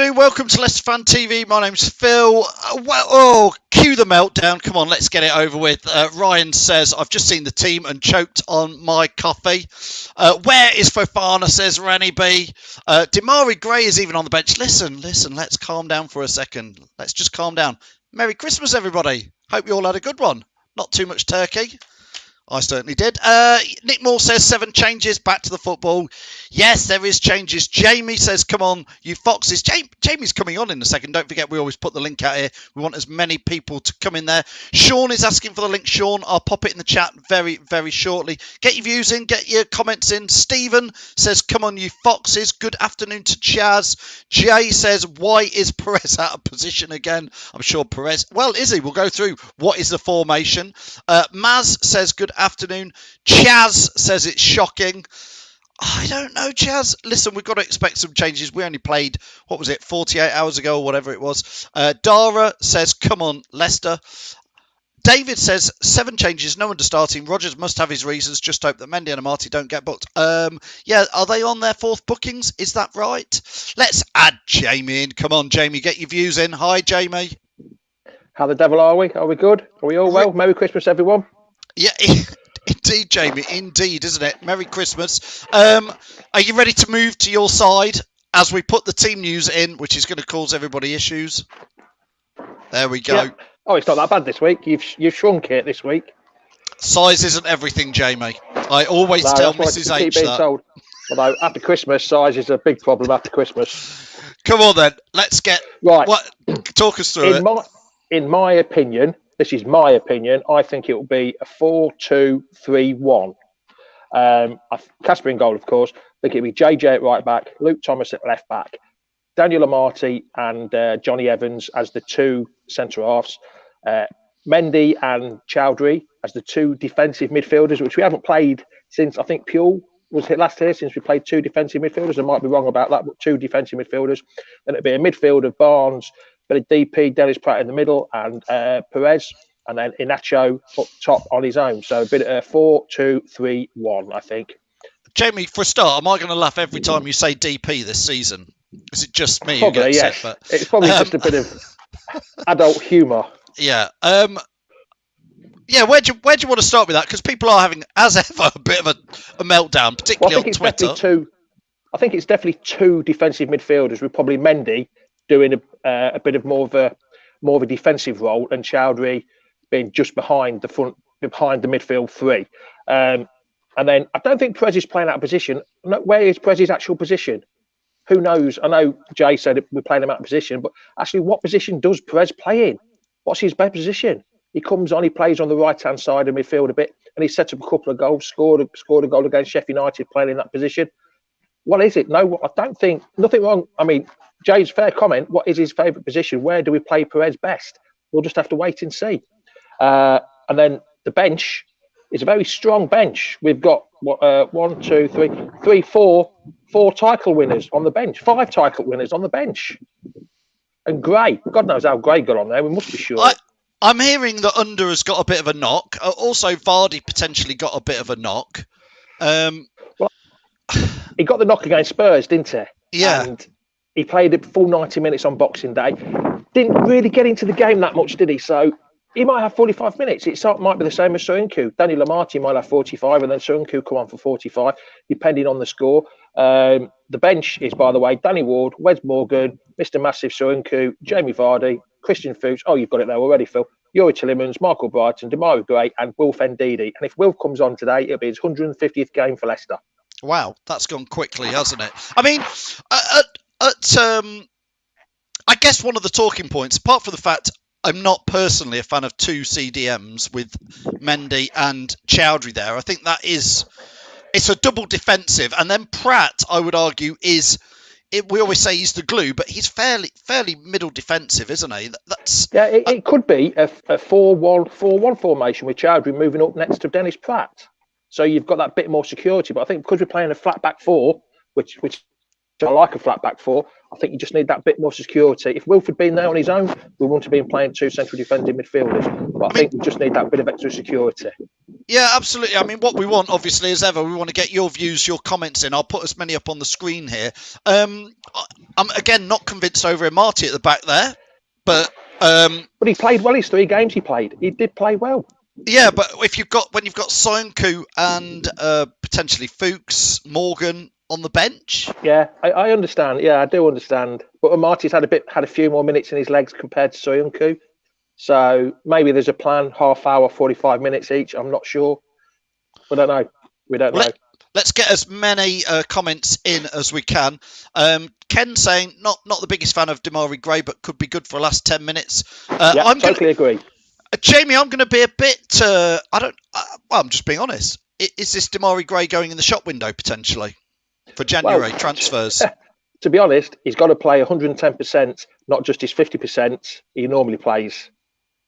afternoon, welcome to Leicester Fan TV. My name's Phil. Cue the meltdown. Come on, let's get it over with. Ryan says, I've just seen the team and choked on my coffee. Where is Fofana, says Ranny B. Damari Gray is even on the bench. Listen, let's calm down for a second. Let's just calm down. Merry Christmas, everybody. Hope you all had a good one. Not too much turkey. I certainly did. Nick Moore says 7 changes, back to the football. Yes, there is changes. Jamie says, come on, you foxes. Jamie's coming on in a second. Don't forget, we always put the link out here. We want as many people to come in there. Sean is asking for the link. Sean, I'll pop it in the chat very, very shortly. Get your views in, get your comments in. Stephen says, come on, you foxes. Good afternoon to Chaz. Jay says, why is Perez out of position again? I'm sure Perez... Well, is he? We'll go through what is the formation. Maz says, good afternoon. Chaz says it's shocking. I don't know, Chaz. Listen, we've got to expect some changes. We only played, 48 hours ago or whatever it was. Dara says, come on, Leicester. David says, 7 changes, no one to starting. Rodgers must have his reasons. Just hope that Mendy and Amati don't get booked. Yeah, are they on their 4th bookings? Is that right? Let's add Jamie in. Come on, Jamie, get your views in. Hi, Jamie. How the devil are we? Are we good? Are we all well? Merry Christmas, everyone. Yeah, indeed, Jamie. Indeed, isn't it? Merry Christmas. Are you ready to move to your side as we put the team news in, which is going to cause everybody issues? There we go. Yeah. Oh, it's not that bad this week. You've shrunk it this week. Size isn't everything, Jamie. I always tell Mrs. H that. Told. Although after Christmas, size is a big problem after Christmas. Come on then, let's get right. Talk us through it. In my opinion, this is my opinion, I think it will be a 4-2-3-1. Casper in goal, of course. I think it'll be JJ at right back, Luke Thomas at left back, Daniel Amati and Johnny Evans as the 2 centre halves, Mendy and Chowdhury as the 2 defensive midfielders, which we haven't played since I think Puel was hit last year, since we played 2 defensive midfielders. I might be wrong about that, but 2 defensive midfielders. Then it'll be a midfield of Barnes, bit of DP, Dennis Pratt in the middle, and Perez, and then Inacho up top on his own. So a bit of 4-2-3-1, I think. Jamie, for a start, am I going to laugh every time you say DP this season? Is it just me probably, who gets yes. it? But, it's probably just a bit of adult humour. Yeah. Yeah, where do you want to start with that? Because people are having, as ever, a bit of a meltdown, particularly on Twitter. I think it's definitely 2 defensive midfielders with probably Mendy doing a bit of more of a defensive role, and Chowdhury being just behind the midfield 3. And then I don't think Perez is playing out of position. Where is Perez's actual position? Who knows? I know Jay said we're playing him out of position, but actually, what position does Perez play in? What's his best position? He comes on, he plays on the right-hand side of midfield a bit, and he set up a couple of goals, scored a goal against Sheffield United playing in that position. What is it? No, I don't think, nothing wrong. I mean, Jay's fair comment, what is his favourite position? Where do we play Perez best? We'll just have to wait and see. And then the bench is a very strong bench. We've got 4 title winners on the bench, 5 title winners on the bench. And Gray, God knows how Gray got on there, we must be sure. I'm hearing that Under has got a bit of a knock. Also, Vardy potentially got a bit of a knock. Well, he got the knock against Spurs, didn't he? Yeah. And he played a full 90 minutes on Boxing Day. Didn't really get into the game that much, did he? So he might have 45 minutes. It might be the same as Soyuncu. Daniel Amati might have 45 and then Soyuncu come on for 45, depending on the score. The bench is, by the way, Danny Ward, Wes Morgan, Mr. Massive Soyuncu, Jamie Vardy, Christian Fuchs. Oh, you've got it there already, Phil. Yuri Tillemans, Michael Brighton, Damari Gray and Wilf Ndidi. And if Wilf comes on today, it'll be his 150th game for Leicester. Wow, that's gone quickly, hasn't it? I mean, I guess one of the talking points, apart from the fact I'm not personally a fan of 2 CDMs with Mendy and Chowdhury there, I think it's a double defensive. And then Pratt, I would argue, we always say he's the glue, but he's fairly middle defensive, isn't he? It could be a 4-1 formation with Chowdhury moving up next to Dennis Pratt. So you've got that bit more security. But I think because we're playing a flat back 4, which I like a flat back 4, I think you just need that bit more security. If Wilf had been there on his own, we wouldn't have been playing 2 central defending midfielders. But I think we just need that bit of extra security. Yeah, absolutely. I mean, what we want, obviously, as ever, we want to get your views, your comments in. I'll put as many up on the screen here. I'm again not convinced over Marty at the back there, but he played well. His 3 games he played, he did play well. Yeah, but when you've got Soyuncu and potentially Fuchs, Morgan on the bench. Yeah, I understand. Yeah, I do understand. But Marty's had a few more minutes in his legs compared to Soyuncu. So maybe there's a plan, half hour, 45 minutes each. I'm not sure. We don't know. Let's get as many comments in as we can. Ken saying not the biggest fan of Demarai Gray, but could be good for the last 10 minutes. I totally agree. Jamie, I'm going to be a bit. I'm just being honest. Is this Demarai Gray going in the shop window potentially for January transfers? To be honest, he's got to play 110%, not just his 50% he normally plays.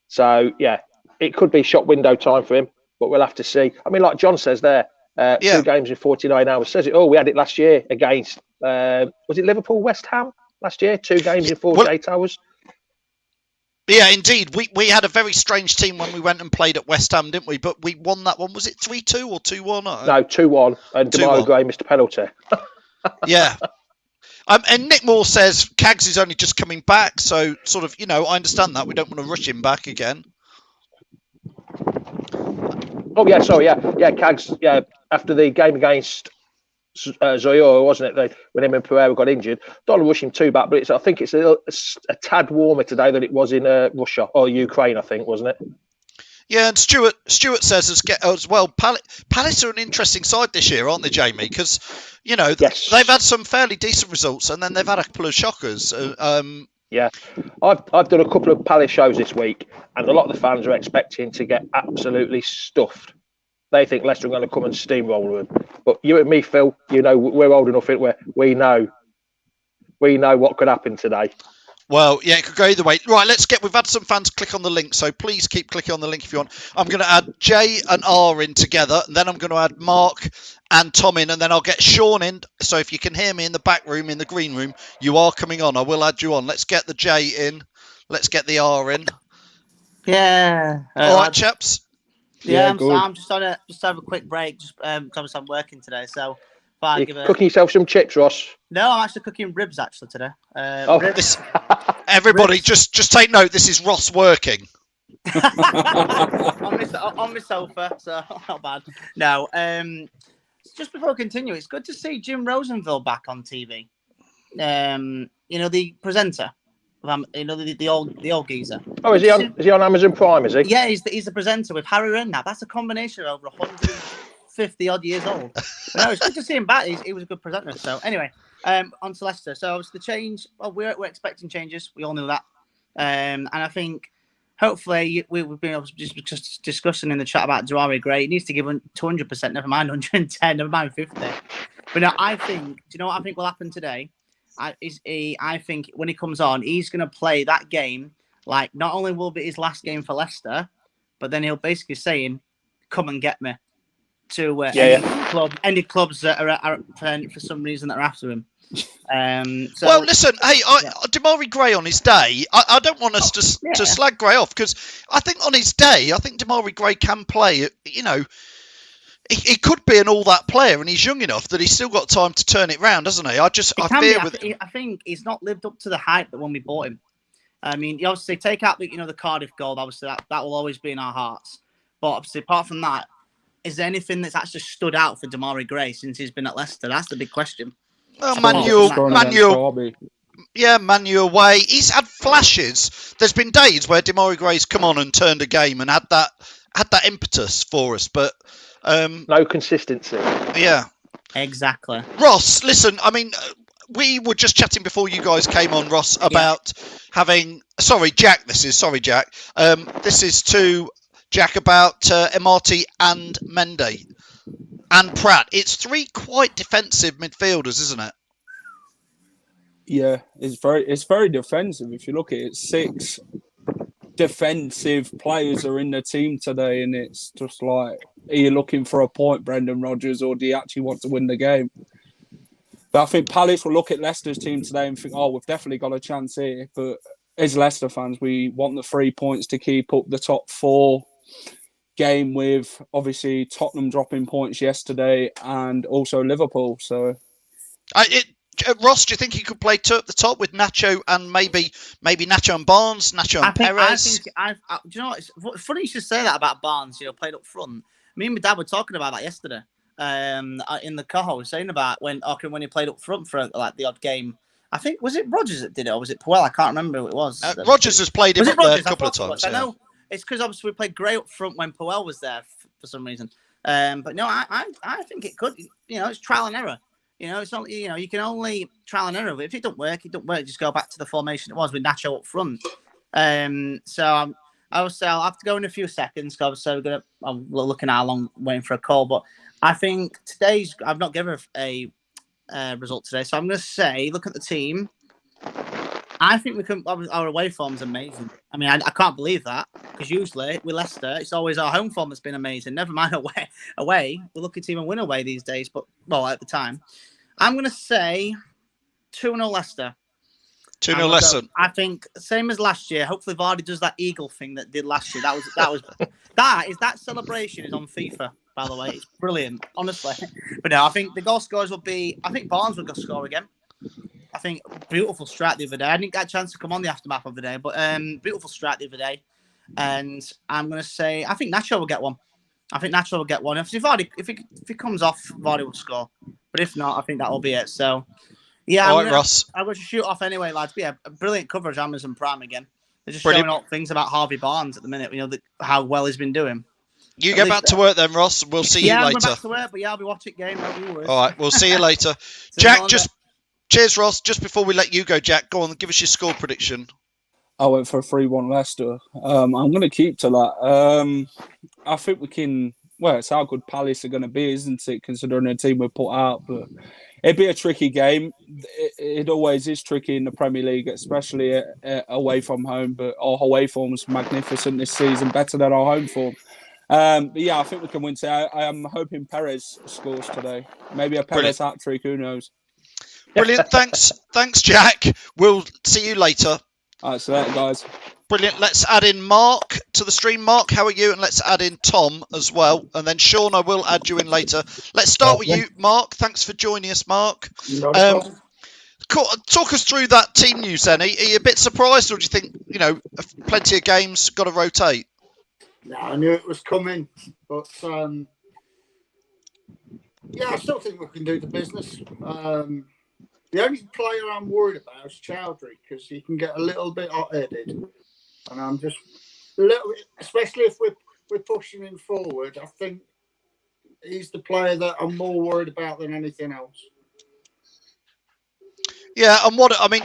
So yeah, it could be shop window time for him, but we'll have to see. I mean, like John says there, 2 games in 49 hours. Says it all. We had it last year against was it Liverpool, West Ham last year? 2 games in 48 hours. Yeah, indeed. We had a very strange team when we went and played at West Ham, didn't we? But we won that one. Was it 3-2 or 2-1? No, 2-1. And Demarai Gray missed a penalty. Yeah. And Nick Moore says Cags is only just coming back. So sort of, I understand that. We don't want to rush him back again. Oh, yeah, sorry, yeah. Yeah, Cags, after the game against Zoyo, wasn't it? When him and Pereira got injured. Don't want to rush him too back, but I think it's a tad warmer today than it was in Russia or Ukraine, I think, wasn't it? Yeah, and Stuart says as well, Palace are an interesting side this year, aren't they, Jamie? Because, yes. They've had some fairly decent results and then they've had a couple of shockers. Yeah, I've done a couple of Palace shows this week, and a lot of the fans are expecting to get absolutely stuffed. They think Leicester are going to come and steamroll them. But you and me, Phil, we're old enough where we know what could happen today. Well, yeah, it could go either way. Right, we've had some fans click on the link, so please keep clicking on the link if you want. I'm going to add J and R in together, and then I'm going to add Mark and Tom in, and then I'll get Sean in. So if you can hear me in the back room, in the green room, you are coming on. I will add you on. Let's get the J in. Let's get the R in. Yeah. All right, chaps. Yeah, I'm just have a quick break, just because I'm working today. So, cooking yourself some chips, Ross? No, I'm actually cooking ribs today. Ribs. Everybody, ribs. Just take note. This is Ross working on my sofa, so not bad. No, just before I continue, it's good to see Jim Rosenville back on TV. The presenter. The old geezer. Oh, is he on Amazon Prime? Is he? Yeah, he's the presenter with Harry Redknapp. That's a combination of over 150 odd years old. But no, it's good to see him back. He was a good presenter. So anyway, on to Leicester. So it's the change. Well, we're expecting changes. We all knew that. And I think hopefully we've been just discussing in the chat about Demarai Gray. He needs to give 200%. Never mind 110. Never mind 50. But no, I think. Do you know what I think will happen today? I think when he comes on, he's going to play that game like not only will it be his last game for Leicester, but then he'll basically saying, "Come and get me," to any clubs that are for some reason that are after him. Well, listen, hey, Demarai Gray on his day, I don't want us to slag Gray off, because I think on his day, I think Demarai Gray can play. He could be an all-that player, and he's young enough that he's still got time to turn it round, hasn't he? I think he's not lived up to the hype that when we bought him. I mean, you obviously take out the Cardiff goal. Obviously, that will always be in our hearts. But obviously, apart from that, is there anything that's actually stood out for Demarai Gray since he's been at Leicester? That's the big question. Well, Manu away. He's had flashes. There's been days where Demarai Gray's come on and turned a game and had that impetus for us, but. No consistency. Yeah. Exactly. Ross, listen, I mean, we were just chatting before you guys came on, Ross, about having... Sorry, Jack, this is to Jack about MRT and Mendy and Pratt. It's 3 quite defensive midfielders, isn't it? Yeah, it's very defensive. If you look at it, 6 defensive players are in the team today, and it's just like, are you looking for a point, Brendan Rodgers, or do you actually want to win the game? But I think Palace will look at Leicester's team today and think, we've definitely got a chance here. But as Leicester fans, we want the 3 points to keep up the top 4. game with obviously Tottenham dropping points yesterday and also Liverpool. So, Ross, do you think he could play two at the top with Nacho and maybe Nacho and Barnes, Nacho and Perez? Do you know what? It's funny you should say that about Barnes. Played up front. Me and my dad were talking about that yesterday. In the car, I was saying about when he played up front for like the odd game. I think was it Rodgers that did it, or was it Puel? I can't remember who it was. Rodgers has played him up there a couple of times. I know it's because obviously we played Gray up front when Puel was there for some reason. But no, I think it could. It's trial and error. It's not. You can only trial and error. If it don't work, it don't work. Just go back to the formation it was with Nacho up front. So I would say I'll have to go in a few seconds. So I'm looking at how long waiting for a call, but I think I've not given a result today, so I'm going to say, look at the team. I think we can. Our away form's amazing. I mean, I can't believe that, because usually with Leicester, it's always our home form that's been amazing. Never mind away. We're lucky to even win away these days, but at the time, I'm going to say 2-0 Leicester. 2-0 Leicester. I think same as last year. Hopefully Vardy does that eagle thing that did last year. That celebration is on FIFA, by the way. It's brilliant, honestly. But no, I think the goal scorers will be. I think Barnes will go score again. I think beautiful strike the other day. I didn't get a chance to come on the aftermath of the day, but beautiful strike the other day. And I'm going to say I think Nacho will get one. If he comes off, Vardy will score. But if not, I think that will be it. So. Yeah, Ross. I'm going to shoot off anyway, lads. But yeah, brilliant coverage, Amazon Prime again. They're just showing up things about Harvey Barnes at the minute, how well he's been doing. You get back to work then, Ross. We'll see you later. Yeah, I'm back to work, but I'll be watching game. All right, we'll see you later. Jack, cheers, Ross. Just before we let you go, Jack, go on, give us your score prediction. I went for a 3-1 Leicester. I'm going to keep to that. I think we can... Well, it's how good Palace are going to be, isn't it, considering the team we put out, but... It'd be a tricky game. It always is tricky in the Premier League, especially away from home. But our away form's magnificent this season, better than our home form. But yeah, I think we can win today. I am hoping Perez scores today. Maybe a Perez hat-trick, who knows? Brilliant. Thanks, Jack. We'll see you later. All right, so that, guys. Brilliant. Let's add in Mark to the stream. Mark, how are you? And let's add in Tom as well. And then Sean, I will add you in later. Let's start with you, Mark. Thanks for joining us, Mark. Talk us through that team news then. Are you a bit surprised, or do you think, plenty of games, got to rotate? No, I knew it was coming. But, I still think we can do the business. The only player I'm worried about is Chowdhury, because he can get a little bit hot-headed. And I'm just a little, especially if we're pushing him forward, I think he's the player that I'm more worried about than anything else. Yeah, and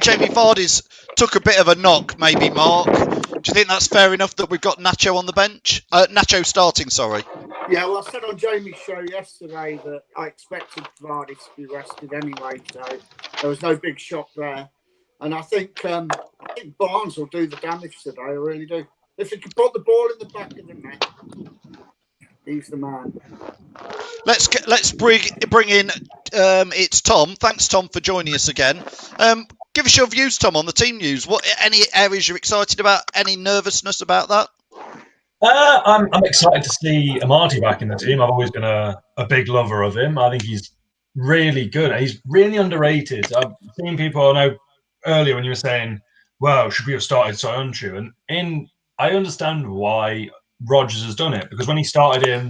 Jamie Vardy's took a bit of a knock, maybe, Mark. Do you think that's fair enough that we've got Nacho on the bench? Nacho starting, sorry. Yeah, well, I said on Jamie's show yesterday that I expected Vardy to be rested anyway, so there was no big shock there. And I think Barnes will do the damage today. I really do. If he can put the ball in the back of the net, he's the man. Let's bring in. It's Tom. Thanks, Tom, for joining us again. Give us your views, Tom, on the team news. Any areas you're excited about? Any nervousness about that? I'm excited to see Amadi back in the team. I've always been a big lover of him. I think he's really good. He's really underrated. I've seen people, I know earlier when you were saying, well, should we have started Soyuncu? And I understand why Rodgers has done it, because when he started him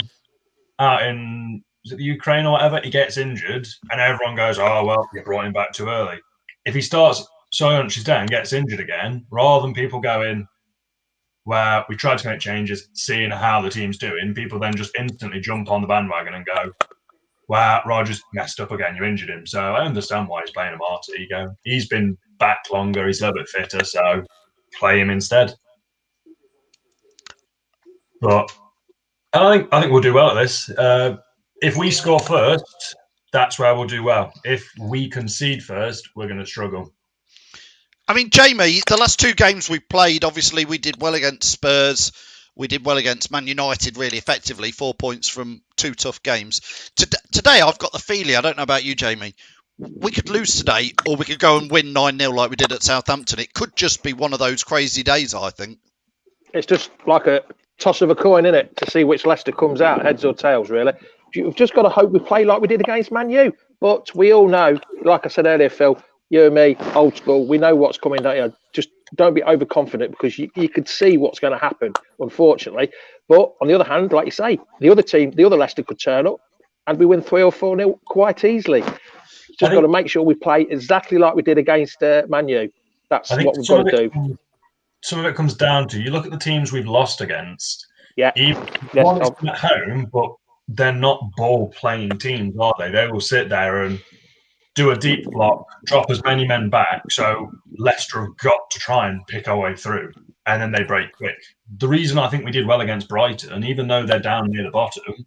out in the Ukraine or whatever, he gets injured and everyone goes, oh, well, you brought him back too early. If he starts Soyuncu's day and gets injured again, rather than people going, where we tried to make changes, seeing how the team's doing, people then just instantly jump on the bandwagon and go, wow, Rodgers messed up again, you injured him. So I understand why he's playing Amati. He's been back longer, he's a little bit fitter, so play him instead. But I think we'll do well at this. If we score first, that's where we'll do well. If we concede first, we're going to struggle. I mean, Jamie, the last two games we played, obviously we did well against Spurs. We did well against Man United really effectively, 4 points from two tough games. Today, I've got the feeling, I don't know about you, Jamie, we could lose today or we could go and win 9-0 like we did at Southampton. It could just be one of those crazy days, I think. It's just like toss of a coin, isn't it, to see which Leicester comes out, heads or tails, really. You've just got to hope we play like we did against Man U. But we all know, like I said earlier, Phil, you and me, old school, we know what's coming. Just don't be overconfident, because you could see what's going to happen, unfortunately. But on the other hand, like you say, the other Leicester could turn up and we win 3 or 4-0 quite easily. Just got to make sure we play exactly like we did against Man U. That's what we've got to do. Some of it comes down to, you look at the teams we've lost against. Yeah. One is at home, but they're not ball-playing teams, are they? They will sit there and do a deep block, drop as many men back. So Leicester have got to try and pick our way through, and then they break quick. The reason I think we did well against Brighton, even though they're down near the bottom,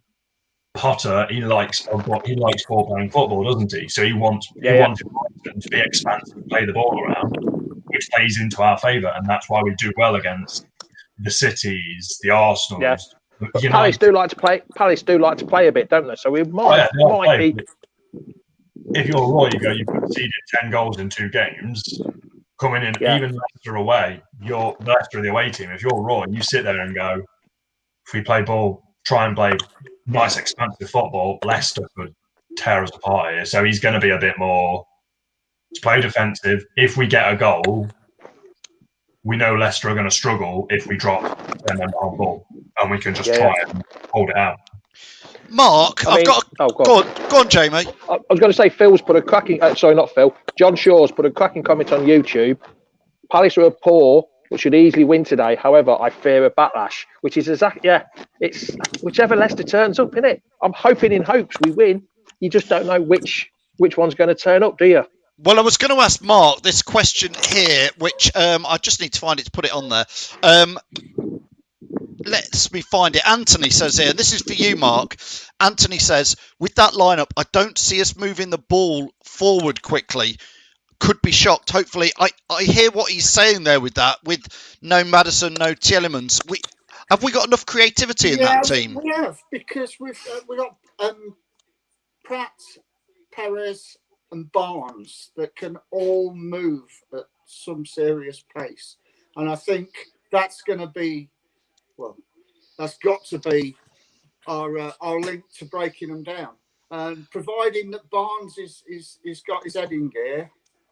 Potter, he likes ball-playing football, doesn't he? So he wants Brighton to be expansive, play the ball around, which plays into our favour, and that's why we do well against the Cities, the Arsenals. Yeah. But Palace do like to play. Palace do like to play a bit, don't they? So we might be. If you're Roy, you've conceded 10 goals in 2 games, coming in, even Leicester away, you're Leicester the away team. If you're Roy, you sit there and go, if we play ball, try and play nice, expansive football, Leicester could tear us apart here. So he's going to be a bit more, play defensive. If we get a goal, we know Leicester are going to struggle if we drop them on ball, and we can just try and hold it out. Mark, go on, Jamie. I was going to say, Phil's put a cracking. Sorry, not Phil. John Shaw's put a cracking comment on YouTube. Palace are poor, but should easily win today. However, I fear a backlash, which is exactly it's whichever Leicester turns up, in it. I'm hoping in hopes we win. You just don't know which one's going to turn up, do you? Well, I was going to ask Mark this question here, which I just need to find it to put it on there. Let me find it. Anthony says here, and this is for you, Mark. Anthony says, with that lineup, I don't see us moving the ball forward quickly. Could be shocked. Hopefully, I hear what he's saying there with that. With no Maddison, no Tielemans, have we got enough creativity in that team? We have, because we've got Pratt, Perez, and Barnes that can all move at some serious pace, and I think that's going to be. Well, that's got to be our link to breaking them down. And providing that Barnes is got his head in gear,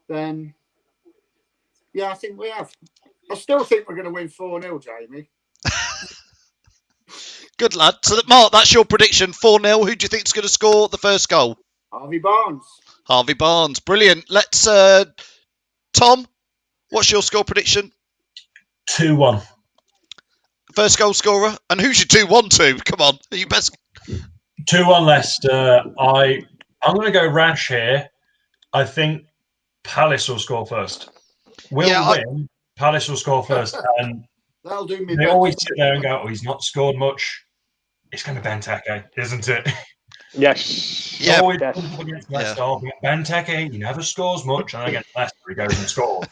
then I think we have. I still think we're going to win 4-0, Jamie. Good lad. So, Mark, that's your prediction, 4-0. Who do you think is going to score the first goal? Harvey Barnes. Harvey Barnes. Brilliant. Let's, Tom, what's your score prediction? 2-1. First goal scorer, and who's your 2-1 to? Come on, are you best? 2-1 Leicester. I'm going to go rash here. I think Palace will score first. We'll win. Palace will score first, and that'll do me. They always sit there and go, "Oh, he's not scored much." It's going to be Benteke, isn't it? Yes. Yeah. Always against Leicester. Benteke, he never scores much, and against Leicester, he goes and scores.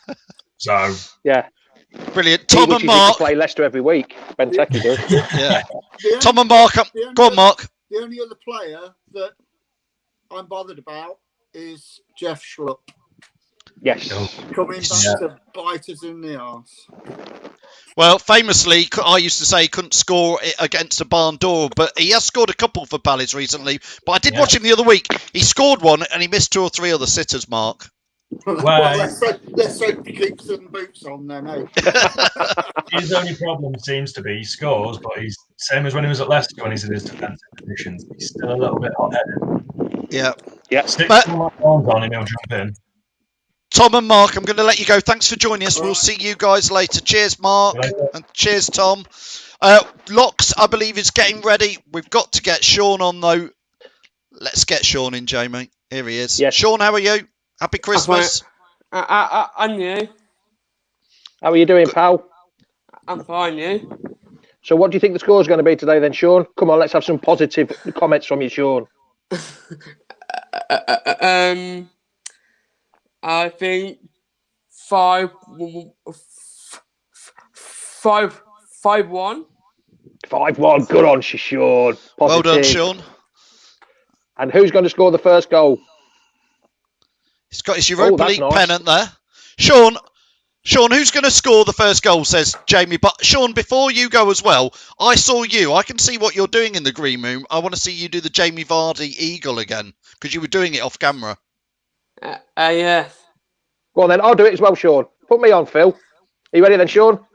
So yeah. Brilliant. Tom and Mark play Leicester every week. Benteke does. Yeah. Tom and Mark. Go on, Mark. The only other player that I'm bothered about is Jeff Schlupp. Yes. Coming back to bite us in the arse. Well, famously, I used to say he couldn't score against a barn door, but he has scored a couple for Palace recently. But I did watch him the other week. He scored one and he missed 2 or 3 other sitters, Mark. Well, let's hope he keeps some boots on then, eh? His only problem seems to be he scores, but he's same as when he was at Leicester when he's in his defensive positions. He's still a little bit hot-headed. Yeah. Stick some arms on him, he'll jump in. Tom and Mark, I'm going to let you go. Thanks for joining us. We'll see you guys later. Cheers, Mark. And cheers, Tom. Locks, I believe, is getting ready. We've got to get Sean on, though. Let's get Sean in, Jamie. Here he is. Yes. Sean, how are you? Happy Christmas. And you? How are you doing, pal? I'm fine, you? So what do you think the score is going to be today then, Sean? Come on, let's have some positive comments from you, Sean. I think 5-1. 5-1. Good on, Sean. Positive. Well done, Sean. And who's going to score the first goal? He's got his Europa League pennant there. Sean, Sean, who's going to score the first goal, says Jamie. But Sean, before you go as well, I saw you. I can see what you're doing in the green room. I want to see you do the Jamie Vardy eagle again, because you were doing it off camera. Yes. Go on then, I'll do it as well, Sean. Put me on, Phil. Are you ready then, Sean?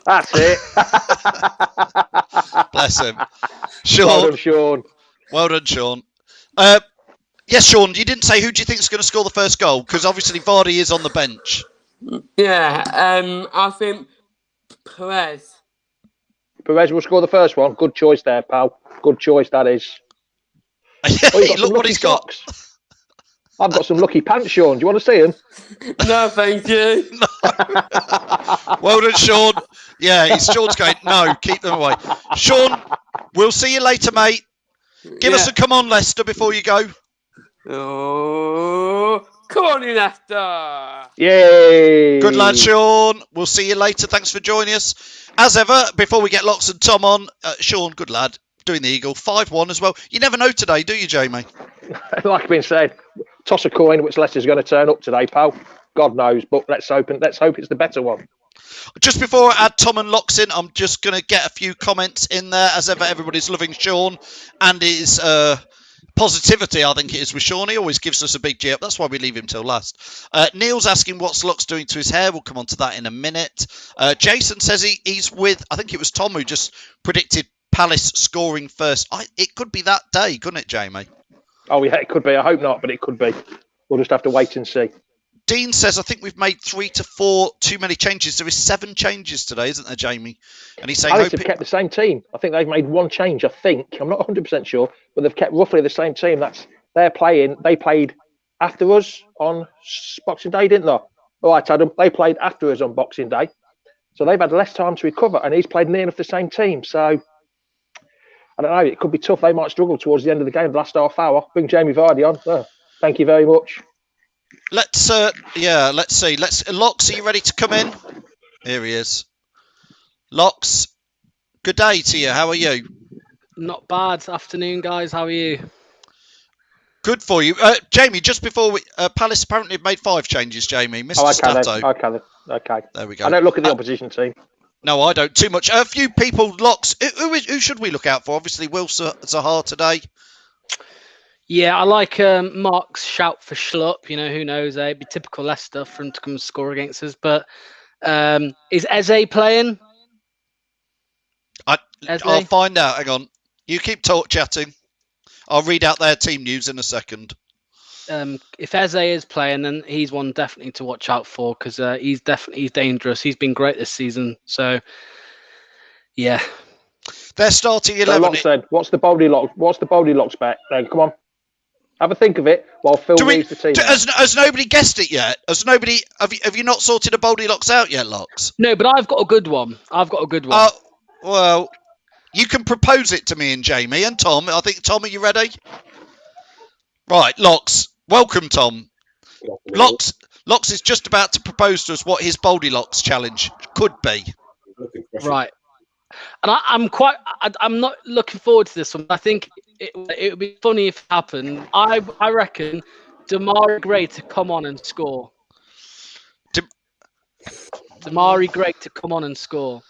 That's it. Bless him. Sean. Well done, Sean. Well done, Sean. Yes, Sean, you didn't say who do you think is going to score the first goal, because obviously Vardy is on the bench. Yeah, I think Perez. Perez will score the first one. Good choice there, pal. Good choice, that is. Look what he's got. I've got some lucky pants, Sean. Do you want to see them? No, thank you. Well done, Sean. Yeah, Sean's going, no, keep them away. Sean, we'll see you later, mate. Give us a come on, Leicester, before you go. Oh, come on, you Leicester. Yay. Good lad, Sean. We'll see you later. Thanks for joining us. As ever, before we get Locks and Tom on, Sean, good lad, doing the eagle. 5-1 as well. You never know today, do you, Jamie? Like I've been said, toss a coin which Leicester's going to turn up today, pal. God knows, but let's hope it's the better one. Just before I add Tom and Locks in, I'm just going to get a few comments in there. As ever, everybody's loving Sean and his positivity, I think it is with Sean. He always gives us a big G up. That's why we leave him till last. Neil's asking what's Locks doing to his hair. We'll come on to that in a minute. Jason says he's with, I think it was Tom who just predicted Palace scoring first. It could be that day, couldn't it, Jamie? Oh, yeah, it could be. I hope not, but it could be. We'll just have to wait and see. Dean says, I think we've made 3 to 4 too many changes. There is 7 changes today, isn't there, Jamie? And he's saying... I think they've kept the same team. I think they've made one change, I think. I'm not 100% sure, but they've kept roughly the same team. They played after us on Boxing Day, didn't they? All right, Adam, they played after us on Boxing Day. So they've had less time to recover, and he's played near enough the same team. So, I don't know, it could be tough. They might struggle towards the end of the game, the last half hour. Bring Jamie Vardy on. Oh, thank you very much. Let's see. Locks, are you ready to come in? Here he is. Locks, good day to you. How are you? Not bad. Afternoon, guys. How are you? Good for you. Jamie, just before Palace apparently have made 5 changes, Jamie. Mr. Stato. Okay. There we go. I don't look at the opposition team. No, I don't. Too much. A few people, Locks. Who should we look out for? Obviously, Will Zaha today. Yeah, I like Mark's shout for Schlupp. You know, who knows? It'd be typical Leicester for him to come and score against us. But is Eze playing? I'll find out. Hang on. You keep chatting. I'll read out their team news in a second. If Eze is playing, then he's one definitely to watch out for because he's dangerous. He's been great this season. So, yeah. They're starting 11. Said, what's the Goldilocks bet? Come on. Have a think of it while Phil reads the team. Has nobody guessed it yet? Have you not sorted a Goldilocks out yet, Locks? No, but I've got a good one. Well, you can propose it to me and Jamie and Tom. I think, Tom, are you ready? Right, Locks. Welcome, Tom. Locks is just about to propose to us what his Goldilocks challenge could be. Right. And I'm not looking forward to this one. I think it would be funny if it happened. I reckon Damari Gray to come on and score. Damari Gray to come on and score.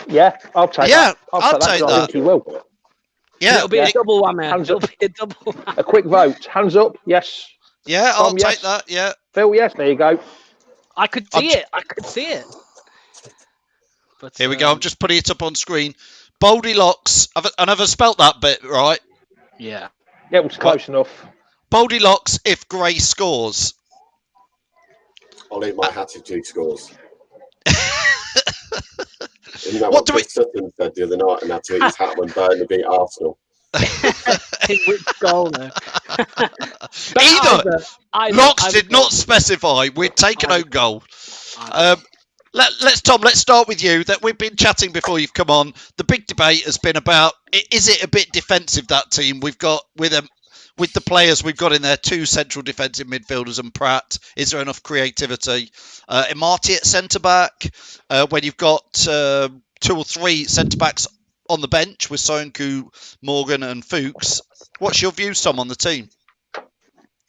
Yeah, I'll take that. I'll take that. I think he will. Yeah, it'll be a double whammy. It'll be a double whammy. A quick vote. Hands up. Yes. Yeah, I'll take that. Yeah. Phil, yes. There you go. I could see it. But, here we go. I'm just putting it up on screen. Goldilocks. I never spelt that bit right. Yeah. Yeah, it was close enough. Goldilocks if Gray scores. I'll eat my hat if G scores. Isn't that what Chris Sutton said the other night and had to eat his hat when Burnley beat Arsenal? Which goal, though? Locks did not specify. We're taking own goal. Let's start with you. That we've been chatting before you've come on. The big debate has been about: is it a bit defensive, that team we've got with the players we've got in there? 2 central defensive midfielders and Pratt. Is there enough creativity? Imati at centre back. When you've got 2 or 3 centre backs on the bench with Soyuncu, Morgan, and Fuchs. What's your view, Tom, on the team?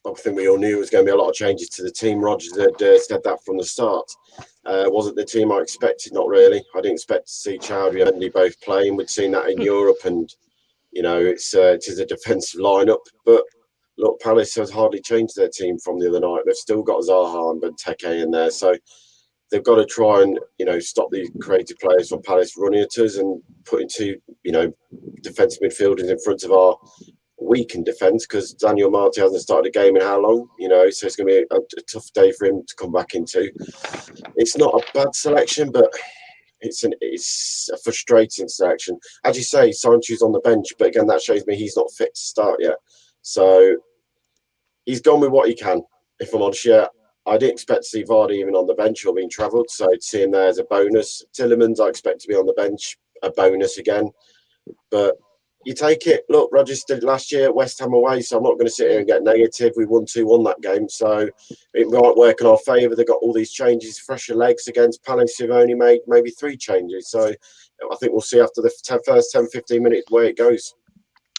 I think we all knew it was going to be a lot of changes to the team. Rodgers had said that from the start. Wasn't the team I expected? Not really. I didn't expect to see Chowdhury and Mendy both playing. We'd seen that in Europe, and it is a defensive lineup. But look, Palace has hardly changed their team from the other night. They've still got Zaha and Benteke in there, so they've got to try and stop these creative players from Palace running at us and putting two defensive midfielders in front of our weakened defence, because Daniel Marty hasn't started a game in how long, so it's going to be a tough day for him to come back into. It's not a bad selection, but it's a frustrating selection. As you say, Sancho's on the bench, but again, that shows me he's not fit to start yet. So he's gone with what he can, if I'm honest. Yeah, I didn't expect to see Vardy even on the bench or being travelled, so to see him there as a bonus. Tielemans, I expect to be on the bench, a bonus again. But you take it. Look, Rodgers did last year at West Ham away, so I'm not going to sit here and get negative. We won 2-1 that game, so it might work in our favour. They've got all these changes, fresher legs against Palace, who've only made maybe 3 changes. So I think we'll see after the first 10-15 minutes where it goes.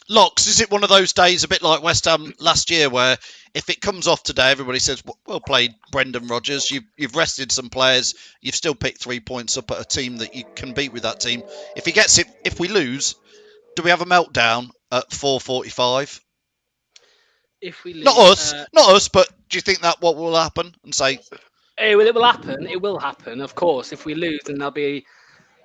Locks, is it one of those days a bit like West Ham last year where if it comes off today, everybody says, well played, Brendan Rodgers, you've rested some players, you've still picked 3 points up at a team that you can beat with that team. If he gets it, if we lose, do we have a meltdown at 4:45? If we lose, not us, but do you think that what will happen? And say, it will happen. It will happen, of course. If we lose, then there'll be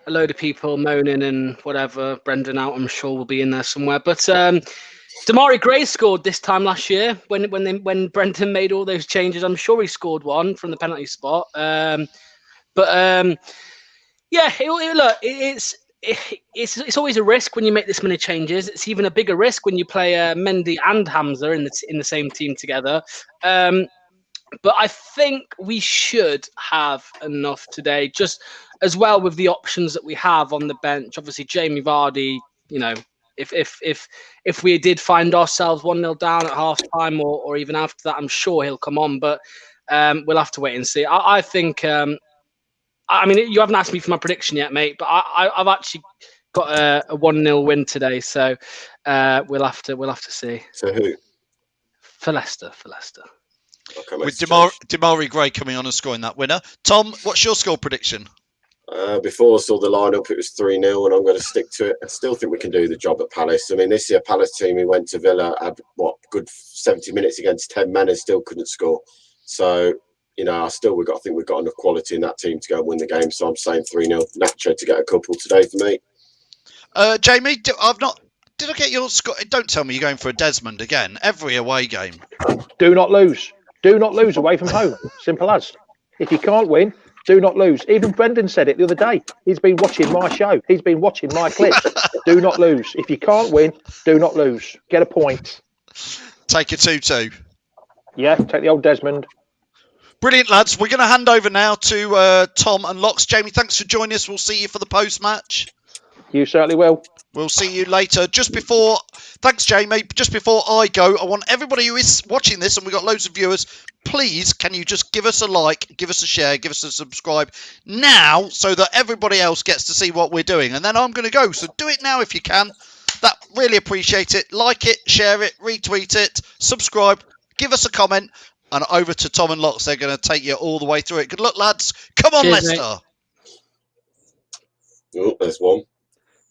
a load of people moaning and whatever. Brendan out, I'm sure, will be in there somewhere. But Damari Gray scored this time last year when Brendan made all those changes. I'm sure he scored one from the penalty spot. Yeah, it's always a risk when you make this many changes. It's even a bigger risk when you play Mendy and Hamza in the same team together. But I think we should have enough today, just as well with the options that we have on the bench. Obviously, Jamie Vardy, if we did find ourselves 1-0 down at half time or even after that, I'm sure he'll come on. But we'll have to wait and see. I think. I mean, you haven't asked me for my prediction yet, mate, but I've actually got a 1-0 win today, so we'll have to see. So who? For Leicester. Okay, with Damari Gray coming on and scoring that winner. Tom, what's your score prediction? Before I saw the lineup, it was 3-0, and I'm going to stick to it. I still think we can do the job at Palace. I mean, this year Palace team, we went to Villa, had good 70 minutes against 10 men and still couldn't score. So, I think we've got enough quality in that team to go and win the game. So I'm saying 3-0. Nacho to get a couple today for me. Jamie, did I get your score? Don't tell me you're going for a Desmond again. Every away game. Do not lose. Do not lose away from home. Simple as. If you can't win, do not lose. Even Brendan said it the other day. He's been watching my show. He's been watching my clips. Do not lose. If you can't win, do not lose. Get a point. Take a 2-2. Yeah, take the old Desmond. Brilliant, lads. We're going to hand over now to Tom and Locks. Jamie, thanks for joining us. We'll see you for the post-match. You certainly will. We'll see you later. Thanks, Jamie. Just before I go, I want everybody who is watching this, and we've got loads of viewers, please, can you just give us a like, give us a share, give us a subscribe now so that everybody else gets to see what we're doing. And then I'm going to go. So do it now if you can. That really appreciate it. Like it, share it, retweet it, subscribe, give us a comment. And over to Tom and Locks. They're going to take you all the way through it. Good luck, lads. Come on, Cheers, Leicester. Oh, there's one.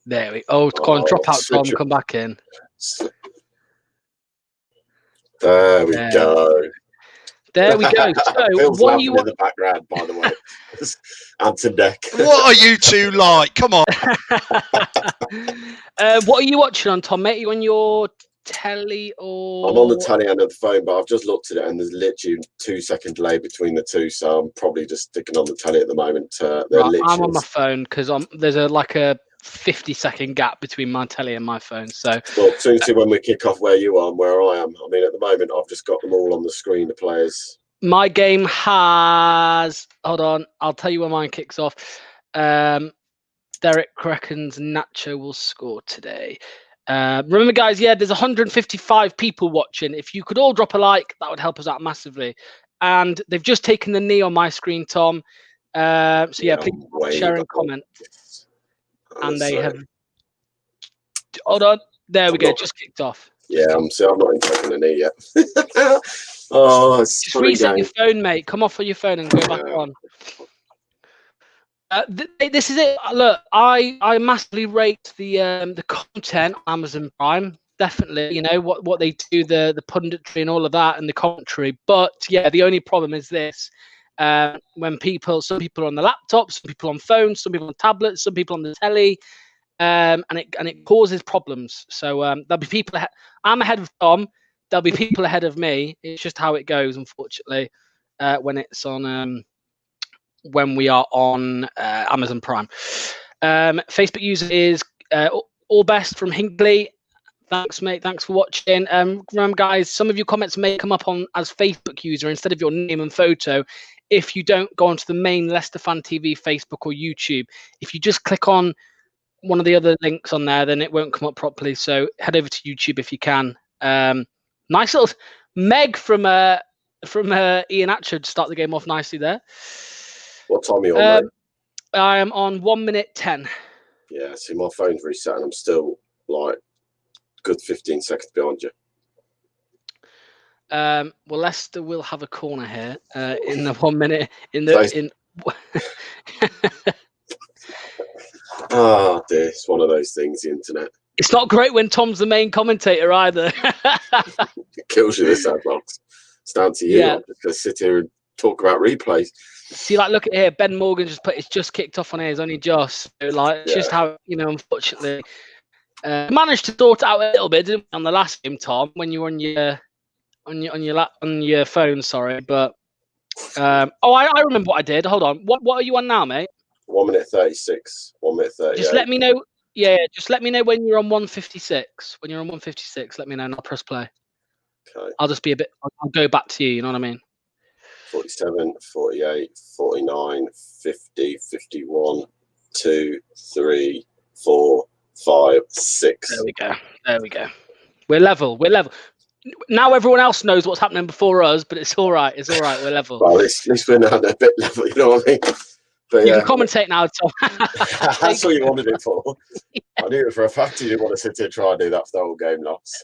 There we go. Go on, drop out, Tom. Come back in. There we go. There we go. So, Phil's what are laughing you in the background, by the way? Anton Deck. What are you two like? Come on. What are you watching on, Tom, mate? Are you on your telly or? I'm on the telly and on the phone, but I've just looked at it and there's literally 2-second delay between the two, so I'm probably just sticking on the telly at the moment. Right, I'm on my phone because there's a 50-second gap between my telly and my phone. So well, soon to when we kick off where you are and where I am. I mean, at the moment, I've just got them all on the screen, the players. My game has. Hold on, I'll tell you when mine kicks off. Derek reckons Nacho will score today. Remember, guys, there's 155 people watching. If you could all drop a like, that would help us out massively. And they've just taken the knee on my screen, Tom. Please share and comment. And they have. Hold on. There we go. Just kicked off. Yeah, I'm not even taking the knee yet. Oh, it's Just fun and reset your games. phone, mate. Come off of your phone and go back on. This is it. Look, I massively rate the content on Amazon Prime. Definitely, you know what they do, the punditry and all of that, and the commentary. But yeah, the only problem is this: when some people are on the laptop, some people on phones, some people on tablets, some people on the telly, and it causes problems. So there'll be people. I'm ahead of Tom. There'll be people ahead of me. It's just how it goes, unfortunately, when it's on. When we are on Amazon Prime. Facebook user is all best from Hinkley. Thanks, mate. Thanks for watching. Remember, guys, some of your comments may come up on as Facebook user instead of your name and photo if you don't go onto the main Leicester Fan TV Facebook or YouTube. If you just click on one of the other links on there, then it won't come up properly. So head over to YouTube if you can. Nice little Meg from Ian Atchard start the game off nicely there. What time are you on, mate? I am on 1 minute 10. Yeah, see, my phone's reset and I'm still like good 15 seconds behind you. Well, Leicester will have a corner here in the 1 minute. Oh dear, it's one of those things, the internet. It's not great when Tom's the main commentator either. It kills you, this ad box. It's down to you. Yeah. I'm just going to sit here and talk about replays. See, like, look at here. Ben Morgan it's just kicked off on here. It's only just. It's just how, unfortunately, managed to sort it out a little bit, didn't we, on the last game, Tom, when you were on your phone. Sorry, but I remember what I did. Hold on. What are you on now, mate? 1 minute 36. 1 minute 38. Just let me know. Yeah, just let me know when you're on 156. When you're on 156, let me know and I'll press play. Okay. I'll just be I'll go back to you. You know what I mean? 47, 48, 49, 50, 51, 2, 3, 4, 5, 6. There we go. We're level. Now everyone else knows what's happening before us, but it's all right. We're level. Well, at least we're now a bit level, you know what I mean? But, you can commentate now, Tom. That's what you wanted it for. Yeah. I knew it for a fact you didn't want to sit here and try and do that for the whole game loss.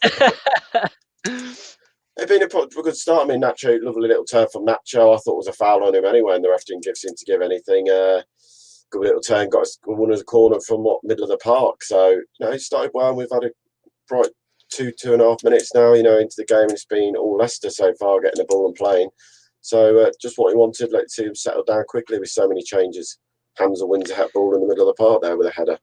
It's been a good start. I mean, Nacho, lovely little turn from Nacho. I thought it was a foul on him anyway, and the ref didn't seem to give anything. Good little turn, got one as a corner from middle of the park. So, it started well, and we've had a bright 2.5 minutes now, into the game, and it's been all Leicester so far, getting the ball and playing. So, just what he wanted. Let's see him settle down quickly with so many changes. Hamza wins a ball in the middle of the park there with a header.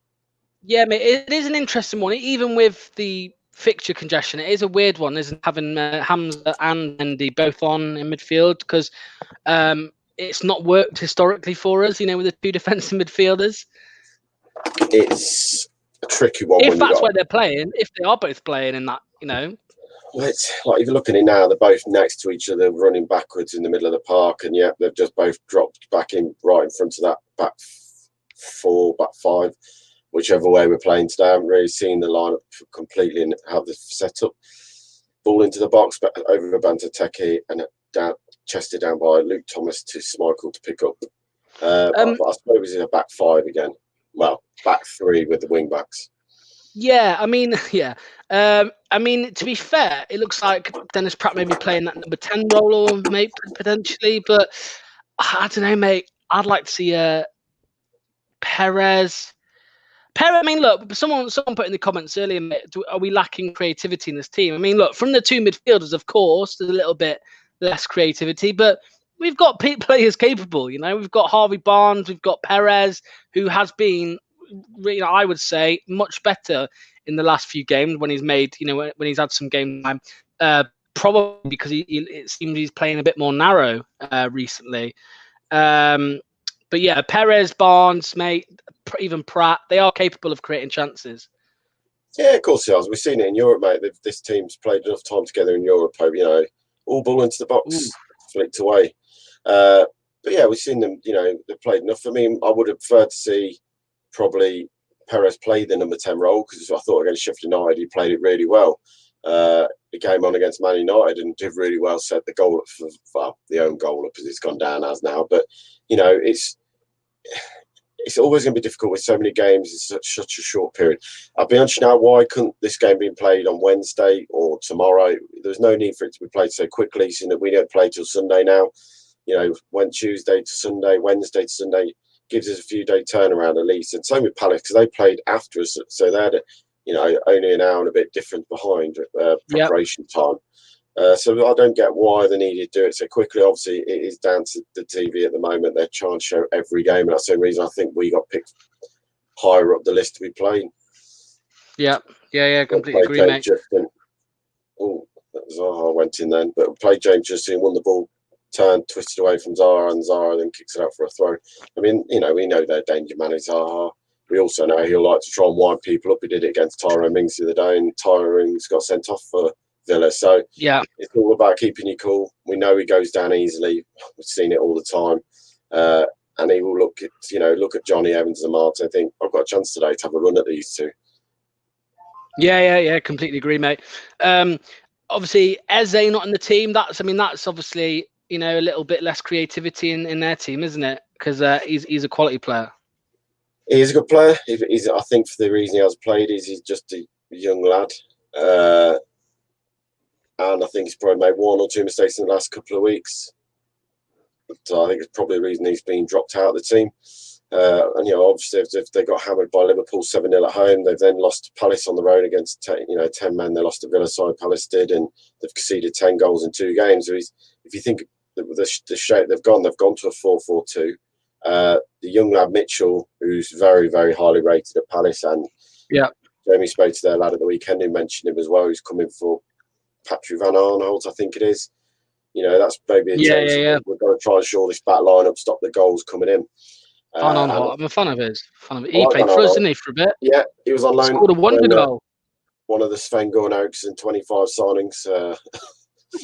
Yeah, mate, it is an interesting one, even with the fixture congestion. It is a weird one, isn't it, having Hamza and Mendy both on in midfield, because it's not worked historically for us, with the two defensive midfielders. It's a tricky one. If that's where they're playing, if they are both playing in that, Well, it's like, if you're looking at it now, they're both next to each other, running backwards in the middle of the park, and they've just both dropped back in right in front of that back four, back five, whichever way we're playing today. I haven't really seen the lineup completely and how they've set up. Ball into the box, but over Banteke and chested down by Luke Thomas to Schmeichel to pick up. But I suppose it's a back five again. Well, back three with the wing backs. Yeah, I mean, to be fair, it looks like Dennis Pratt may be playing that number 10 role, or maybe potentially, but I don't know, mate. I'd like to see Perez. I mean, look, someone put in the comments earlier, mate, are we lacking creativity in this team? I mean, look, from the two midfielders, of course, there's a little bit less creativity, but we've got players capable, We've got Harvey Barnes, we've got Perez, who has been, I would say, much better in the last few games when he's made, when he's had some game time. Probably because it seems he's playing a bit more narrow recently. But yeah, Perez, Barnes, mate, even Pratt, they are capable of creating chances. Yeah, of course they are. We've seen it in Europe, mate. This team's played enough time together in Europe. All ball into the box, flicked away. But yeah, we've seen them. They've played enough. I mean, I would have preferred to see probably Perez play the number 10 role, because I thought against Sheffield United he played it really well. He came on against Man United and did really well. Set the goal up for the own goal up, as it's gone down as now. But it's always going to be difficult with so many games in such a short period. I'll be honest now, why couldn't this game be played on Wednesday or tomorrow? There's no need for it to be played so quickly, so that we don't play till Sunday now. You know, when Tuesday to Sunday, Wednesday to Sunday, gives us a few day turnaround at least. And same with Palace, because they played after us, so they had, only an hour and a bit different behind preparation time. So I don't get why they needed to do it so quickly. Obviously, it is down to the TV at the moment. They're trying to show every game, and that's the same reason I think we got picked higher up the list to be playing. Yeah, completely agree, mate. Oh, Zaha went in then, but played James Justin, won the ball, turned, twisted away from Zaha, and Zaha then kicks it out for a throw. I mean, we know their danger man is Zaha. We also know he'll like to try and wind people up. He did it against Tyrone Mings the other day, and Tyrone Mings got sent off for Villa. So yeah, it's all about keeping you cool. We know he goes down easily. We've seen it all the time. And he will look at Johnny Evans and Martin. I think I've got a chance today to have a run at these two. Yeah, completely agree, mate. Obviously, Eze not in the team. That's obviously a little bit less creativity in their team, isn't it? Because he's a quality player. He is a good player. I think for the reason he has played is he's just a young lad. And I think he's probably made one or two mistakes in the last couple of weeks. So I think it's probably the reason he's been dropped out of the team. And obviously, if they got hammered by Liverpool 7-0 at home, they've then lost to Palace on the road against 10 men. They lost to Villa side, Palace did, and they've conceded 10 goals in 2 games. So if you think the shape they've gone to a 4-4-2. The young lad Mitchell, who's very, very highly rated at Palace, and Jamie spoke to their lad at the weekend who mentioned him as well. He's coming for Patrick Van Aanholt, I think it is. That's maybe a change. Yeah. We're going to try and shore this back line up, stop the goals coming in. Van Aanholt, I'm a fan of his. He played for us, didn't he, for a bit? Yeah, he was on loan. Scored a wonder goal. One of the Sven-Goran Eriksson 25 signings.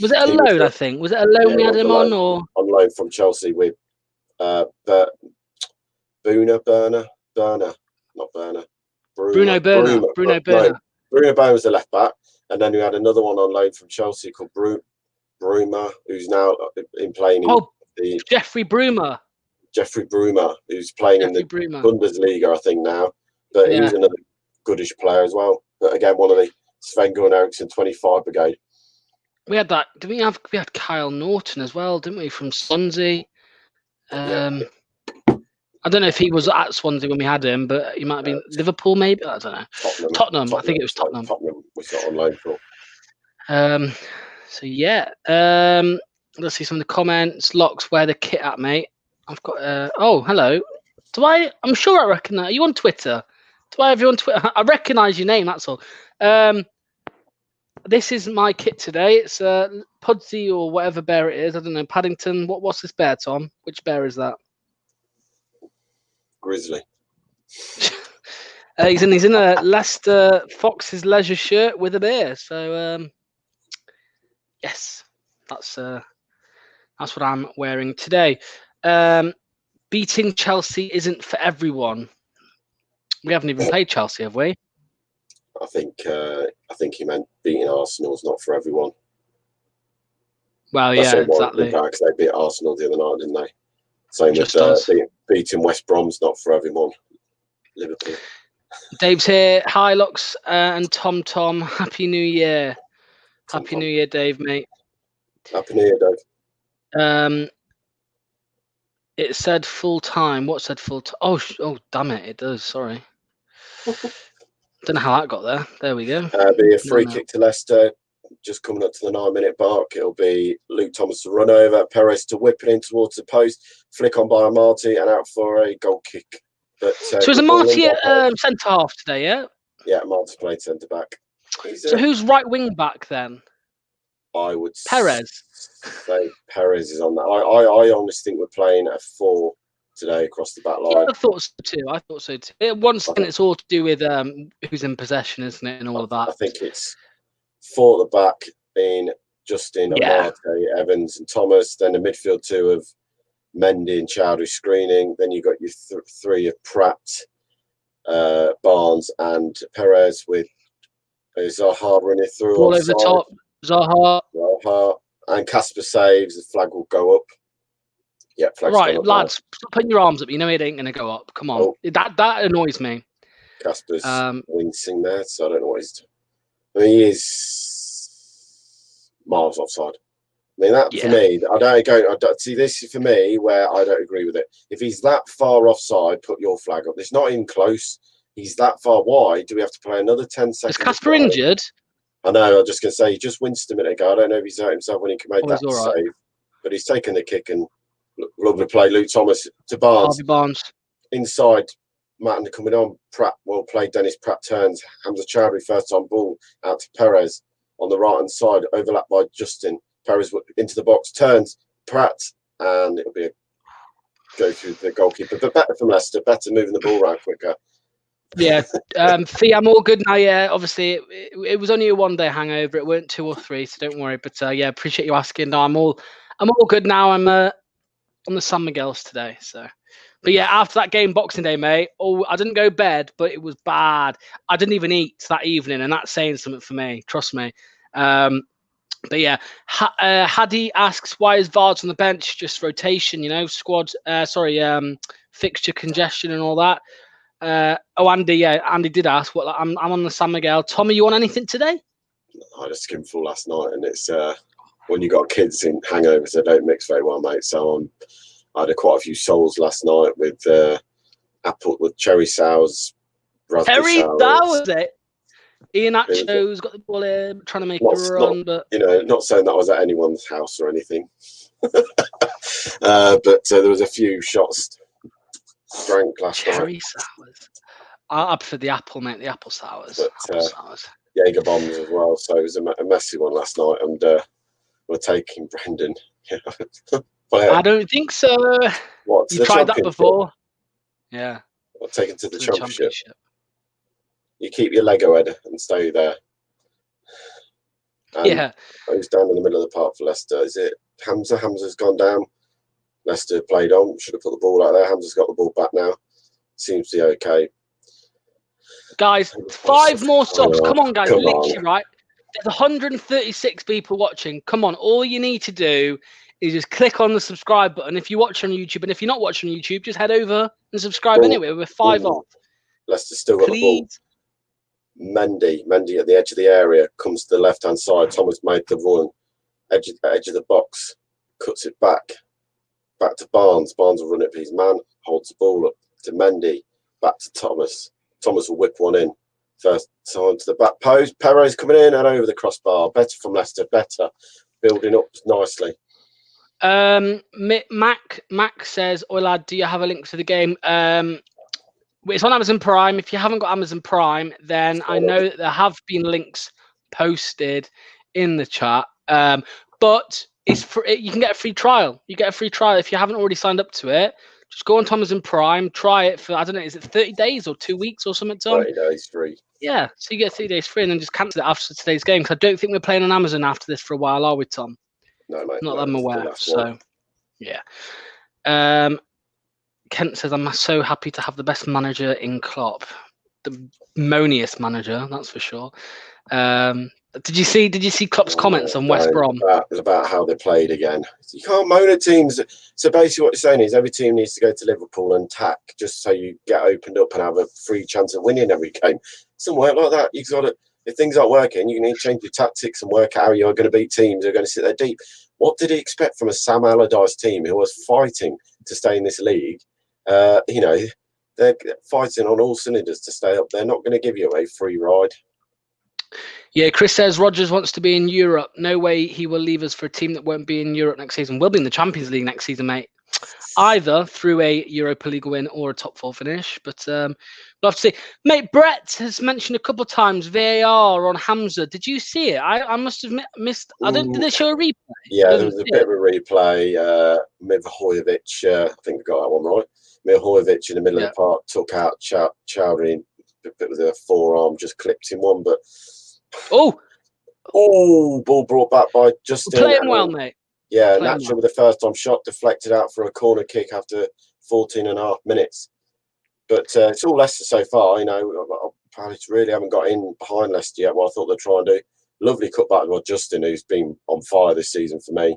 Was it a loan, I think? Was it a loan we had him on? Or on loan from Chelsea with Bruno Berner, not Berner. Bruno Berner. Bruno Berner was the left back, and then we had another one on loan from Chelsea called Bruma, who's now playing in Jeffrey Bruma. Jeffrey Bruma, who's playing in the Bundesliga, I think now. But he was another goodish player as well. But again, one of the Sven-Goran Eriksson 25 brigade. We had that. We had Kyle Norton as well, didn't we, from Swansea? I don't know if he was at Swansea when we had him, but he might have been Liverpool, maybe. I don't know. Tottenham. I think it was Tottenham. Tottenham was not on loan for. So yeah. Let's see some of the comments. Locks, wear the kit at, mate. I've got. Oh, hello. I'm sure I recognise. Are you on Twitter? Do I have you on Twitter? I recognise your name. That's all. This is my kit today. It's Pudsey or whatever bear it is. I don't know. Paddington. What's this bear, Tom? Which bear is that? Grizzly. He's in a Leicester Fox's leisure shirt with a bear. So yes, that's what I'm wearing today. Beating Chelsea isn't for everyone. We haven't even played Chelsea, have we? I think he meant beating Arsenal's not for everyone. Well, yeah, exactly. Because they beat Arsenal the other night, didn't they? Same with beating West Brom's not for everyone. Liverpool. Dave's here. Hi, Lux and Tom. Happy New Year. Happy New Year, Dave, mate. Happy New Year, Dave. It said full time. What said full time? Oh, damn it! It does. Sorry. Don't know how that got there. There we go. Be a free kick to Leicester. Just coming up to the 9-minute mark. It'll be Luke Thomas to run over, Perez to whip it in towards the post, flick on by Amati and out for a goal kick. But, so is Amati at centre half today? Yeah. Yeah, Amati played centre back. So who's right wing back then? I would Perez. Say Perez is on that. I honestly think we're playing a 4 today across the back line. Yeah, I thought so too. Once again, it's all to do with who's in possession, isn't it, and all of that. I think it's 4 at the back being Justin, Amate, Evans and Thomas. Then the midfield 2 of Mendy and Chowdhury screening. Then you got your 3 of Pratt, Barnes and Perez with Zaha running through. All over the top. Zaha. And Casper saves. The flag will go up. Yeah, flags Right, gone up, lads, stop putting your arms up. You know it ain't going to go up. Come on. Oh. That annoys me. Casper's Um, wincing there, so I don't know what he's doing. I mean, he is miles offside. I mean, that for me, I don't see this for me where I don't agree with it. If he's that far offside, put your flag up. It's not even close. He's that far wide. Do we have to play another 10 seconds? Is Casper injured? I know. I was just going to say, he just winced a minute ago. I don't know if he's hurt himself when he can make that save, but he's taken the kick and lovely play. Luke Thomas to Barnes. Harvey Barnes. Inside, Martin coming on. Pratt, well played. Dennis Pratt turns. Hamza Chowdhury first time ball out to Perez on the right hand side, overlapped by Justin. Perez into the box, turns Pratt, and it'll be a go through the goalkeeper. But better from Leicester, better moving the ball around quicker. Yeah, Fee, I'm all good now. Yeah, obviously it was only a 1-day hangover. It weren't 2 or 3, so don't worry. But yeah, appreciate you asking. No, I'm all good now. I'm on the San Miguel's today. So, but yeah, after that game, Boxing Day, mate. Oh, I didn't go to bed, but it was bad. I didn't even eat that evening, and that's saying something for me. Trust me. But yeah, Hadi asks, why is Vards on the bench? Just rotation, squad. Fixture congestion and all that. Andy did ask. What I'm on the San Miguel. Tommy, you want anything today? I had a skinful last night, and it's when you got kids in hangovers, they don't mix very well, mate. So I had quite a few souls last night with apple with cherry sours, raspberry Cherry sours. it. Ian Acho's got the ball here, trying to make a run, but not saying that I was at anyone's house or anything. But there was a few shots drank last night. Cherry sours. I prefer the apple, mate. The apple sours. But, Jaeger bombs as well. So it was a messy one last night, and we're taking Brendan. I don't think so. What? You tried that before? Yeah. Well, taken to the championship. You keep your Lego head and stay there. Yeah. Who's down in the middle of the park for Leicester? Is it Hamza? Hamza's gone down. Leicester played on. Should have put the ball out there. Hamza's got the ball back now. Seems to be okay. Guys, 5 more subs. Come on, guys. Literally, right? There's 136 people watching. Come on. All you need to do is just click on the subscribe button if you watch on YouTube. And if you're not watching on YouTube, just head over and subscribe anyway. We're 5 off. Leicester still got the ball. Mendy at the edge of the area, comes to the left-hand side. Thomas made the run. Edge of the box. Cuts it back to Barnes. Barnes will run it for his man. Holds the ball up to Mendy. Back to Thomas. Thomas will whip one in. First time to the back post. Perez coming in and over the crossbar. Better from Leicester. Better. Building up nicely. Mac says, "Oi lad, do you have a link to the game?" It's on Amazon Prime. If you haven't got Amazon Prime, then I know that there have been links posted in the chat. But it's free. You can get a free trial. You get a free trial if you haven't already signed up to it. Just go on Amazon Prime, try it for, I don't know, is it 30 days or 2 weeks or something, Tom? 30 days free. Yeah, so you get 3 days free and then just cancel it after today's game. Because I don't think we're playing on Amazon after this for a while, are we, Tom? No, mate. Not that I'm aware. So, yeah. Kent says, I'm so happy to have the best manager in Klopp. The moaniest manager, that's for sure. Did you see Klopp's comments on West Brom? It was about how they played again. You can't moan at teams. So basically what you're saying is every team needs to go to Liverpool and tack just so you get opened up and have a free chance of winning every game. It doesn't work like that. You've got to, if things aren't working, you need to change your tactics and work out how you're going to beat teams who are going to sit there deep. What did he expect from a Sam Allardyce team who was fighting to stay in this league? They're fighting on all cylinders to stay up. They're not going to give you a free ride. Yeah, Chris says Rodgers wants to be in Europe. No way he will leave us for a team that won't be in Europe next season. We'll be in the Champions League next season, mate. Either through a Europa League win or a top 4 finish. But we'll have to see. Mate, Brett has mentioned a couple of times VAR on Hamza. Did you see it? I must have missed. Did they show a replay? Yeah, there was a bit of a replay. Mihojevic, I think I got that one right. Mihojevic in the middle of the park took out Chowdhury with a forearm, just clipped him one, but ball brought back by Justin. Playing well, mate. Yeah, naturally with the first time shot deflected out for a corner kick after 14.5 minutes. But it's all Leicester so far. Palace really haven't got in behind Leicester yet. What I thought they'd try and do. Lovely cutback by Justin, who's been on fire this season for me.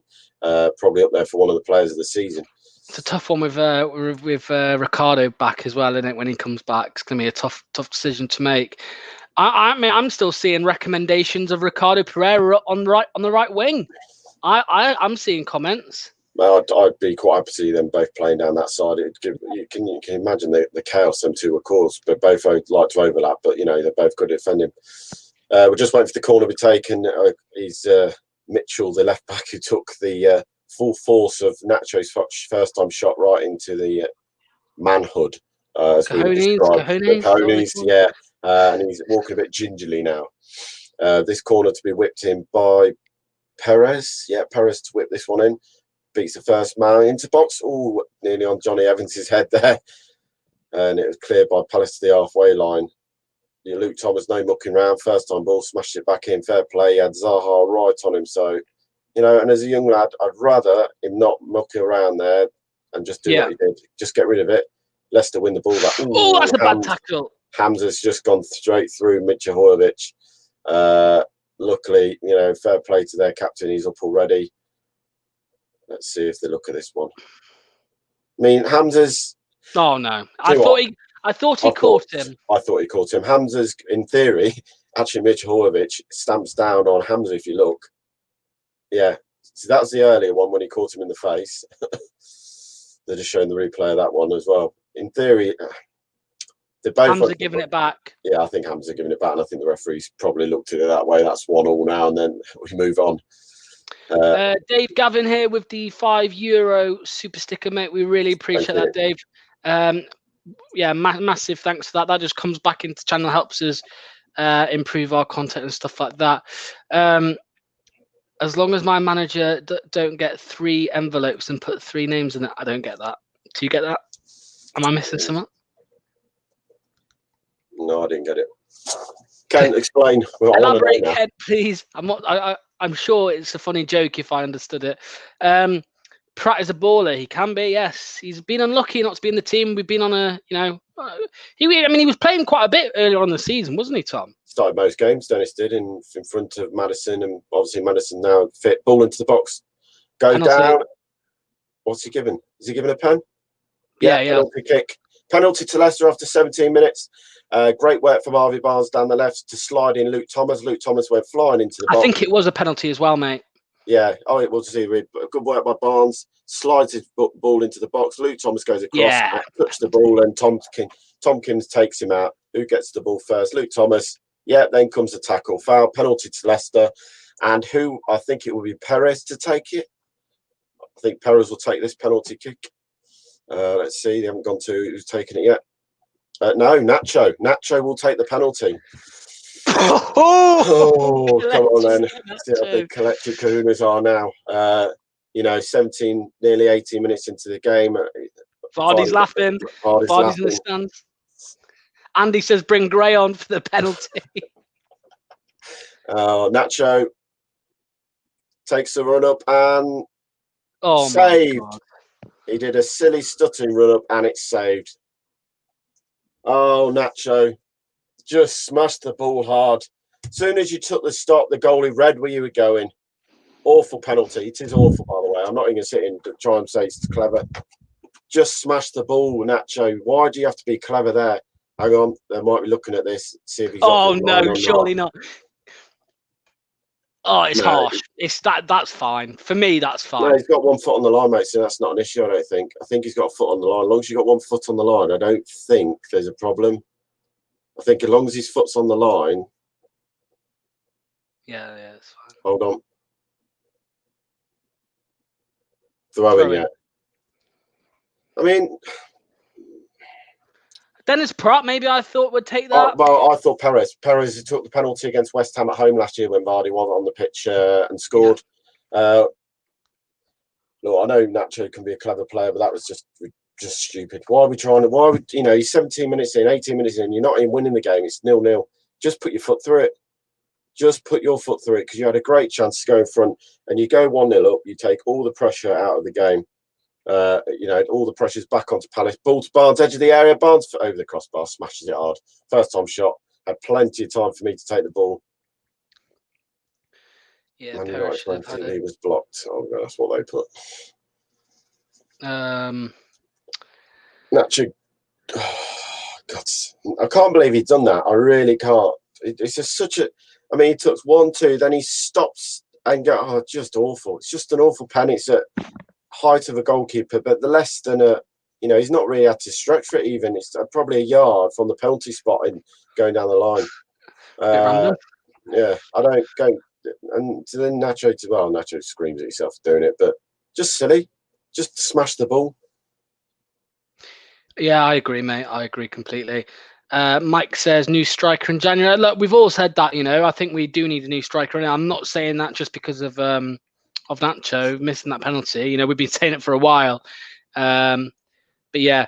Probably up there for one of the players of the season. It's a tough one with Ricardo back as well, isn't it? When he comes back, it's going to be a tough decision to make. I mean, I'm still seeing recommendations of Ricardo Pereira on the right wing. I'm seeing comments. Well, I'd be quite happy to see them both playing down that side. You can imagine the chaos them two would cause, but both like to overlap. But they're both good at defending. We're just waiting for the corner to be taken. He's Mitchell, the left back, who took the full force of Nacho's first time shot right into the manhood. As we would describe the Cojones, yeah. And he's walking a bit gingerly now. This corner to be whipped in by Perez. Yeah, Perez to whip this one in. Beats the first man into box. Oh, nearly on Johnny Evans' head there. And it was cleared by Palace to the halfway line. Luke Thomas, no mucking around. First time ball, smashed it back in. Fair play. He had Zaha right on him. So, and as a young lad, I'd rather him not mucking around there and just do what he did. Just get rid of it. Leicester win the ball back. Oh, that's a bad tackle. Hamza's just gone straight through Mitrovic. Luckily, fair play to their captain. He's up already. Let's see if they look at this one. I mean, Hamza's. Oh no! I thought he caught him. I thought he caught him. Hamza's, in theory, actually Mitrovic stamps down on Hamza. If you look, yeah. So that's the earlier one when he caught him in the face. They're just showing the replay of that one as well. In theory, they're both. Hamza giving it back. Yeah, I think Hamza giving it back, and I think the referees probably looked at it that way. That's 1-1 now, and then we move on. Dave Gavin here with the €5 super sticker, mate. We really appreciate that, Dave. Massive thanks for that. That just comes back into the channel, helps us improve our content and stuff like that. As long as my manager don't get 3 envelopes and put 3 names in it, I don't get that. Do you get that? Am I missing something? No, I didn't get it. Ken, explain. Elaborate, Ken, please. I'm sure it's a funny joke if I understood it. Pratt is a baller. He can be, yes. He's been unlucky not to be in the team. We've been on a, he was playing quite a bit earlier on in the season, wasn't he, Tom? Started most games, Dennis did, in front of Maddison, and obviously Maddison now fit. Ball into the box. Go down. What's he given? Is he given a pen? Yeah. Penalty kick. Penalty to Leicester after 17 minutes. Great work from Harvey Barnes down the left to slide in Luke Thomas. Luke Thomas went flying into the box. I think it was a penalty as well, mate. Yeah. Oh, it was. Good work by Barnes. Slides his ball into the box. Luke Thomas goes across, touches the ball, and Tompkins takes him out. Who gets the ball first? Luke Thomas. Yeah, then comes the tackle. Foul. Penalty to Leicester. And who? I think it will be Perez to take it. I think Perez will take this penalty kick. Let's see. They haven't gone to who's taking it yet. No, Nacho. Nacho will take the penalty. Oh, come on then. See how big collective kahunas are now. 17, nearly 18 minutes into the game. Vardy's laughing. Vardy's in the stands. Andy says bring Gray on for the penalty. Nacho takes the run up and saved. He did a silly stuttering run up and it's saved. Oh, Nacho just smashed the ball hard. As soon as you took the stop, the goalie read where you were going. Awful penalty. It is awful, by the way. I'm not even going to sit and try and say it's clever. Just smash the ball, Nacho. Why do you have to be clever there? Hang on. They might be looking at this. See if he's no, surely not. Oh, it's harsh. It's that's fine. For me, that's fine. No, he's got 1 foot on the line, mate, so that's not an issue, I don't think. I think he's got a foot on the line. As long as you've got 1 foot on the line, I don't think there's a problem. I think as long as his foot's on the line. Yeah, it's fine. Hold on. Throwing yet. I mean, Dennis Pratt, maybe I thought would take that. Well, I thought Perez took the penalty against West Ham at home last year when Vardy wasn't on the pitch and scored. Look, I know Nacho can be a clever player, but that was just stupid. Why are we trying to? Why are we? He's 17 minutes in, 18 minutes in. You're not even winning the game. It's 0-0. Just put your foot through it. Just put your foot through it because you had a great chance to go in front and you go 1-0 up. You take all the pressure out of the game. All the pressure's back onto Palace. Ball to Barnes, edge of the area. Barnes over the crossbar, smashes it hard. First time shot. Had plenty of time for me to take the ball. Yeah, he was blocked. Oh, that's what they put. Nacho, God, I can't believe he's done that. I really can't. It's just such a. I mean, he took 1-2, then he stops and go. Oh, just awful. It's just an awful pen. It's at height of a goalkeeper, but the less than a. You know, he's not really had to stretch for it. Even it's probably a yard from the penalty spot and going down the line. Yeah, I don't go. And then Nacho, Nacho screams at himself for doing it, but just silly. Just smash the ball. Yeah, I agree, mate. I agree completely. Mike says new striker in January. Look, we've all said that, you know. I think we do need a new striker, and I'm not saying that just because of Nacho missing that penalty. You know, we've been saying it for a while. But yeah.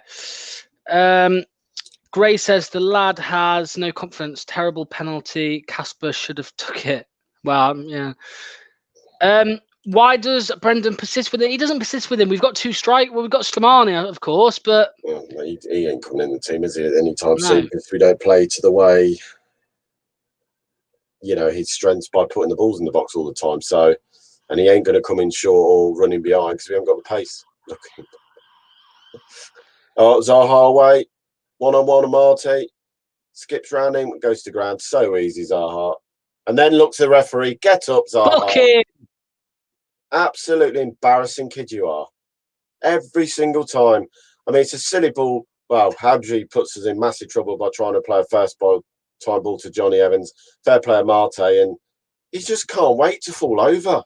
Gray says the lad has no confidence. Terrible penalty. Casper should have took it. Well, yeah. Why does Brendan persist with it? He doesn't persist with him. We've got two strike. Well, we've got Slimani, of course, but he ain't coming in the team, is he? At any time soon, if we don't play to the way, you know, his strengths by putting the balls in the box all the time. So, and he ain't going to come in short or running behind because we haven't got the pace. Oh, Zaha away, 1-on-1 Amate, skips round him, goes to ground. So easy, Zaha, and then looks at the referee. Get up, Zaha. Absolutely embarrassing kid you are. Every single time. I mean, it's a silly ball. Well, Hadri puts us in massive trouble by trying to play a first time ball to Johnny Evans. Fair play Marte, and he just can't wait to fall over.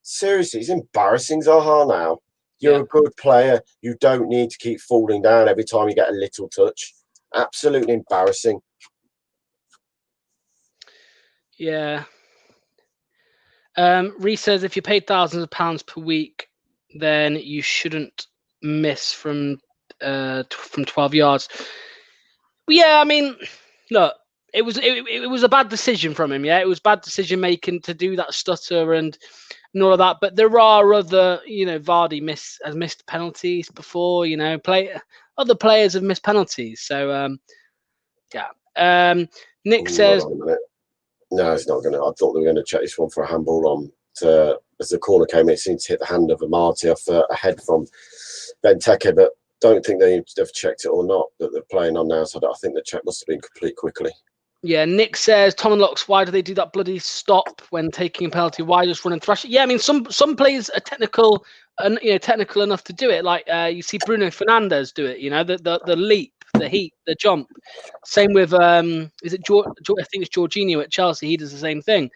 Seriously, he's embarrassing Zaha now. You're a good player. You don't need to keep falling down every time you get a little touch. Absolutely embarrassing. Yeah. Reece says if you paid thousands of pounds per week, then you shouldn't miss from 12 yards. Yeah, I mean, look, it was a bad decision from him. Yeah, it was bad decision making to do that stutter and all of that. But there are other, you know, Vardy has missed penalties before. You know, other players have missed penalties. So yeah. Nick says. No, it's not going to. I thought they were going to check this one for a handball on. As the corner came in, it seemed to hit the hand of Amate off a head from Benteke, but don't think they've checked it or not that they're playing on now. So I think the check must have been complete quickly. Yeah, Nick says, Tom and Lux, why do they do that bloody stop when taking a penalty? Why just run and thrash it? Yeah, I mean, some players are technical enough to do it. Like you see Bruno Fernandes do it. You know, the leap, the heat, the jump. Same with I think it's Jorginho at Chelsea. He does the same thing.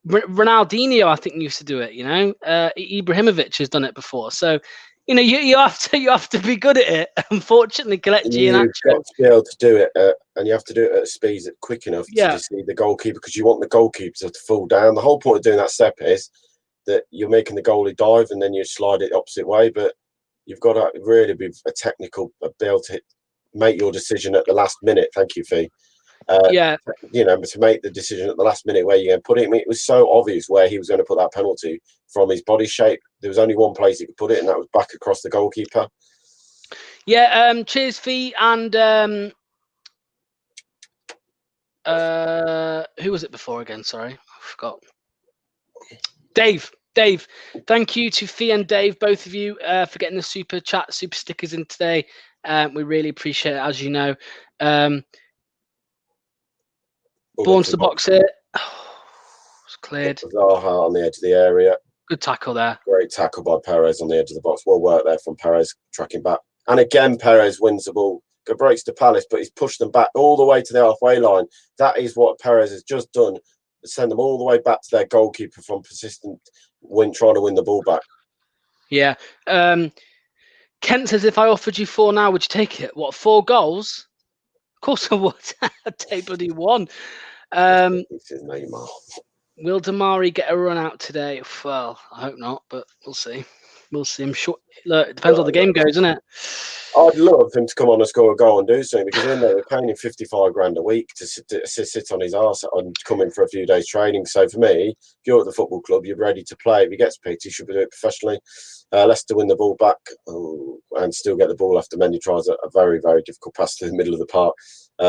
Ronaldinho, I think, used to do it. You know, Ibrahimovic has done it before. So, you know, you have to be good at it. Unfortunately, Kelechi and you've got to be able to do it, and you have to do it at a speed that's quick enough to deceive the goalkeeper, because you want the goalkeeper to fall down. The whole point of doing that step is that you're making the goalie dive and then you slide it the opposite way. But you've got to really be a technical, be able to make your decision at the last minute. Thank you, Fee. You know, to make the decision at the last minute where you're going to put it. I mean, it was so obvious where he was going to put that penalty from his body shape. There was only one place he could put it, and that was back across the goalkeeper. Yeah, cheers, Fee. And who was it before again? Sorry, I forgot. Dave, thank you to Fee and Dave, both of you, for getting the super chat, super stickers in today. We really appreciate it, as you know. Born to the box here. It's cleared. Zaha on the edge of the area. Good tackle there. Great tackle by Perez on the edge of the box. Well work there from Perez, tracking back. And again, Perez wins the ball. Go breaks to Palace, but he's pushed them back all the way to the halfway line. That is what Perez has just done. Send them all the way back to their goalkeeper from persistent trying to win the ball back. Yeah. Kent says, if I offered you 4 now, would you take it? What, 4 goals? Of course I would. I'd take bloody 1. This is Neymar. Will Damari get a run out today? Well, I hope not, but we'll see. We'll see. I'm sure. Look, it depends how the game goes, isn't it? I'd love him to come on and score a goal and do something, because then they're paying him 55 grand a week to sit on his arse and come in for a few days training. So for me, if you're at the football club, you're ready to play. If he gets picked, he should be doing it professionally. Leicester win the ball back and still get the ball after Mendy tries a very, very difficult pass to the middle of the park.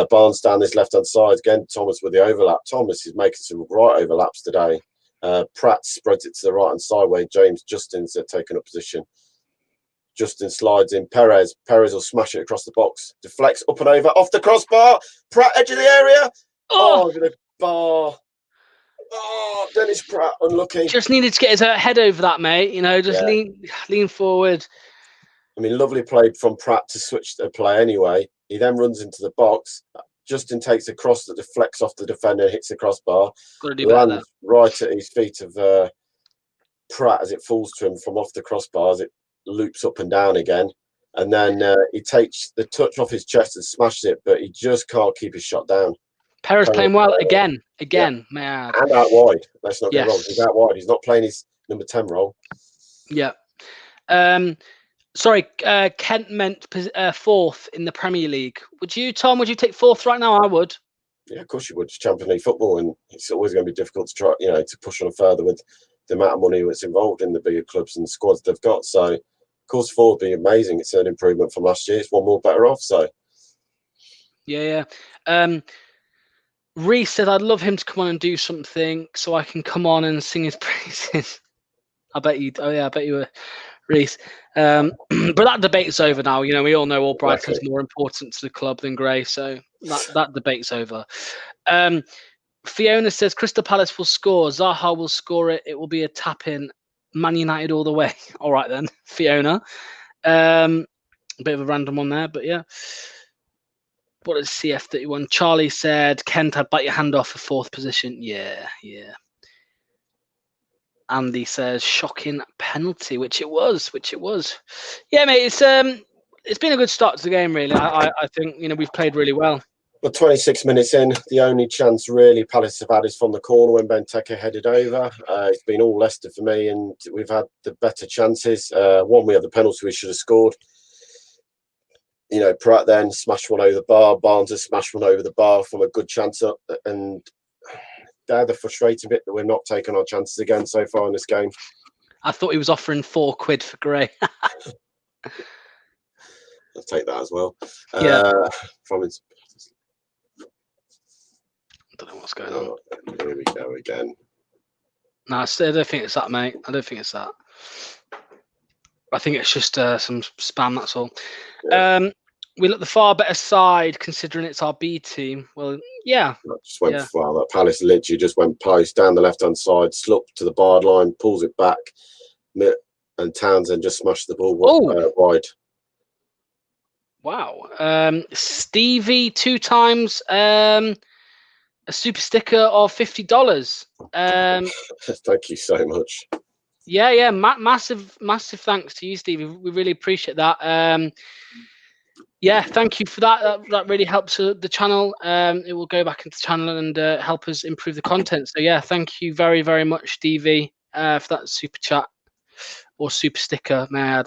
Barnes down this left-hand side. Again, Thomas with the overlap. Thomas is making some right overlaps today. Pratt spreads it to the right-hand side where James Justin's taken up position. Justin slides in. Perez will smash it across the box. Deflects up and over, off the crossbar. Pratt, edge of the area. Oh, over the bar. Oh, Dennis Pratt, unlucky. Just needed to get his head over that, mate. You know, just lean forward. I mean, lovely play from Pratt to switch the play anyway. He then runs into the box. Justin takes a cross that deflects off the defender, hits the crossbar. Got to do better. Lands right at his feet of Pratt as it falls to him from off the crossbar, as it loops up and down again. And then he takes the touch off his chest and smashes it, but he just can't keep his shot down. Perez playing well again, man. And out wide. Let's not get wrong. He's out wide. He's not playing his number 10 role. Yeah. Sorry, Kent meant fourth in the Premier League. Would you, Tom? Would you take fourth right now? I would. Yeah, of course you would. It's Champions League football, and it's always going to be difficult to try, to push on further with the amount of money that's involved in the bigger clubs and squads they've got. So, of course, fourth would be amazing. It's an improvement from last year. It's one more better off. So, yeah. Reese said, I'd love him to come on and do something so I can come on and sing his praises. I bet you were, Reese. But that debate's over now. We all know Albright's more important to the club than Gray, so that debate's over. Fiona says, Crystal Palace will score. Zaha will score it. It will be a tap-in. Man United all the way. All right, then, Fiona. A bit of a random one there, but yeah. What is CF31? Charlie said, Kent, I'd bite your hand off for fourth position. Yeah. Andy says, shocking penalty, which it was. Yeah, mate, it's been a good start to the game, really. I think, we've played really well. Well, 26 minutes in, the only chance really Palace have had is from the corner when Benteke headed over. It's been all Leicester for me, and we've had the better chances. One, we had the penalty we should have scored. Pratt then smashed one over the bar. Barnes has smashed one over the bar from a good chance up. And they're the frustrating bit that we're not taking our chances again so far in this game. I thought he was offering £4 for Gray. I'll take that as well. Yeah. From his... I don't know what's going on. Here we go again. No, I don't think it's that, mate. I don't think it's that. I think it's just some spam, that's all. Yeah. We look the far better side considering it's our B team. Well, yeah. Just went far. That Palace literally just went post down the left-hand side, slopped to the bar line, pulls it back, and Townsend just smashed the ball wide. Wow. Stevie 2 times a super sticker of $50. Thank you so much. Yeah. Massive thanks to you, Stevie. We really appreciate that. Yeah, thank you for that. That really helps the channel. It will go back into the channel and help us improve the content. So yeah, thank you very, very much, Stevie, for that super chat or super sticker, may I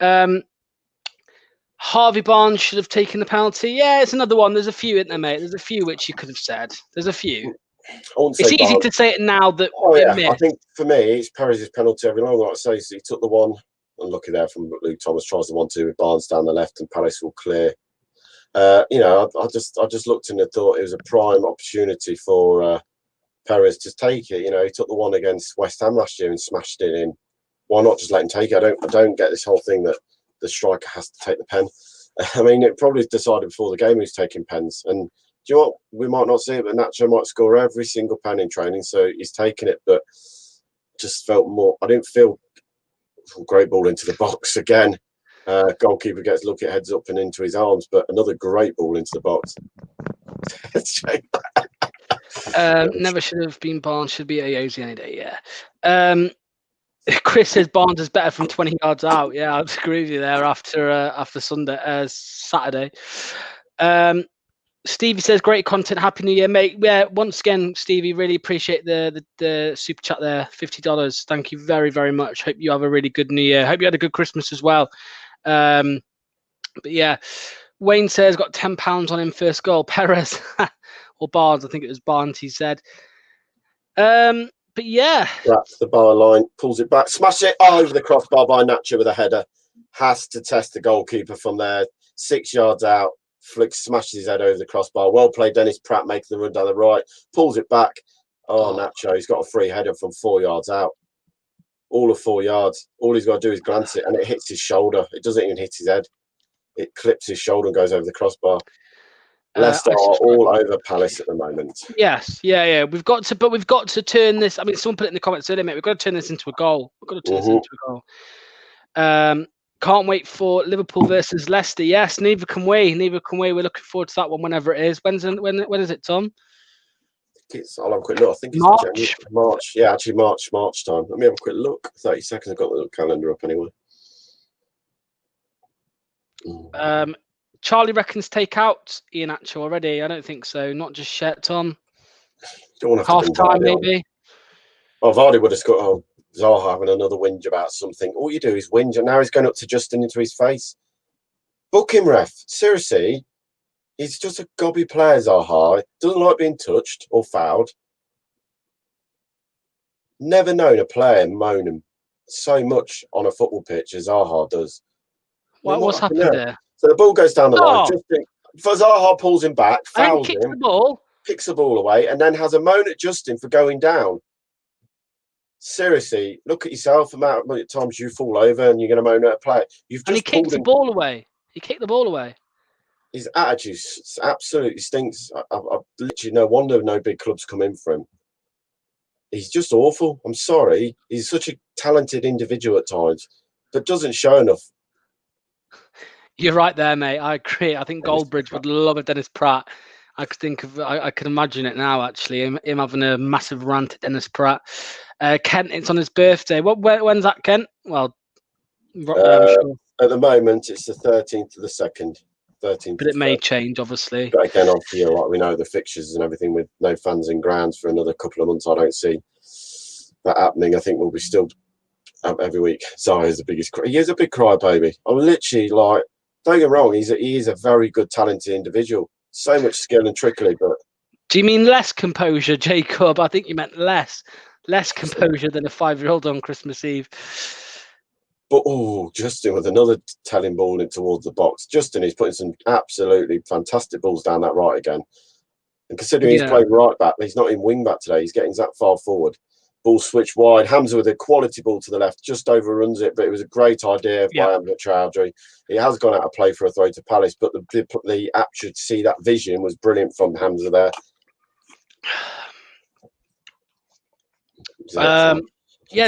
add. Harvey Barnes should have taken the penalty. Yeah, it's another one. There's a few, isn't there, mate? There's a few which you could have said. There's a few. It's easy to say it now that. Oh yeah, I think for me, it's Perez's penalty every long. Like I say, so he took the one. Unlucky there from Luke Thomas, tries the 1-2 with Barnes down the left, and Palace will clear. I just looked and thought it was a prime opportunity for Perez to take it. He took the one against West Ham last year and smashed it in. Why not just let him take it? I don't get this whole thing that the striker has to take the pen. I mean, it probably decided before the game he was taking pens. And do you know what? We might not see it, but Nacho might score every single pen in training, so he's taking it. But just felt more. I didn't feel. Great ball into the box again. Goalkeeper gets look at heads up and into his arms, but another great ball into the box. Never should have been Barnes. Should be Ayoze any day. Yeah. Chris says Barnes is better from 20 yards out. Yeah, I agree with you there. After Saturday. Stevie says great content. Happy New Year, mate. Yeah, once again, Stevie, really appreciate the super chat there. $50. Thank you very, very much. Hope you have a really good New Year. Hope you had a good Christmas as well. But yeah, Wayne says got £10 on him first goal. Perez or Barnes, I think it was Barnes. He said. But yeah, that's the bar line. Pulls it back, smash it over the crossbar by Nacho with a header. Has to test the goalkeeper from there. 6 yards out. Flick smashes his head over the crossbar. Well played, Dennis Pratt making the run down the right. Pulls it back. Oh, Nacho, he's got a free header from 4 yards out. all of 4 yards. All he's got to do is glance it, and it hits his shoulder. It doesn't even hit his head. It clips his shoulder and goes over the crossbar. Leicester are all over Palace at the moment. Yes, yeah. We've got to turn this. I mean, someone put it in the comments earlier, mate. We've got to turn this into a goal. We've got to turn this into a goal. Can't wait for Liverpool versus Leicester. Yes, neither can we. We're looking forward to that one whenever it is. When is it, Tom? I'll have a quick look. I think it's March. Yeah, actually March time. Let me have a quick look. 30 seconds. I've got the little calendar up anyway. Charlie reckons take out Iheanacho already. I don't think so. Not just yet, Tom. Half time, maybe. Oh, Vardy would have got. Oh, Zaha having another whinge about something. All you do is whinge, and now he's going up to Justin into his face. Book him, ref. Seriously, he's just a gobby player, Zaha. Doesn't like being touched or fouled. Never known a player moan so much on a football pitch as Zaha does. What's happened there? So the ball goes down the line. Justin, Zaha pulls him back, fouls him, kicks the ball away, and then has a moan at Justin for going down. Seriously, look at yourself. How many times you fall over and you're going to moan at a player. And he kicked the ball away. His attitude absolutely stinks. I literally no wonder no big clubs come in for him. He's just awful. I'm sorry. He's such a talented individual at times, but doesn't show enough. You're right there, mate. I agree. I think Goldbridge would love a Dennis Pratt. I could imagine it now, actually. Him having a massive rant at Dennis Pratt. Kent, it's on his birthday. When's that, Kent? Well, sure. At the moment, it's the 13th of the 2nd. 13th. But it may change, obviously. But again, obviously, like we know, the fixtures and everything with no fans in grounds for another couple of months. I don't see that happening. I think we'll be still every week. Sorry, is the biggest. He is a big crybaby. I'm literally like, don't get me wrong. He is a very good, talented individual. So much skill and trickery, but. Do you mean less composure, Jacob? I think you meant less composure than a 5-year-old on Christmas Eve. But Justin with another telling ball in towards the box. Justin is putting some absolutely fantastic balls down that right again. And considering he's playing right back, he's not in wing back today. He's getting that far forward. Ball switched wide. Hamza with a quality ball to the left, just overruns it. But it was a great idea by Hamza Chowdhury. He has gone out of play for a throw to Palace, but the app should see that vision was brilliant from Hamza there.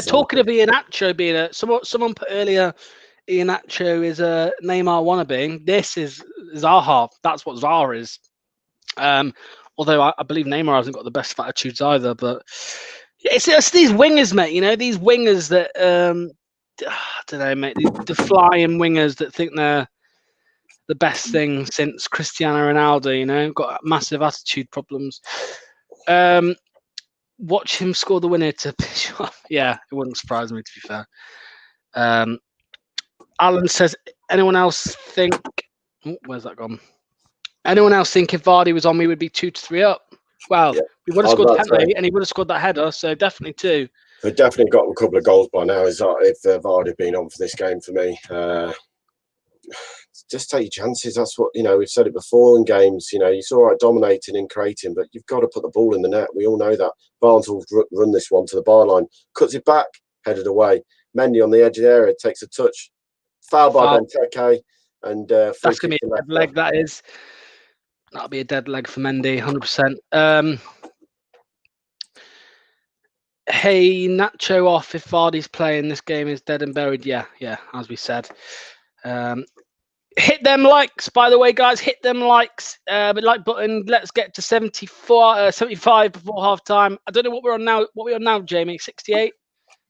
Talking of Iheanacho being someone put earlier, Iheanacho is a Neymar wannabe. This is Zaha. That's what Zaha is. Although I believe Neymar hasn't got the best attitudes either. But it's these wingers, mate. You know, these wingers that I don't know, mate. The flying wingers that think they're the best thing since Cristiano Ronaldo. You know, got massive attitude problems. Watch him score the winner to Bishop. Yeah, it wouldn't surprise me, to be fair. Alan says, anyone else think... Oh, where's that gone? Anyone else think if Vardy was on, we would be 2-3 up? Well, we would have scored the penalty, and he would have scored that header, so definitely 2. We've definitely got a couple of goals by now. Is that if Vardy had been on for this game for me? Just take your chances. That's what, we've said it before in games. It's all right dominating and creating, but you've got to put the ball in the net. We all know that. Barnes will run this one to the byline, cuts it back, headed away. Mendy on the edge of the area takes a touch. Foul by Benteke. And that's going to be a dead leg, that is. That'll be a dead leg for Mendy, 100%. Hey, Nacho off if Vardy's playing. This game is dead and buried. Yeah, as we said. Hit them likes, by the way, guys. Hit them likes. The like button. Let's get to 75 before half time. I don't know what we're on now. What are we on now, Jamie? 68?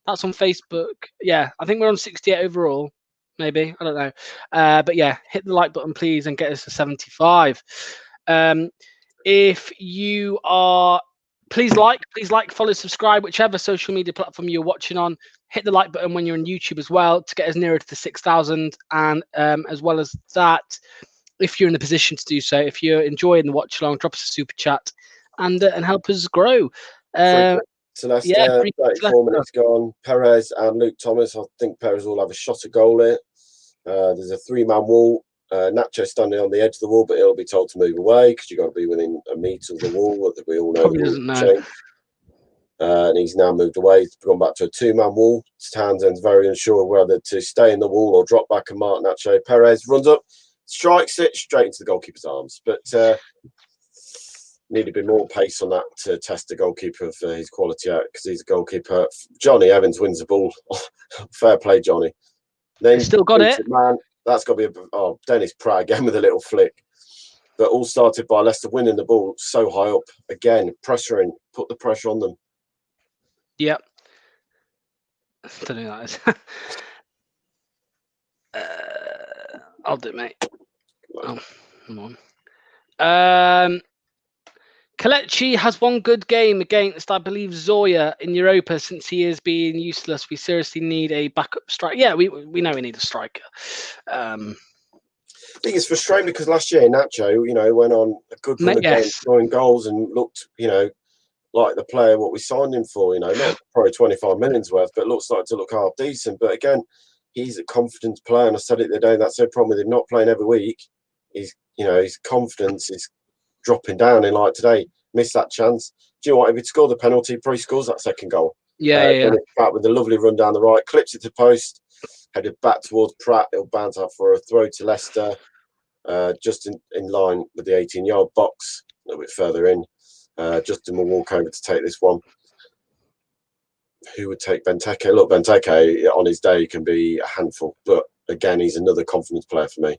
That's on Facebook. Yeah, I think we're on 68 overall. Maybe. I don't know. But yeah, hit the like button, please, and get us to 75. If you are... Please like, follow, subscribe, whichever social media platform you're watching on. Hit the like button when you're on YouTube as well to get us nearer to the 6,000. And as well as that, if you're in the position to do so, if you're enjoying the watch along, drop us a super chat and help us grow. Celeste, 34 minutes gone. Perez and Luke Thomas. I think Perez will have a shot at goal here. There's a 3-man wall. Nacho standing on the edge of the wall, but he'll be told to move away because you've got to be within a metre of the wall. That we all know. Probably doesn't know. and he's now moved away. He's gone back to a two-man wall. Townsend's very unsure whether to stay in the wall or drop back and mark Nacho. Perez runs up, strikes it straight into the goalkeeper's arms. But need a bit more pace on that to test the goalkeeper for his quality out, because he's a goalkeeper. Johnny Evans wins the ball. Fair play, Johnny. Then Still got it. Man, that's got to be Dennis Pratt again with a little flick. But all started by Leicester winning the ball so high up. Again, pressuring, put the pressure on them. Yep. Don't know who that is. I'll do it, mate. Oh, come on. Kelechi has one good game against, I believe, Zoya in Europa. Since he is being useless, we seriously need a backup striker. Yeah, we know we need a striker. I think it's frustrating because last year Nacho, went on a good run of games, scoring goals and looked, like the player what we signed him for. Not probably 25 million's worth, but looks like to look half decent. But again, he's a confidence player, and I said it the other day. That's no problem with him not playing every week. His confidence is dropping down. And like today, missed that chance. Do you know what? If he'd scored the penalty, probably scores that second goal. Yeah. Pratt with a lovely run down the right, clips it to post, headed back towards Pratt. It'll bounce out for a throw to Leicester, just in line with the 18-yard box, a little bit further in. Justin will walk over to take this one. Who would take Benteke? Look, Benteke on his day can be a handful, but again, he's another confidence player for me.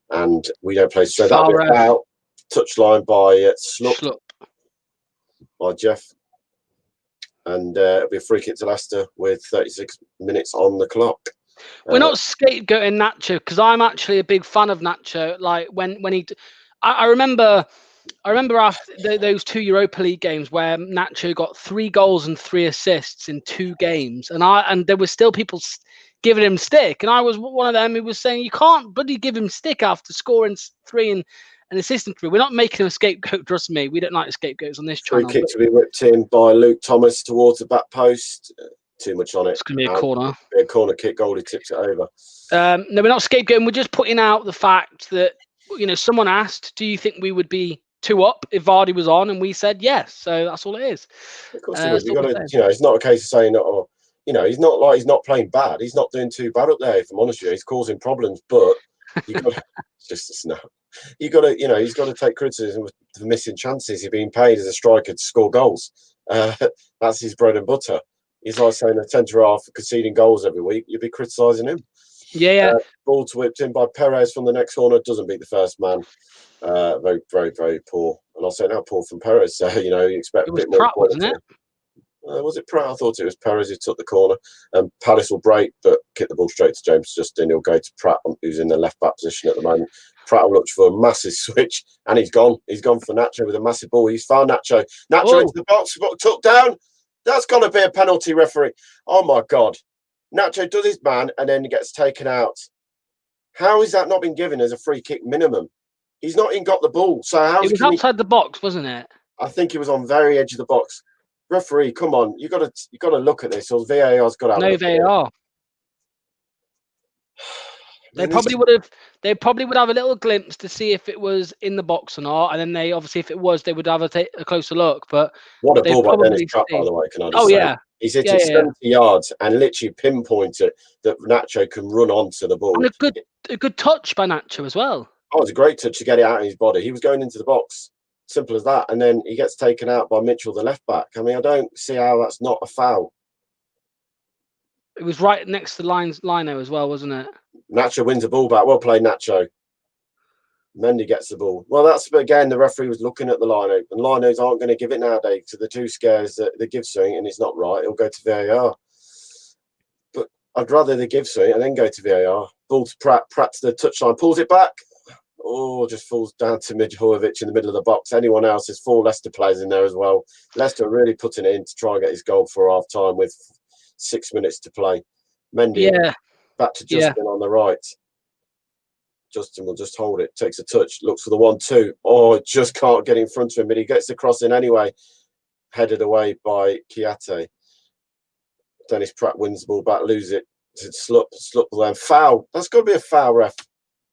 And we don't play straight out. Touchline by Slup by Jeff. And it'll be a free kick to Leicester with 36 minutes on the clock. We're not scapegoating Nacho, because I'm actually a big fan of Nacho. Like when he, I remember after those 2 Europa League games where Nacho got 3 goals and 3 assists in 2 games, and there were still people giving him stick, and I was one of them who was saying you can't bloody give him stick after scoring 3 and an assist in 3. We're not making him a scapegoat. Trust me, we don't like scapegoats on this channel. Free kick to be whipped in by Luke Thomas towards the back post. Too much on it. It's going to be a corner. A corner kick. Goalie tips it over. No, we're not scapegoating. We're just putting out the fact that someone asked, "Do you think we would be 2 up if Vardy was on?" And we said yes. So that's all it is. Of course, you got to. It's not a case of saying, "Oh, he's not like he's not playing bad. He's not doing too bad up there." If I'm honest with you, he's causing problems, but you got it's just a snap. You got to, he's got to take criticism for missing chances. He's being paid as a striker to score goals. That's his bread and butter. He's like saying a centre half for conceding goals every week. You'd be criticising him. Yeah. Ball whipped in by Perez from the next corner. Doesn't beat the first man. Very, very, very poor. And I'll say now poor from Perez. So, you expect a bit more. Pratt, wasn't it? Was it Pratt? I thought it was Perez who took the corner. Palace will break, but kick the ball straight to James Justin. He'll go to Pratt, who's in the left back position at the moment. Pratt will look for a massive switch, and he's gone. He's gone for Nacho with a massive ball. He's found Nacho. Nacho into the box, took down. That's got to be a penalty, referee. Oh, my God. Nacho does his man, and then he gets taken out. How is that not been given as a free kick minimum? He's not even got the ball. So how? It was outside the box, wasn't it? I think it was on very edge of the box. Referee, come on! You got to look at this. Or VAR's got out. No VAR. They probably would have a little glimpse to see if it was in the box or not, and then they obviously, if it was, they would have a closer look. But what a ball by Dennis Pratt, by the way. Can I just say? Yeah, he's hit it 70 yards and literally pinpointed that Nacho can run onto the ball. And a good touch by Nacho as well. Oh, it was a great touch to get it out of his body. He was going into the box. Simple as that. And then he gets taken out by Mitchell, the left back. I mean, I don't see how that's not a foul. It was right next to Lino as well, wasn't it? Nacho wins the ball back. Well played, Nacho. Mendy gets the ball. Well, that's, again, the referee was looking at the Lino. And Linos aren't going to give it nowadays. So the two scares that they give something and it's not right, it'll go to VAR. But I'd rather they give something and then go to VAR. Ball to Pratt. Pratt to the touchline. Pulls it back. Oh, just falls down to Mitrovic in the middle of the box. Anyone else? There's 4 Leicester players in there as well. Leicester really putting it in to try and get his goal for half time with 6 minutes to play. Mendy back to Justin on the right. Justin will just hold it, takes a touch, looks for the 1-2. Oh, just can't get in front of him, but he gets the cross in anyway. Headed away by Kiate. Dennis Pratt wins the ball back, lose it to Slup then. Foul. That's got to be a foul, ref.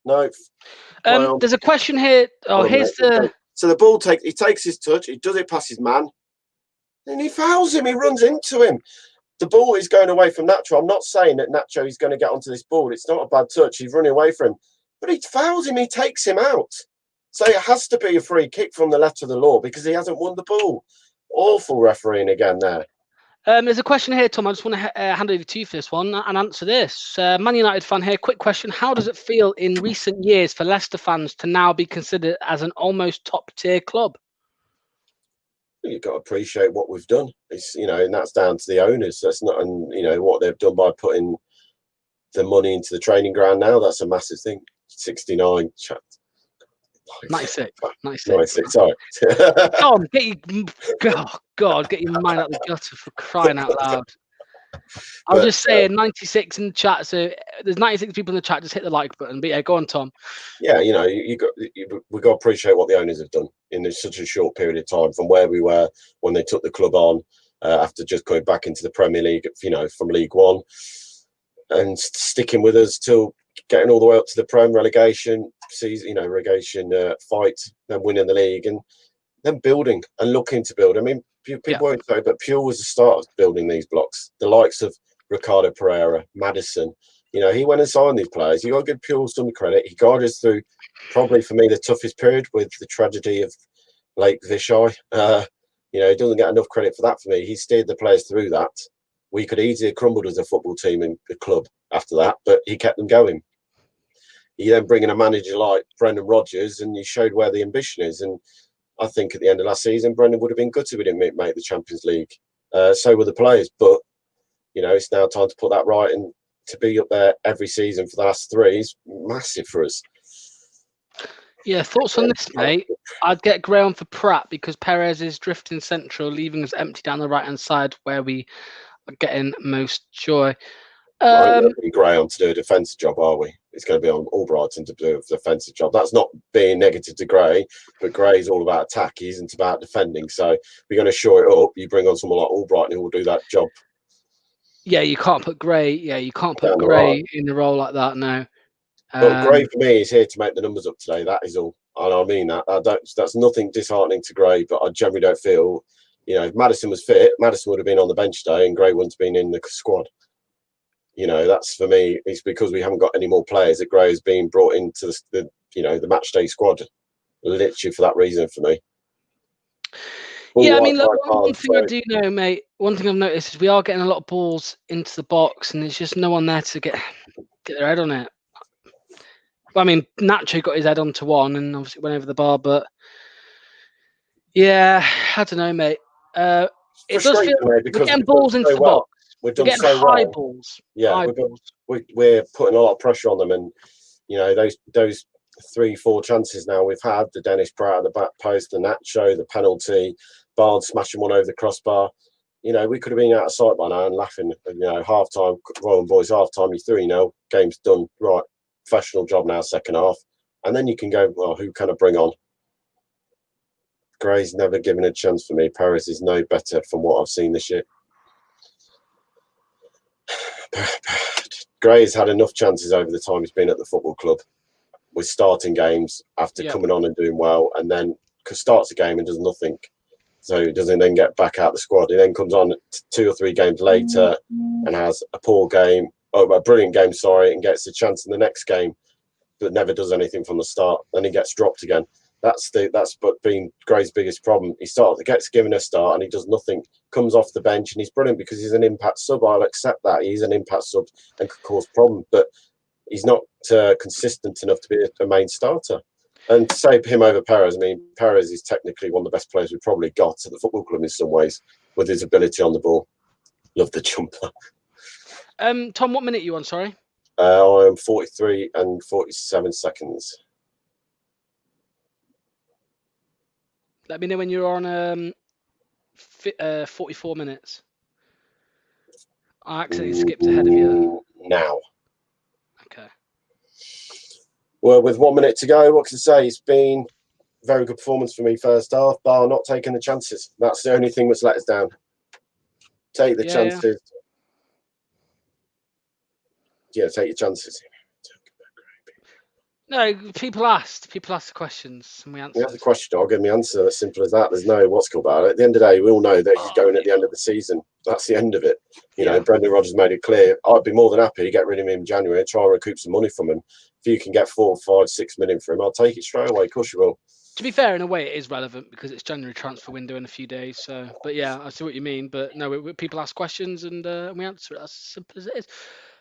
No. There's a question here. Oh, here's the. So the ball he takes his touch. He does it past his man. And he fouls him. He runs into him. The ball is going away from Nacho. I'm not saying that Nacho is going to get onto this ball. It's not a bad touch. He's running away from him. But he fouls him. He takes him out. So it has to be a free kick from the letter of the law because he hasn't won the ball. Awful refereeing again there. There's a question here, Tom. I just want to hand over to you for this one and answer this. Man United fan here. Quick question. How does it feel in recent years for Leicester fans to now be considered as an almost top-tier club? You've got to appreciate what we've done. It's, and that's down to the owners. That's not, and what they've done by putting the money into the training ground now. That's a massive thing. 69 chat. 96. Sorry. Tom, get your mind out the gutter for crying out loud. I was just saying 96 in the chat, so there's 96 people in the chat. Just hit the like button. But yeah, go on, Tom. Yeah, we've got to appreciate what the owners have done in such a short period of time from where we were when they took the club on after just going back into the Premier League, from League One, and sticking with us till getting all the way up to the Prem relegation season, relegation fight, then winning the league, and then building and looking to build. I mean, people won't say, but Pure was the start of building these blocks. The likes of Ricardo Pereira, Maddison, he went and signed these players. You got to give Pure some credit. He guided us through probably for me the toughest period with the tragedy of Lake Vishai. He doesn't get enough credit for that for me. He steered the players through that. We could easily have crumbled as a football team and a club after that, but he kept them going. He then bring in a manager like Brendan Rodgers, and he showed where the ambition is. And I think at the end of last season, Brendan would have been gutted we didn't make the Champions League. So were the players. But, it's now time to put that right. And to be up there every season for the last 3 is massive for us. Yeah, thoughts on this, mate? I'd get Gray on for Pratt because Perez is drifting central, leaving us empty down the right-hand side where we are getting most joy. Gray on to do a defensive job, are we? It's going to be on Albrighton to do a defensive job. That's not being negative to Gray, but Gray's all about attack. He isn't about defending. So if you're going to shore it up, you bring on someone like Albrighton who will do that job. Yeah, you can't put Gray. Yeah, you can't put Gray in the role like that. No. But Gray for me is here to make the numbers up today. That is all, and I mean that. That's nothing disheartening to Gray, but I generally don't feel. If Maddison was fit, Maddison would have been on the bench today, and Gray wouldn't have been in the squad. That's for me. It's because we haven't got any more players that Gray has been brought into the match day squad, literally for that reason for me. Yeah, I mean, look, one thing I do know, mate. One thing I've noticed is we are getting a lot of balls into the box, and there's just no one there to get their head on it. Well, I mean, Nacho got his head onto one, and obviously went over the bar. But yeah, I don't know, mate. It does feel we're getting balls into the box. We've done so high well. Balls. Yeah, high balls. We're putting a lot of pressure on them, and those 3-4 chances now we've had, the Dennis Pratt at the back post, the Nacho, the penalty, Barnes smashing one over the crossbar. We could have been out of sight by now and laughing. Half time, Royal boys, half time, you're 3-0, game's done. Right, professional job now, second half, and then you can go. Well, who can I bring on? Gray's never given a chance for me. Perez is no better from what I've seen this year. Gray's had enough chances over the time he's been at the football club with starting games after coming on and doing well, and then starts a game and does nothing. So he doesn't then get back out the squad. He then comes on 2 or 3 games later and has a poor game, a brilliant game, and gets a chance in the next game, but never does anything from the start. Then he gets dropped again. That's been Gray's biggest problem. He gets given a start and he does nothing. Comes off the bench and he's brilliant because he's an impact sub. I'll accept that he's an impact sub and could cause problems, but he's not consistent enough to be a main starter. And to say him over Perez, I mean, Perez is technically one of the best players we've probably got at the football club in some ways with his ability on the ball. Love the jumper. Tom, what minute are you on? Sorry. I am 43 and 47 seconds. Let me know when you're on 44 minutes. I accidentally skipped ahead of you. Now. Okay. Well, with 1 minute to go, what can I say? It's been a very good performance for me first half, bar not taking the chances. That's the only thing that's let us down. Take the chances. Yeah, take your chances. No, people asked the questions and we answered. That's the question. I'll give me answer. As simple as that. There's no what's called about it. At the end of the day, we all know that he's going at the end of the season. That's the end of it. You know, Brendan Rodgers made it clear. I'd be more than happy to get rid of him in January and try and recoup some money from him. If you can get 4, 5, 6 million for him, I'll take it straight away. Of course you will. To be fair, in a way, it is relevant because it's January transfer window in a few days. So, but yeah, I see what you mean. But no, people ask questions and we answer it. As simple as it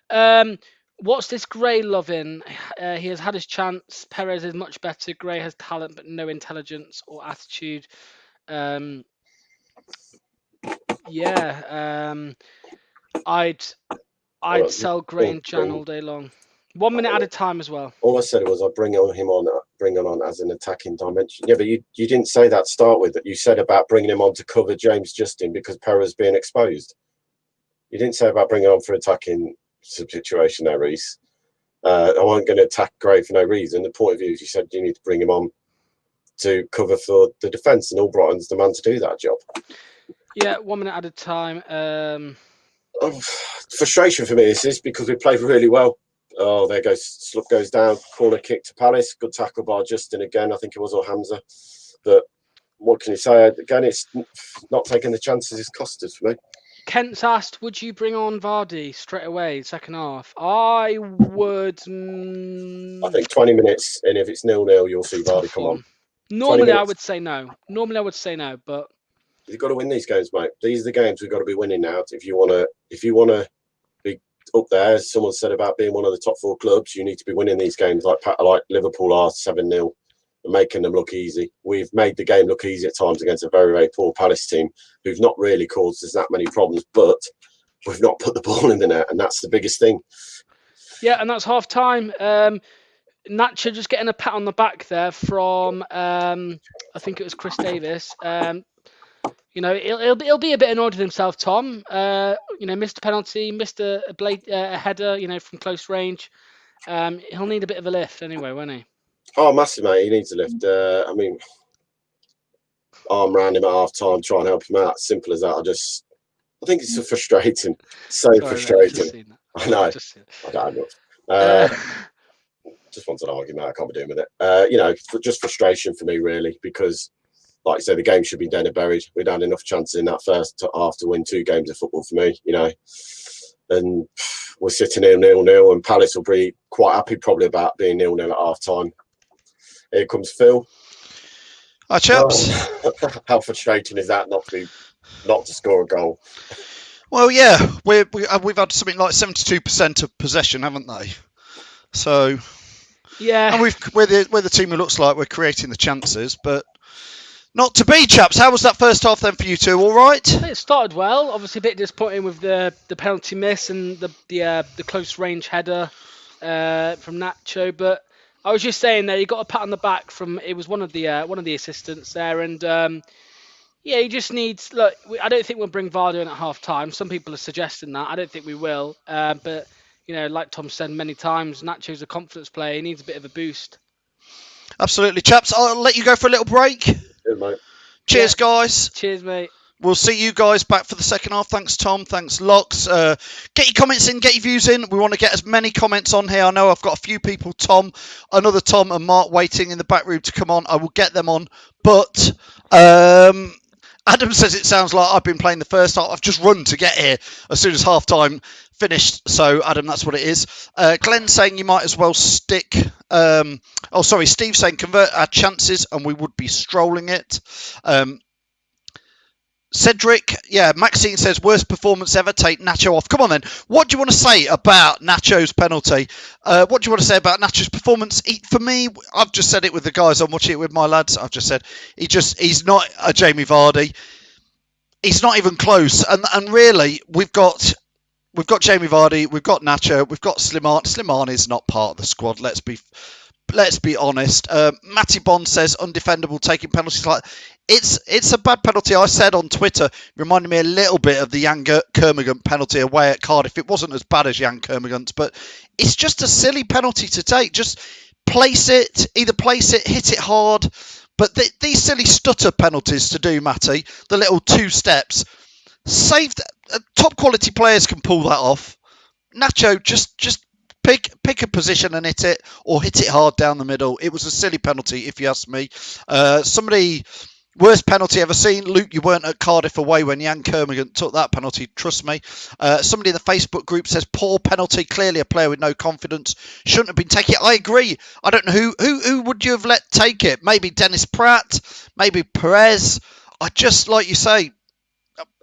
is. What's this Gray loving? He has had his chance. Perez is much better. Gray has talent but no intelligence or attitude. I'd sell Gray and Jan all day long. 1 minute at a time as well. All I said was I'd bring him on as an attacking dimension. Yeah, but you didn't say that to start with. That you said about bringing him on to cover James Justin because Perez being exposed. You didn't say about bringing him on for attacking situation there, Reese. I wasn't going to attack Gray for no reason. The point of view is you said you need to bring him on to cover for the defence, and Albrighton's the man to do that job. Yeah, 1 minute at a time. Frustration for me is because we played really well. Oh, there goes Slup goes down. Corner kick to Palace. Good tackle by Justin again. I think it was, or Hamza. But what can you say? Again, it's not taking the chances. It's cost us for me. Kent's asked, would you bring on Vardy straight away, second half? I would. I think 20 minutes, and if it's 0-0, you'll see Vardy come on. Normally, I would say no. But you've got to win these games, mate. These are the games we've got to be winning now. If you want to be up there, as someone said about being one of the top 4 clubs, you need to be winning these games like Liverpool are 7-0. And making them look easy. We've made the game look easy at times against a very, very poor Palace team who've not really caused us that many problems, but we've not put the ball in the net, and that's the biggest thing. Yeah, and that's half time. Nacho just getting a pat on the back there from I think it was Chris Davis. You know, he'll be a bit annoyed with himself, Tom. You know, missed a penalty, missed a header, you know, from close range. He'll need a bit of a lift anyway, won't he? Oh, massive, mate. He needs a lift. I mean, arm round him at half time, try and help him out. Simple as that. I think it's so frustrating. Frustrating. I know. I don't know. Just wanted an argument. I can't be doing with it. You know, just frustration for me, really, because, like you say, the game should be dead and buried. We'd had enough chances in that first half to win 2 games of football for me, you know. And we're sitting here 0-0, and Palace will be quite happy probably about being 0-0 at half time. Here comes Phil. Hi, chaps. How frustrating is that not to score a goal? Well, yeah, we've had something like 72% of possession, haven't they? So yeah, and we're the team who looks like we're creating the chances, but not to be, chaps. How was that first half then for you two? All right. It started well. Obviously, a bit disappointing with the penalty miss and the close range header from Nacho, but I was just saying that he got a pat on the back from it was one of the assistants there, and yeah, he just needs. Look, I don't think we'll bring Vardy in at half time. Some people are suggesting that. I don't think we will, but you know, like Tom said many times, Nacho's a confidence player. He needs a bit of a boost. Absolutely, chaps. I'll let you go for a little break. Good, mate. Cheers, guys. Cheers, mate. We'll see you guys back for the second half. Thanks, Tom. Thanks, Locks. Get your comments in, get your views in. We want to get as many comments on here. I know I've got a few people, another Tom and Mark waiting in the back room to come on. I will get them on. But Adam says it sounds like I've been playing the first half. I've just run to get here as soon as half time finished. So, Adam, that's what it is. Glenn saying you might as well stick... Steve saying convert our chances and we would be strolling it. Cedric, Maxine says worst performance ever, take Nacho off. Come on then, what do you want to say about Nacho's penalty? What do you want to say about Nacho's performance? For me, I've just said it with the guys, I'm watching it with my lads, I've just said he's not a Jamie Vardy. He's not even close. And really, we've got Jamie Vardy, we've got Nacho, we've got Slimani. Slimani is not part of the squad, let's be honest. Matty Bond says undefendable, taking penalties like it's a bad penalty. I said on Twitter, reminded me a little bit of the Jan Kermorgant penalty away at Cardiff. It wasn't as bad as Jan Kermorgant's, but it's just a silly penalty to take. Just either place it, hit it hard. But these silly stutter penalties to do, Matty, the little 2 steps, top quality players can pull that off. Nacho just pick a position and hit it, or hit it hard down the middle. It was a silly penalty, if you ask me. Worst penalty ever seen. Luke, you weren't at Cardiff away when Jan Kermigan took that penalty, trust me. Somebody in the Facebook group says, poor penalty, clearly a player with no confidence. Shouldn't have been taking it. I agree. I don't know who would you have let take it? Maybe Dennis Pratt, maybe Perez. I just, like you say,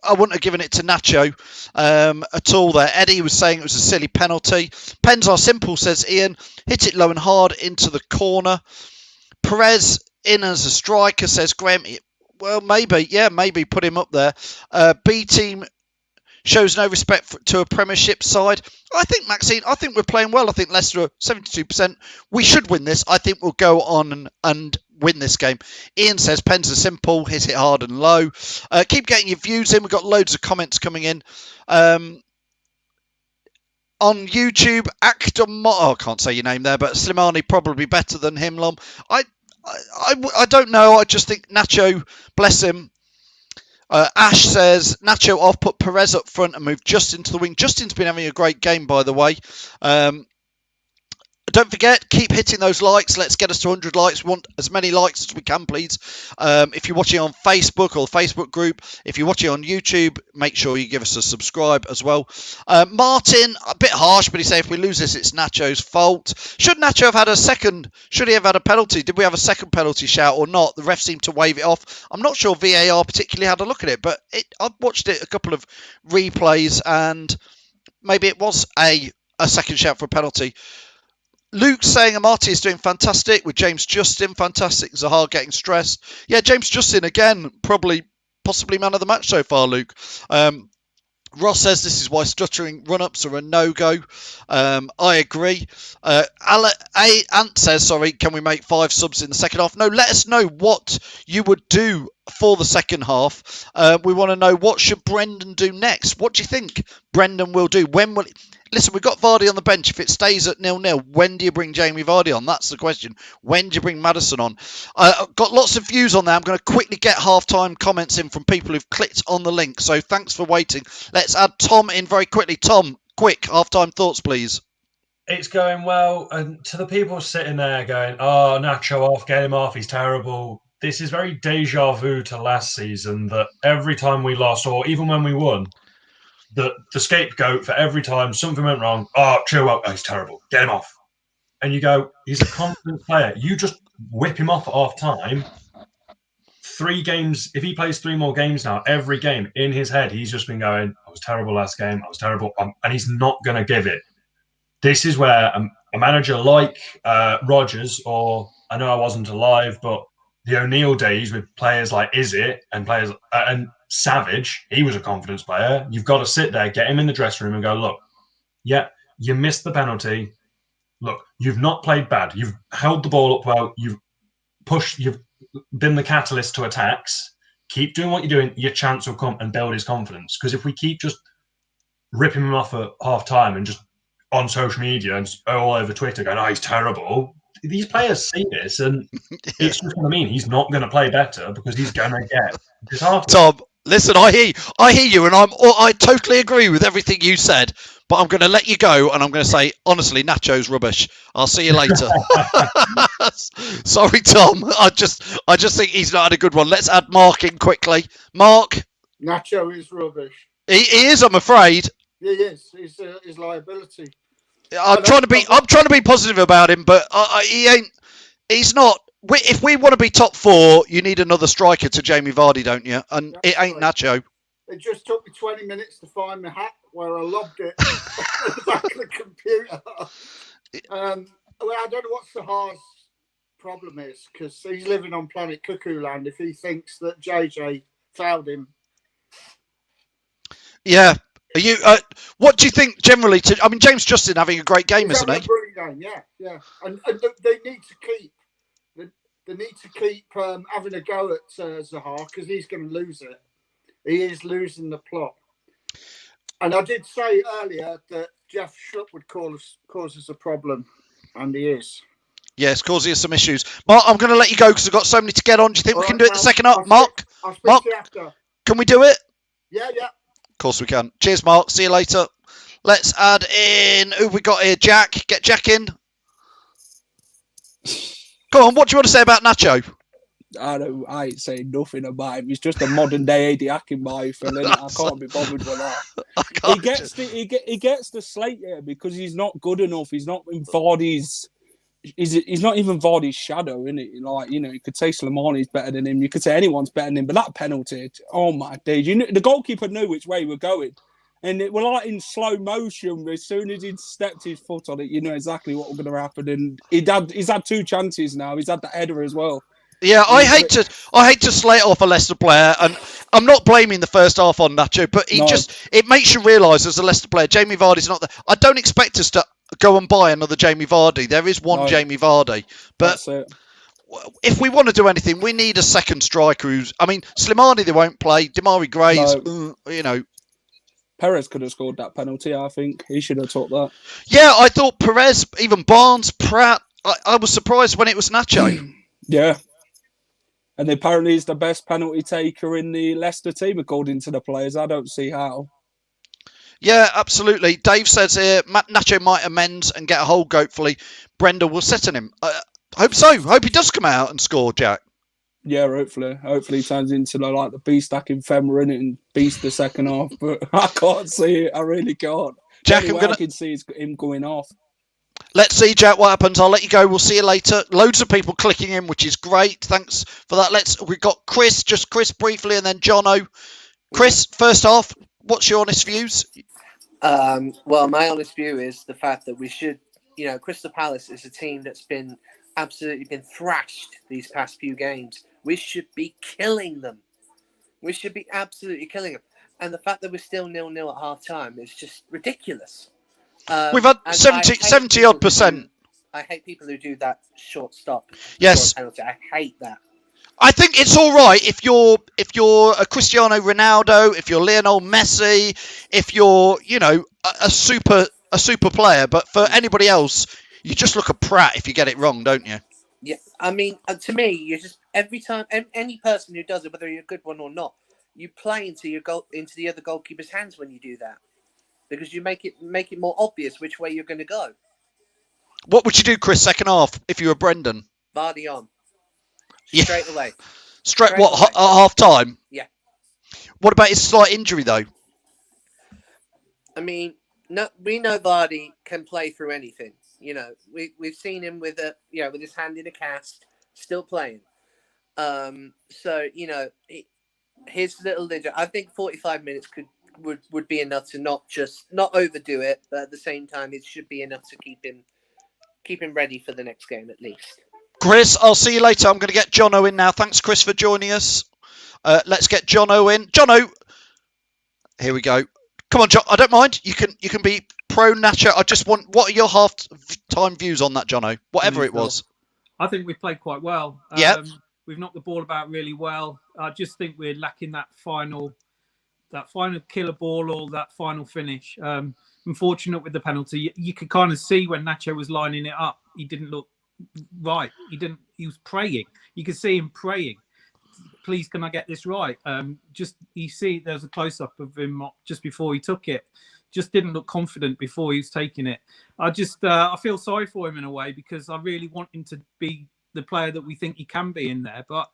I wouldn't have given it to Nacho at all there. Eddie was saying it was a silly penalty. Pens are simple, says Ian. Hit it low and hard into the corner. Perez in as a striker, says Graham. Well, maybe put him up there. B team shows no respect to a Premiership side. I think, Maxine, we're playing well. I think Leicester are 72%. We should win this. I think we'll go on and win this game. Ian says pens are simple, hit it hard and low. Keep getting your views in. We've got loads of comments coming in. On YouTube, I can't say your name there, but Slimani probably better than him, Lom. I don't know. I just think Nacho, bless him. Ash says Nacho off, put Perez up front and move Justin to the wing. Justin's been having a great game, by the way. Don't forget, keep hitting those likes. Let's get us to 100 likes. We want as many likes as we can, please. If you're watching on Facebook or the Facebook group, if you're watching on YouTube, make sure you give us a subscribe as well. Martin, a bit harsh, but he said if we lose this, it's Nacho's fault. Should Nacho have had a second? Should he have had a penalty? Did we have a second penalty shout or not? The ref seemed to wave it off. I'm not sure VAR particularly had a look at it, but I've watched it a couple of replays and maybe it was a second shout for a penalty. Luke saying Amati is doing fantastic with James Justin. Fantastic. Zaha getting stressed. Yeah, James Justin again, possibly man of the match so far, Luke. Ross says this is why stuttering run-ups are a no-go. I agree. Ant says, can we make 5 subs in the second half? No, let us know what you would do for the second half. We want to know what should Brendan do next. What do you think Brendan will do? When will Listen, we've got Vardy on the bench. If it stays at 0-0, when do you bring Jamie Vardy on? That's the question. When do you bring Maddison on? I've got lots of views on there. I'm going to quickly get half-time comments in from people who've clicked on the link. So thanks for waiting. Let's add Tom in very quickly. Tom, quick, half-time thoughts, please. It's going well. And to the people sitting there going, oh, Nacho off, get him off, he's terrible. This is very deja vu to last season that every time we lost, or even when we won, the scapegoat for every time something went wrong, chill out, he's terrible, get him off. And you go, he's a confident player. You just whip him off at half time. 3 games, if he plays 3 more games now, every game in his head, he's just been going, I was terrible last game, I was terrible. And he's not going to give it. This is where a manager like Rodgers, or I know I wasn't alive, but the O'Neill days with players like Izzet and players and Savage, he was a confidence player. You've got to sit there, get him in the dressing room and go, look, yeah, you missed the penalty. Look, you've not played bad. You've held the ball up well. You've been the catalyst to attacks. Keep doing what you're doing. Your chance will come, and build his confidence. Because if we keep just ripping him off at half time and just on social media and all over Twitter going, he's terrible. These players see this, and it's just what I mean. He's not going to play better because he's going to get disheartened. Tom, listen, I hear you, and I totally agree with everything you said. But I'm going to let you go, and I'm going to say, honestly, Nacho's rubbish. I'll see you later. Sorry, Tom. I just think he's not had a good one. Let's add Mark in quickly. Mark, Nacho is rubbish. He is, I'm afraid. He is. He's his liability. I'm trying to be positive about him, but he ain't. He's not. If we want to be top 4, you need another striker to Jamie Vardy, don't you? And that's it ain't right. Nacho. It just took me 20 minutes to find my hat where I logged it on the back of the computer. I don't know what Sahar's problem is, because he's living on planet Cuckoo Land if he thinks that JJ fouled him. Yeah. Are you? What do you think generally? James Justin having a great game, isn't he? Brilliant game, yeah. And they need to keep. They need to keep having a go at Zahar, because he's going to lose it. He is losing the plot. And I did say earlier that Jeff Schlupp would cause us a problem, and he is. Yes, causing us some issues. Mark, I'm going to let you go because I've got so many to get on. Do you think we can do it the second half? Mark? I'll speak to you after. Can we do it? Yeah. Of course we can. Cheers, Mark. See you later. Let's add in. Who we got here? Jack. Get Jack in. Come on. What do you want to say about Nacho? I ain't saying nothing about him. He's just a modern day Eddie Hackenby fella. I can't be bothered with that. He gets the slate here because he's not good enough. He's not in Vardy's. He's not even Vardy's shadow, isn't it? Like, you know, you could say Slimani's better than him. You could say anyone's better than him. But that penalty, oh my days! The goalkeeper knew which way we're going, and it was like in slow motion. As soon as he'd stepped his foot on it, you know exactly what was going to happen. And he's had 2 chances now. He's had the header as well. Yeah, I hate to slate off a Leicester player, and I'm not blaming the first half on Nacho, but it makes you realise as a Leicester player, Jamie Vardy's not there. I don't expect us to go and buy another Jamie Vardy. There is one Jamie Vardy, but if we want to do anything, we need a second striker. Slimani they won't play. Damari Gray's, you know. Perez could have scored that penalty. I think he should have took that. Yeah, I thought Perez, even Barnes, Pratt. I was surprised when it was Nacho. Yeah. And apparently he's the best penalty taker in the Leicester team, according to the players. I don't see how. Yeah, absolutely. Dave says here, Nacho might amend and get a hold, hopefully. Brenda will sit on him. Hope so. Hope he does come out and score, Jack. Yeah, hopefully. Hopefully he turns into like the beast stacking femur in it and beast the second half. But I can't see it. I really can't. Jack, I can see him going off. Let's see, Jack, what happens. I'll let you go. We'll see you later. Loads of people clicking in, which is great. Thanks for that. We've got Chris briefly, and then Jono. Chris, first half, what's your honest views? Well, my honest view is the fact that we should, Crystal Palace is a team that's been thrashed these past few games. We should be killing them. We should be absolutely killing them. And the fact that we're still 0-0 at half time is just ridiculous. We've had 70-odd%. I hate people who do that short stop. Yes. Penalty. I hate that. I think it's all right if you're a Cristiano Ronaldo, if you're Lionel Messi, if you're a super player. But for anybody else, you just look a prat if you get it wrong, don't you? Yeah, I mean, to me, you just every time any person who does it, whether you're a good one or not, you play into the other goalkeeper's hands when you do that, because you make it more obvious which way you're going to go. What would you do, Chris, second half if you were Brendan? Vardy on. Yeah. Straight away. Straight what? At half time? Yeah. What about his slight injury though? I mean, no, we know Vardy can play through anything. We've seen him with his hand in a cast, still playing. So his little injury. I think 45 minutes would be enough to not overdo it, but at the same time, it should be enough to keep him ready for the next game at least. Chris, I'll see you later. I'm going to get Jono in now. Thanks, Chris, for joining us. Let's get Jono in. Jono, here we go. Come on, John. I don't mind. You can be pro Nacho. I just want. What are your half-time views on that, Jono? Whatever it was. I think we played quite well. Yeah. We've knocked the ball about really well. I just think we're lacking that final killer ball or that final finish. Unfortunate with the penalty. You could kind of see when Nacho was lining it up, he didn't look right. He was praying. You could see him praying. Please, can I get this right? You see there's a close-up of him just before he took it. Just didn't look confident before he was taking it. I feel sorry for him in a way, because I really want him to be the player that we think he can be in there. But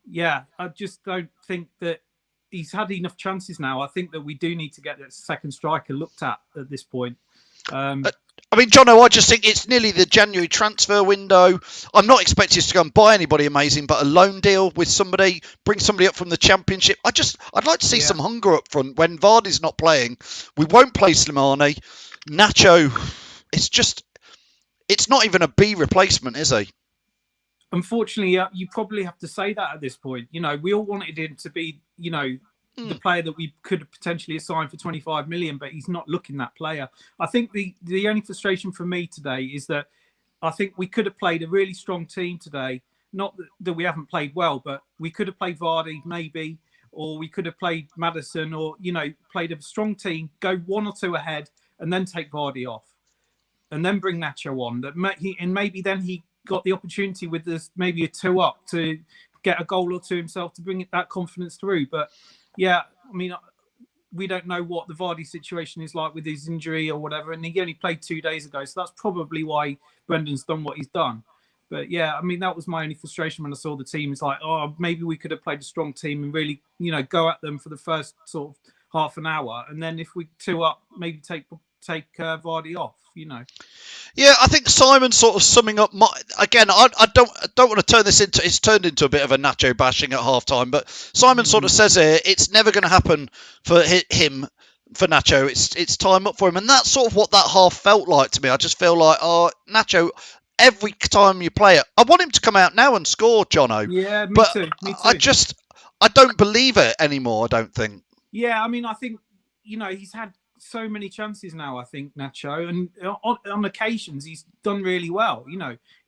yeah, I just don't think that he's had enough chances now. I think that we do need to get that second striker looked at this point. I mean, Jono, I just think it's nearly the January transfer window. I'm not expecting us to go and buy anybody amazing, but a loan deal with somebody, bring somebody up from the Championship. I'd like to see some hunger up front. When Vardy's not playing, we won't play Slimani. Nacho, it's not even a B replacement, is he? Unfortunately, you probably have to say that at this point. We all wanted him to be, the player that we could have potentially assigned for 25 million, but he's not looking that player. I think the only frustration for me today is that I think we could have played a really strong team today. Not that we haven't played well, but we could have played Vardy maybe, or we could have played Maddison, or, played a strong team, go 1 or 2 ahead and then take Vardy off and then bring Nacho on. Maybe then he got the opportunity with this, maybe a 2 up to get a goal or two himself to bring that confidence through. But yeah, I mean, we don't know what the Vardy situation is like with his injury or whatever, and he only played 2 days ago, so that's probably why Brendan's done what he's done. But yeah, I mean, that was my only frustration when I saw the team. It's like, oh, maybe we could have played a strong team and really, go at them for the first sort of half an hour, and then if we 2 up, maybe take Vardy off. Yeah, I think Simon sort of summing up. I don't want to turn this into. It's turned into a bit of a Nacho bashing at halftime, but Simon sort of says here it's never going to happen for him. For Nacho, it's time up for him, and that's sort of what that half felt like to me. I just feel like, oh, Nacho. Every time you play it, I want him to come out now and score, Jono. Yeah, me but too. Me too. I don't believe it anymore. I don't think. Yeah, I mean, I think he's had so many chances now. I think Nacho, and on occasions he's done really well.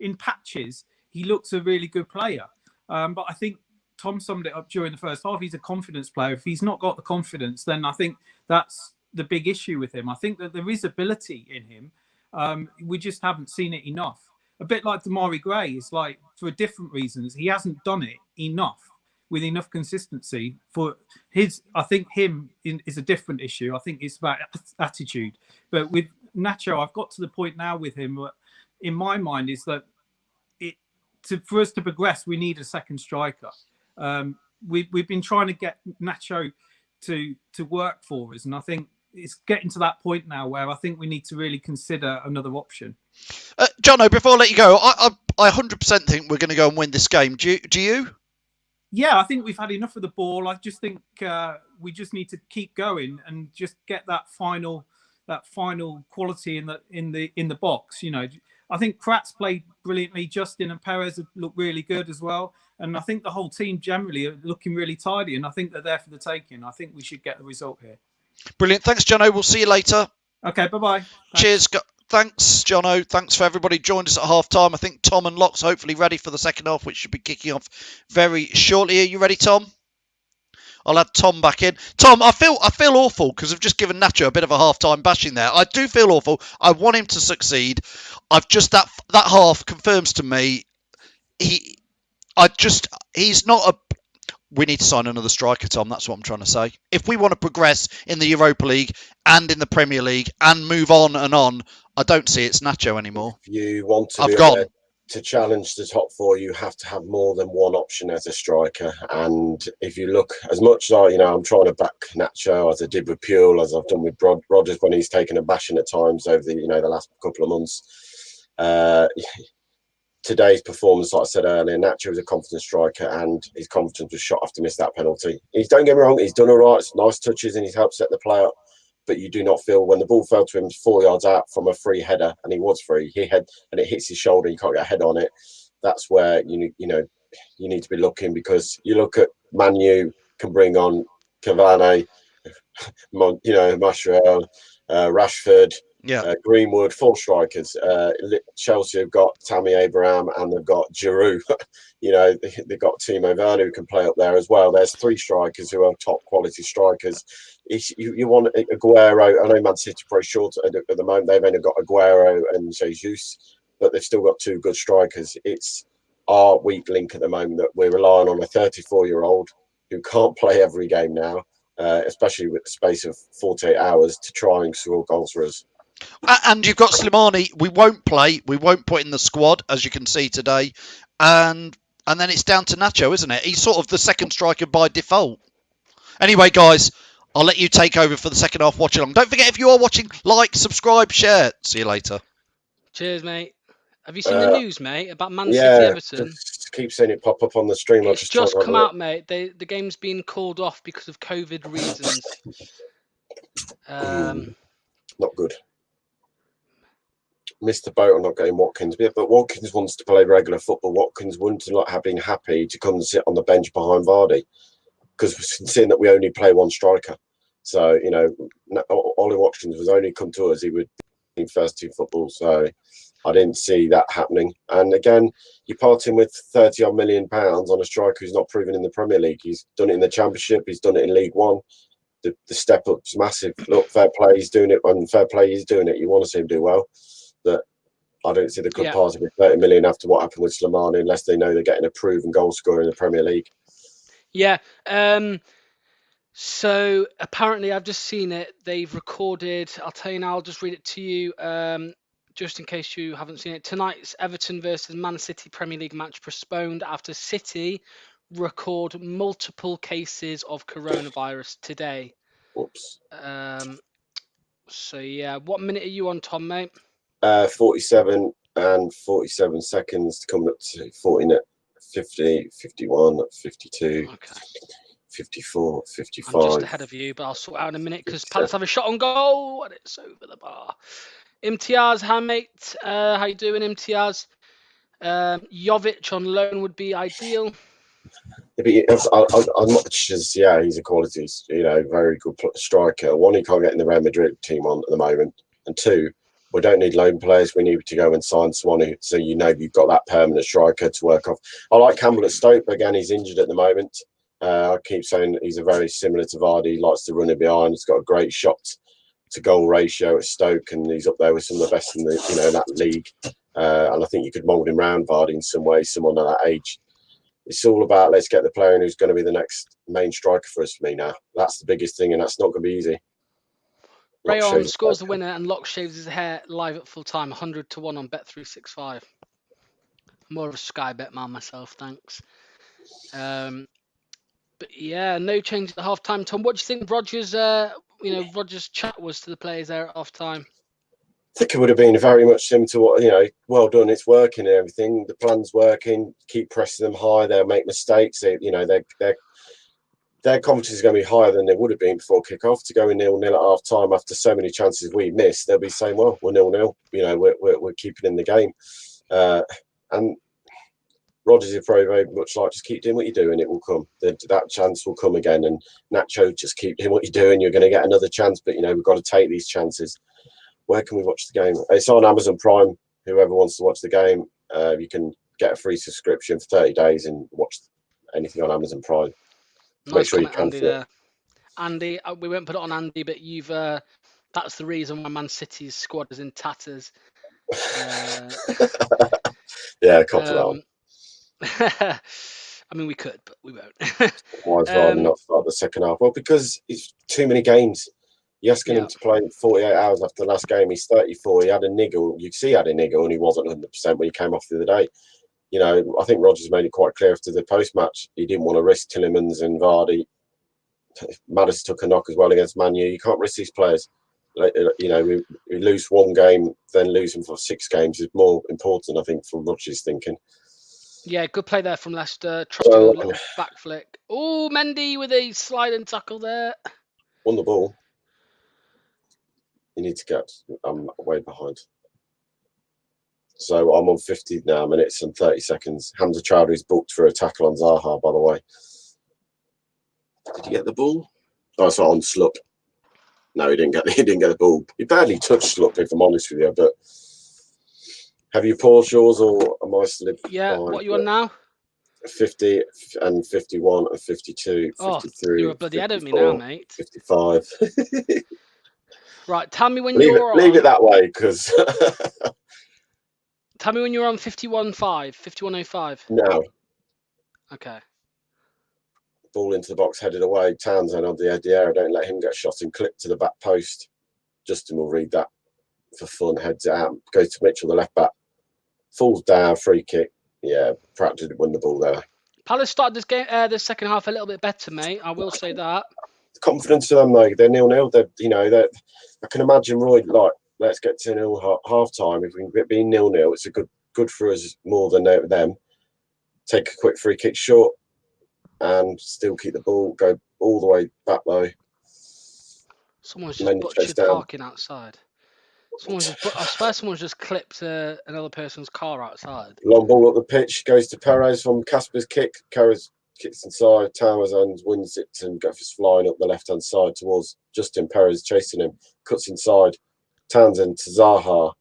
In patches he looks a really good player. But I think Tom summed it up during the first half. He's a confidence player. If he's not got the confidence, then I think that's the big issue with him. I think that there is ability in him. We just haven't seen it enough. A bit like Damari Gray, it's like for different reasons he hasn't done it enough with enough consistency for his. I think him is a different issue. I think it's about attitude. But with Nacho, I've got to the point now with him. In my mind, is that for us to progress, we need a second striker. We've been trying to get Nacho to work for us, and I think it's getting to that point now where I think we need to really consider another option. Jono, before I let you go, I 100% think we're going to go and win this game. Do you? Yeah, I think we've had enough of the ball. I just think we just need to keep going and just get that final quality in the box. I think Pratt's played brilliantly. Justin and Perez have looked really good as well. And I think the whole team generally are looking really tidy. And I think they're there for the taking. I think we should get the result here. Brilliant. Thanks, Jono. We'll see you later. Okay, bye-bye. Cheers. Thanks, Jono. Thanks for everybody who joined us at half-time. I think Tom and Locke's hopefully ready for the second half, which should be kicking off very shortly. Are you ready, Tom? I'll have Tom back in. Tom, I feel awful because I've just given Nacho a bit of a half-time bashing there. I do feel awful. I want him to succeed. I've just that half confirms to me he's not a. We need to sign another striker, Tom. That's what I'm trying to say. If we want to progress in the Europa League and in the Premier League and move on, I don't see it's Nacho anymore. If you want to challenge the top 4, you have to have more than one option as a striker. And if you look, as much as I'm trying to back Nacho as I did with Puel, as I've done with Rodgers when he's taken a bashing at times over the the last couple of months. Today's performance, like I said earlier, Nacho was a confident striker and his confidence was shot after missed that penalty. Don't get me wrong, he's done all right, it's nice touches and he's helped set the play up. But you do not feel when the ball fell to him 4 yards out from a free header, and he was free, and it hits his shoulder, you can't get a head on it. That's where you need to be looking, because you look at Man U can bring on Cavani, Martial, Rashford, Greenwood, 4 strikers. Chelsea have got Tammy Abraham and they've got Giroud. They've got Timo Werner who can play up there as well. There's 3 strikers who are top quality strikers. You want Aguero. I know Man City are pretty short at the moment. They've only got Aguero and Jesus, but they've still got 2 good strikers. It's our weak link at the moment that we're relying on a 34-year-old who can't play every game now, especially with the space of 48 hours to try and score goals for us. And you've got Slimani. We won't play. We won't put in the squad, as you can see today. And then it's down to Nacho, isn't it? He's sort of the second striker by default. Anyway, guys, I'll let you take over for the second half watch along. Don't forget, if you are watching, like, subscribe, share. See you later. Cheers, mate. Have you seen the news, mate, about Man City Everton? Just keep seeing it pop up on the stream. It's just come out, mate. The game's been called off because of COVID reasons. Not good. Missed the boat on not getting Watkins, but Watkins wants to play regular football. Watkins wouldn't have been happy to come and sit on the bench behind Vardy, because we're seeing that we only play 1 striker. So Ollie Watkins was only come to us. He would be in first team football. So I didn't see that happening. And again, you're parting with £30 million on a striker who's not proven in the Premier League. He's done it in the Championship. He's done it in League One. The step up's massive. Look, fair play, he's doing it. When fair play, he's doing it. You want to see him do well. But I don't see the good part of it. 30 million after what happened with Slimani, unless they know they're getting a proven goal scorer in the Premier League. Yeah. So apparently, I've just seen it. They've recorded. I'll tell you now. I'll just read it to you, just in case you haven't seen it. Tonight's Everton versus Man City Premier League match postponed after City record multiple cases of coronavirus today. Whoops. So yeah, what minute are you on, Tom, mate? 47 and 47 seconds coming up to 40, 50, 51, 52. Okay. 54, 55. I'm just ahead of you, but I'll sort out in a minute because Palace have a shot on goal and it's over the bar. Imtiaz, hi mate. How you doing, Imtiaz? Jovic on loan would be ideal. Yeah, as much as he's a quality, very good striker. One, he can't get in the Real Madrid team on at the moment, and two, we don't need loan players. We need to go and sign someone so you've got that permanent striker to work off. I like Campbell at Stoke, but again, he's injured at the moment. I keep saying he's a very similar to Vardy. He likes to run it behind. He's got a great shot to goal ratio at Stoke, and he's up there with some of the best in the that league. And I think you could mould him round Vardy in some way. Someone at that age. It's all about let's get the player who's going to be the next main striker for us. For me now, that's the biggest thing, and that's not going to be easy. Rayon scores the winner, and Locke shaves his hair live at full time. 100 to 1 on Bet365. More of a Sky Bet man myself, thanks. But yeah, no change at half time. Tom, what do you think Rogers' Rogers' chat was to the players there at half time? I think it would have been very much similar to what, well done, it's working and everything. The plan's working, keep pressing them high, they'll make mistakes. Their confidence is going to be higher than they would have been before kick-off. To go in 0-0 at half-time after so many chances we missed, they'll be saying, well, we're 0-0, we're keeping in the game. And Rodgers is very much like, just keep doing what you're doing, it will come. That chance will come again. And Nacho, just keep doing what you're doing, you're going to get another chance. But, we've got to take these chances. Where can we watch the game? It's on Amazon Prime. Whoever wants to watch the game, you can get a free subscription for 30 days and watch anything on Amazon Prime. Nice Make sure you comment, can. Andy, there. Andy, we won't put it on Andy, but you've that's the reason why Man City's squad is in tatters. Yeah, copy that one. I mean, we could, but we won't. Why is Vardy not start the second half? Well, because it's too many games. You're asking him to play 48 hours after the last game. He's 34. He had a niggle. You could see he had a niggle, and he wasn't 100% when he came off the other day. I think Rodgers made it quite clear after the post-match. He didn't want to risk Tielemans and Vardy. Maddis took a knock as well against Man U. You can't risk these players. We lose one game, then lose them for 6 games is more important, I think, from Rodgers' thinking. Yeah, good play there from Leicester. Tried to do a little back flick. Oh, Mendy with a slide and tackle there. Won the ball. You need to get. I'm way behind. So I'm on 50 now minutes and 30 seconds. Hamza Chowdhury's booked for a tackle on Zaha, by the way. Did he get the ball? Oh, it's on Slup. No, he didn't get the ball. He barely touched Slup, if I'm honest with you. But have you paused yours, or am I still? Yeah, what are you on now? 50 and 51 and 52, 53. Oh, you're a bloody head of me now, mate. 55. Right, tell me when you're on. Leave it that way, because. Tell me when you're on 51.5, 51.05. No. Okay. Ball into the box, headed away. Townsend on the edge of the area. Don't let him get shot and clipped to the back post. Justin will read that for fun. Heads it out. Goes to Mitchell, the left back. Falls down. Free kick. Yeah, Pratt did win the ball there. Palace started this game, the second half, a little bit better, mate. I will say that. Confidence to them, though. They're 0-0. I can imagine Roy let's get to 0 half time. If we can be 0-0, it's a good for us more than them. Take a quick free kick short and still keep the ball. Go all the way back though. Someone's just butchered parking outside. I swear someone's just clipped another person's car outside. Long ball up the pitch, goes to Perez from Casper's kick. Perez kicks inside, Townsend wins it and goes flying up the left-hand side towards Justin. Perez chasing him, cuts inside. Townsend to Zaha.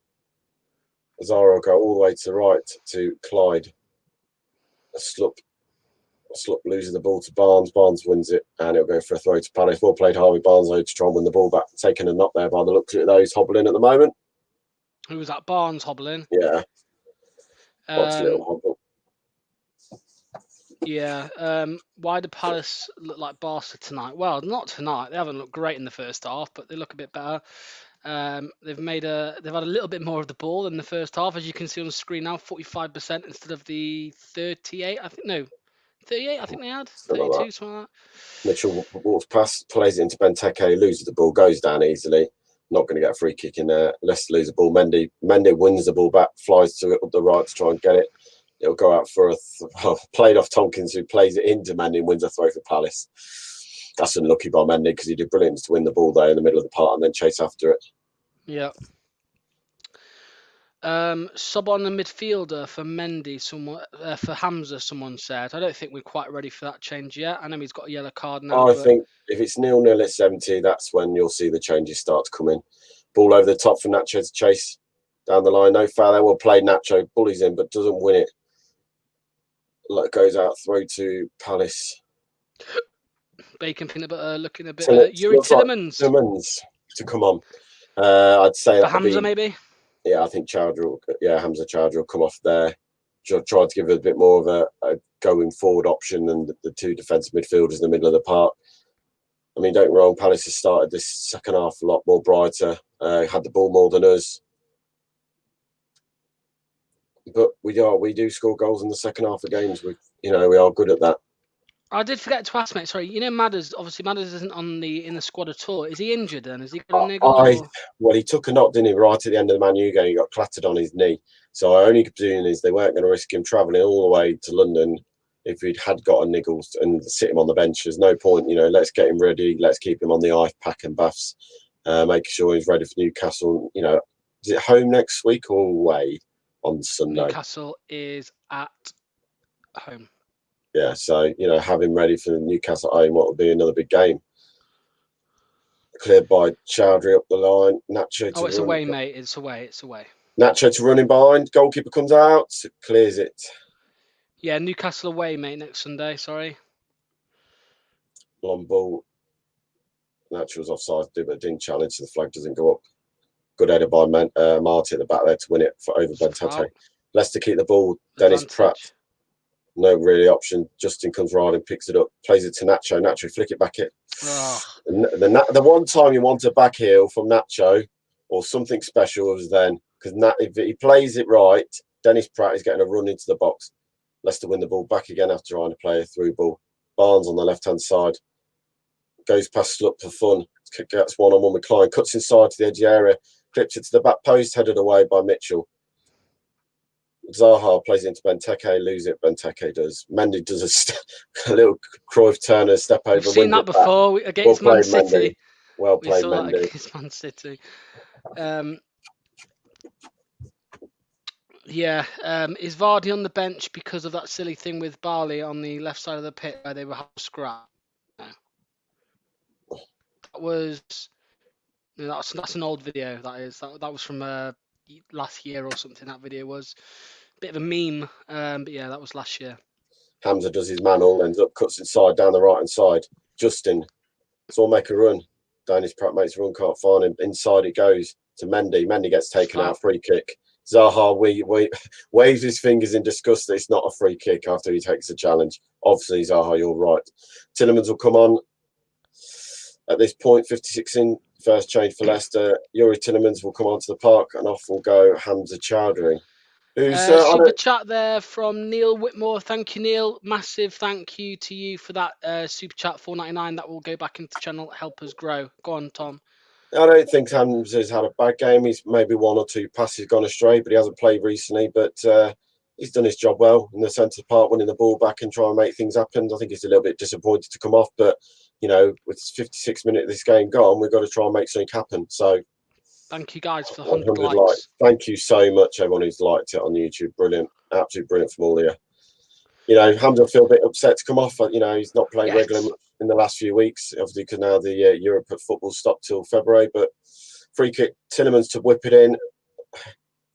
Zaha will go all the way to the right to Clyde. Slup loses the ball to Barnes. Barnes wins it, and it'll go for a throw to Palace. Well played, Harvey Barnes, though, to try and win the ball back. Taking a knock there by the looks of it, though. He's hobbling at the moment. Who was that? Barnes hobbling? Yeah. Little hobble. Yeah. Why do Palace look like Barca tonight? Well, not tonight. They haven't looked great in the first half, but they look a bit better. They've had a little bit more of the ball in the first half, as you can see on the screen now, 45% instead of the 38. I think no, 38. I think they had 32, something like that. Mitchell walks past, plays it into Benteke, loses the ball, goes down easily. Not going to get a free kick in there. Leicester lose the ball. Mendy wins the ball back, flies to it up the right to try and get it. It'll go out for played off Tompkins, who plays it into Mendy and wins a throw for Palace. That's unlucky by Mendy because he did brilliant to win the ball there in the middle of the park and then chase after it. Yeah. Sub on the midfielder for Mendy, for Hamza, someone said. I don't think we're quite ready for that change yet. I know he's got a yellow card now. I think if it's 0-0 at 70, that's when you'll see the changes start to come in. Ball over the top for Nacho to chase down the line. No foul there. Well played, Nacho. Bullies in, but doesn't win it. Goes out through to Palace. Bacon peanut butter looking a bit. Yuri Tillemans. Tillemans to come on. I'd say for Hamza, maybe. Yeah, I think Hamza Chowdhury will come off there. Try to give it a bit more of a going forward option than the two defensive midfielders in the middle of the park. I mean, don't get me wrong, Palace has started this second half a lot more brighter, had the ball more than us. But we do score goals in the second half of games. We are good at that. I did forget to ask, mate. Sorry, Madders. Obviously, Madders isn't in the squad at all. Is he injured then? Has he got a niggle? Well, he took a knock, didn't he? Right at the end of the Man U game, he got clattered on his knee. So I only presume is they weren't going to risk him travelling all the way to London if he'd had got a niggle and sit him on the bench. There's no point. Let's get him ready. Let's keep him on the ice pack and baths, making sure he's ready for Newcastle. Is it home next week or away on Sunday? Newcastle is at home. Yeah, so have him ready for Newcastle at home. What will be another big game? Cleared by Chowdhury up the line. Nacho. It's away, mate. It's away. Nacho to run in behind. Goalkeeper comes out. Clears it. Yeah, Newcastle away, mate. Next Sunday. Sorry. Long ball. Nacho's offside, but didn't challenge, so the flag doesn't go up. Good header by Marty at the back there to win it over Benteke. Leicester keep the ball. Dennis Pratt. No really option. Justin comes right and picks it up, plays it to Nacho. Nacho flick it back it. The one time you want a back heel from Nacho or something special was then, because if he plays it right, Dennis Pratt is getting a run into the box. Leicester win the ball back again after trying to play a through ball. Barnes on the left-hand side. Goes past Slup for fun. Gets one-on-one with Klein. Cuts inside to the edge of the area. Clips it to the back post, headed away by Mitchell. Zaha plays into Benteke, lose it. Benteke does. Mendy does a little Cruyff Turner step over. We've seen that before against Man City. Well played, Mendy. Against Man City. Is Vardy on the bench because of that silly thing with Barley on the left side of the pit where they were having a scrap? No. That's an old video. That was from last year or something. That video was a bit of a meme, but yeah, that was last year. Hamza does his man-all, ends up cuts inside down the right-hand side. Justin, let's all make a run. Dennis Pratt makes a run, can't find him. Inside it goes to Mendy. Mendy gets taken out, free kick. Zaha waves his fingers in disgust that it's not a free kick after he takes the challenge. Obviously, Zaha, you're right. Tillemans will come on at this point, 56 in. First change for Leicester. Yuri Tillemans will come onto the park and off will go Hamza Chowdhury. Super chat there from Neil Whitmore. Thank you, Neil. Massive thank you to you for that super chat, $4.99. That will go back into the channel, help us grow. Go on, Tom. I don't think Hamza's had a bad game. He's maybe one or two passes gone astray, but he hasn't played recently. But he's done his job well in the centre part, winning the ball back and trying to make things happen. I think he's a little bit disappointed to come off, but with 56 minutes of this game gone, we've got to try and make something happen. So thank you guys for 100 likes. Likes. Thank you so much, everyone who's liked it on YouTube. Brilliant. Absolutely brilliant from all of you. Hamza will feel a bit upset to come off. He's not playing regularly in the last few weeks, obviously, because now the Europe football stopped till February. But free kick, Tillemans to whip it in.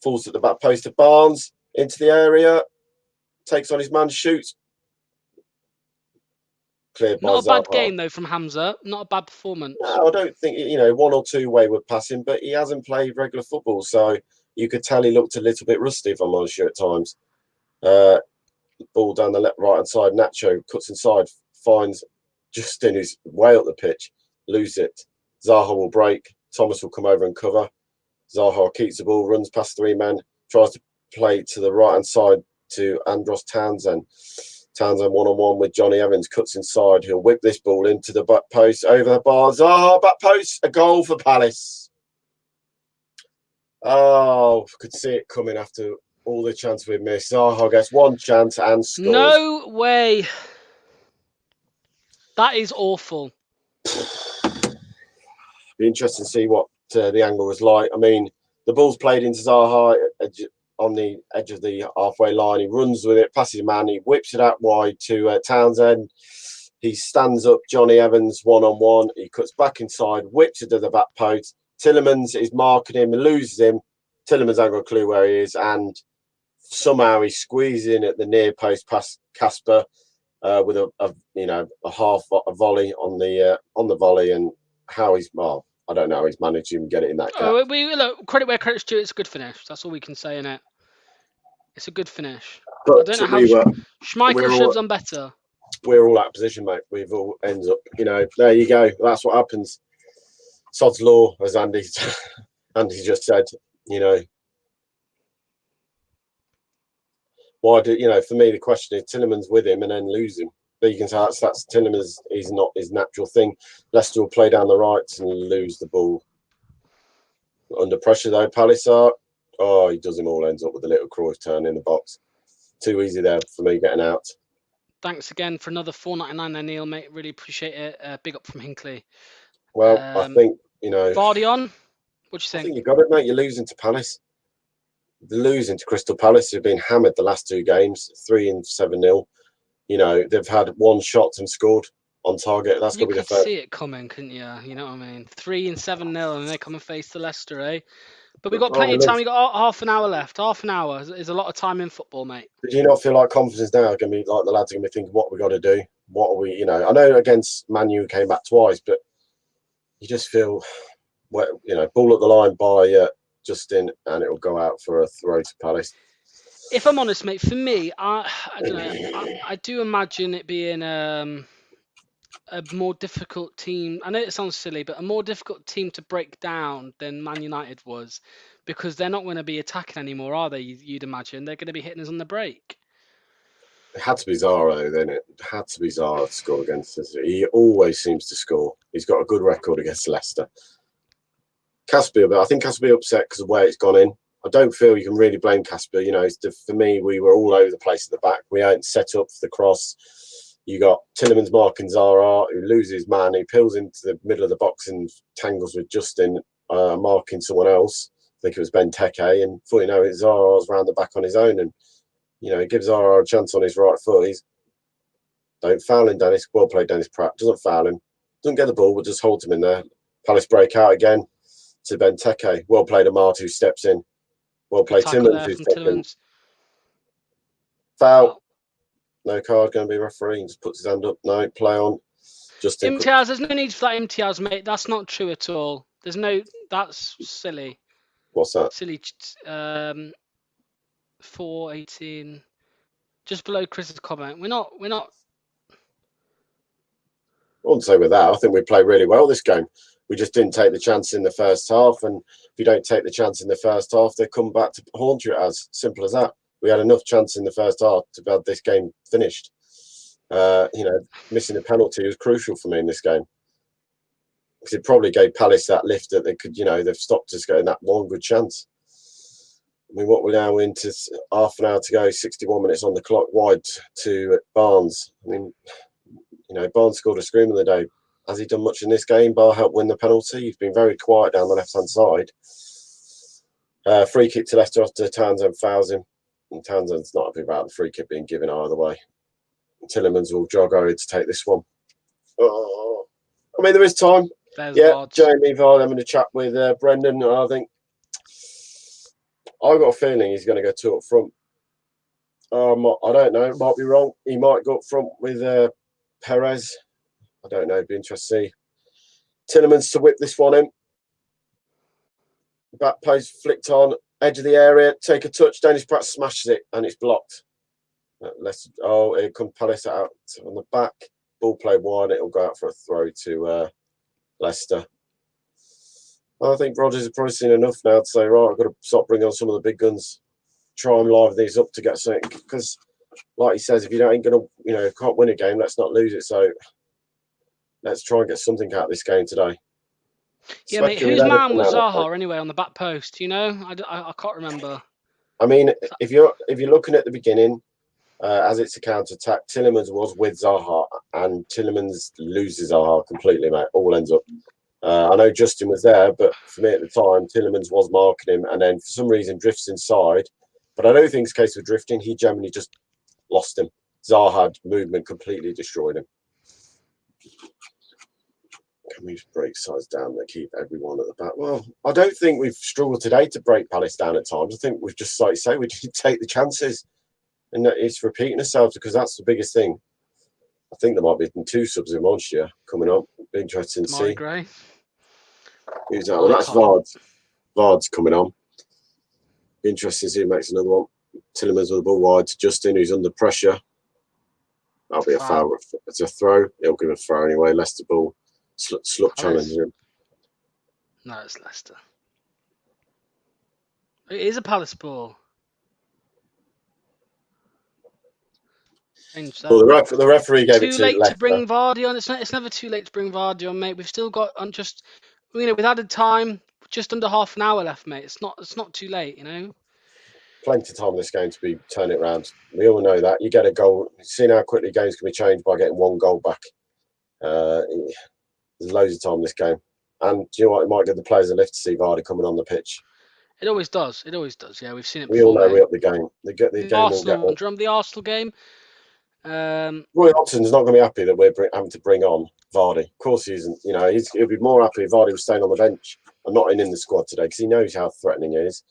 Falls at the back post of Barnes. Into the area. Takes on his man, shoots. Cleared by Not a Zaha. bad game, though, from Hamza. Not a bad performance. No, I don't think, one or two wayward passing, but he hasn't played regular football. So you could tell he looked a little bit rusty, if I'm honest with you, at times. ball down the right hand side. Nacho cuts inside, finds Justin, who's way up the pitch, lose it. Zaha will break. Thomas will come over and cover. Zaha keeps the ball, runs past 3 men, tries to play to the right hand side to Andros Townsend. Townsend 1-on-1 with Johnny Evans, cuts inside. He'll whip this ball into the back post, over the bar. Zaha, back post, a goal for Palace. Oh, could see it coming after all the chances we've missed. Zaha gets 1 chance and scores. No way. That is awful. Be interesting to see what the angle was like. I mean, the ball's played into Zaha on the edge of the halfway line. He runs with it, passes man. He whips it out wide to Townsend. He stands up Johnny Evans 1-on-1. He cuts back inside, whips it to the back post. Tillemans is marking him, loses him. Tillemans hasn't got a clue where he is, and somehow he's squeezing at the near post past Casper with a half volley on the volley, and how he's I don't know how he's managed to even get it in that gap. Oh, look, credit where credit's due. It's a good finish. That's all we can say, innit? It's a good finish. But I don't know how Schmeichel should have done better. We're all out of position, mate. We've all ends up, there you go. That's what happens. Sod's law, as Andy just said. Why do for me the question is Tillemans with him and then lose him. But you can say that's Tillemans. He's not his natural thing. Leicester will play down the right and lose the ball. Under pressure though, Palace are. Oh, he does him all. Ends up with a little Cruyff turn in the box. Too easy there for me getting out. Thanks again for another $4.99 there, Neil, mate. Really appreciate it. Big up from Hinkley. Well, I think Vardy on. What do you think? I think you got it, mate. You're losing to Palace. They're losing to Crystal Palace, who've been hammered the last 2 games, 3 and 7-0. They've had 1 shot and scored on target. That's going to be the first. You could see it coming, couldn't you? You know what I mean? 3 and 7-0, and they come and face the Leicester, eh? But we've got plenty of time. We've got half an hour left. Half an hour is a lot of time in football, mate. Do you not feel like confidence now are going to be like the lads are going to be thinking, what we got to do? What are we, I know against Man U came back twice, but you just feel, ball at the line by Justin, and it'll go out for a throw to Palace. If I'm honest, mate, for me, I don't know. I do imagine it being a more difficult team. I know it sounds silly, but a more difficult team to break down than Man United was, because they're not going to be attacking anymore, are they? You'd imagine they're going to be hitting us on the break. It had to be Zara, then it had to be Zara to score against us. He always seems to score. He's got a good record against Leicester. Casper, I think Casper upset because of where it's gone in. I don't feel you can really blame Casper. For me, we were all over the place at the back. We ain't set up for the cross. You got Tillemans marking Zara, who loses man. He peels into the middle of the box and tangles with Justin, marking someone else. I think it was Benteke. And before you know it, Zara's round the back on his own. And, he gives Zara a chance on his right foot. Don't foul him, Dennis. Well played, Dennis Pratt. Doesn't foul him. Doesn't get the ball, but just holds him in there. Palace break out again to Benteke. Well played, Amart, who steps in. Well played, Tillemans, who steps in. Foul. No card going to be referee. He just puts his hand up. No, play on. Imtiaz, there's no need for that Imtiaz, mate. That's not true at all. That's silly. What's that? Silly. 4:18. Just below Chris's comment. We're not. I wouldn't say with that. I think we played really well this game. We just didn't take the chance in the first half. And if you don't take the chance in the first half, they come back to haunt you as simple as that. We had enough chance in the first half to have this game finished. Missing a penalty was crucial for me in this game, because it probably gave Palace that lift that they could, they've stopped us getting that one good chance. I mean, what we're now into half an hour to go, 61 minutes on the clock, wide to Barnes. I mean, Barnes scored a screamer of the day. Has he done much in this game? Bar helped win the penalty. He's been very quiet down the left-hand side. Free kick to Leicester after Townsend fouls him. And Townsend's not happy about the free kick being given either way. Tillemans will jog over to take this one. Oh, I mean, there is time. Jamie Vardy having a chat with Brendan. I think I've got a feeling he's going to go 2 up front. I don't know. It might be wrong. He might go up front with Perez. I don't know. It'd be interesting to see. Tillemans to whip this one in. Back post flicked on. Edge of the area. Take a touch. Dennis Pratt smashes it and it's blocked. Leicester. Oh, it comes Palace out on the back. Ball played wide. It'll go out for a throw to Leicester. I think Rodgers has probably seen enough now to say, right, I've got to start bringing on some of the big guns. Try and liven these up to get something. Because, like he says, if you ain't going to, can't win a game, let's not lose it. So let's try and get something out of this game today. Yeah, mate. Whose man was Zaha anyway on the back post? I can't remember. I mean, if you're looking at the beginning, as it's a counter attack, Tielemans was with Zaha, and Tielemans loses Zaha completely, mate. All ends up. I know Justin was there, but for me at the time, Tielemans was marking him, and then for some reason drifts inside. But I don't think it's a case of drifting. He generally just lost him. Zaha movement completely destroyed him. Can we break sides down to keep everyone at the back? Well, I don't think we've struggled today to break Palace down at times. I think we've just, like you say, we didn't take the chances. And it's repeating ourselves because that's the biggest thing. I think there might be 2 subs in Monster coming up. Be interesting to see. Gray. Who's that? Well, that's Vard's. Vard's coming on. Be interesting to see who makes another one. Tielemans with the ball wide to Justin, who's under pressure. That'll be a foul. It's a throw. He'll give a throw anyway. Leicester ball. Slup challenging him. No, it's Leicester. It is a Palace ball. Well, the referee gave it to Leicester. Too late to bring Vardy on. It's never too late to bring Vardy on, mate. We've still got with added time, just under half an hour left, mate. It's not too late, Plenty of time in this game to be turn it around. We all know that. You get a goal. You've seen how quickly games can be changed by getting 1 goal back. There's loads of time in this game. And do you know what? It might give the players a lift to see Vardy coming on the pitch. It always does. It always does. Yeah, we've seen it before. We all know we up the game. The Arsenal game. Roy Hodgson's not going to be happy that we're having to bring on Vardy. Of course he isn't. He'll be more happy if Vardy was staying on the bench and not in the squad today because he knows how threatening he is.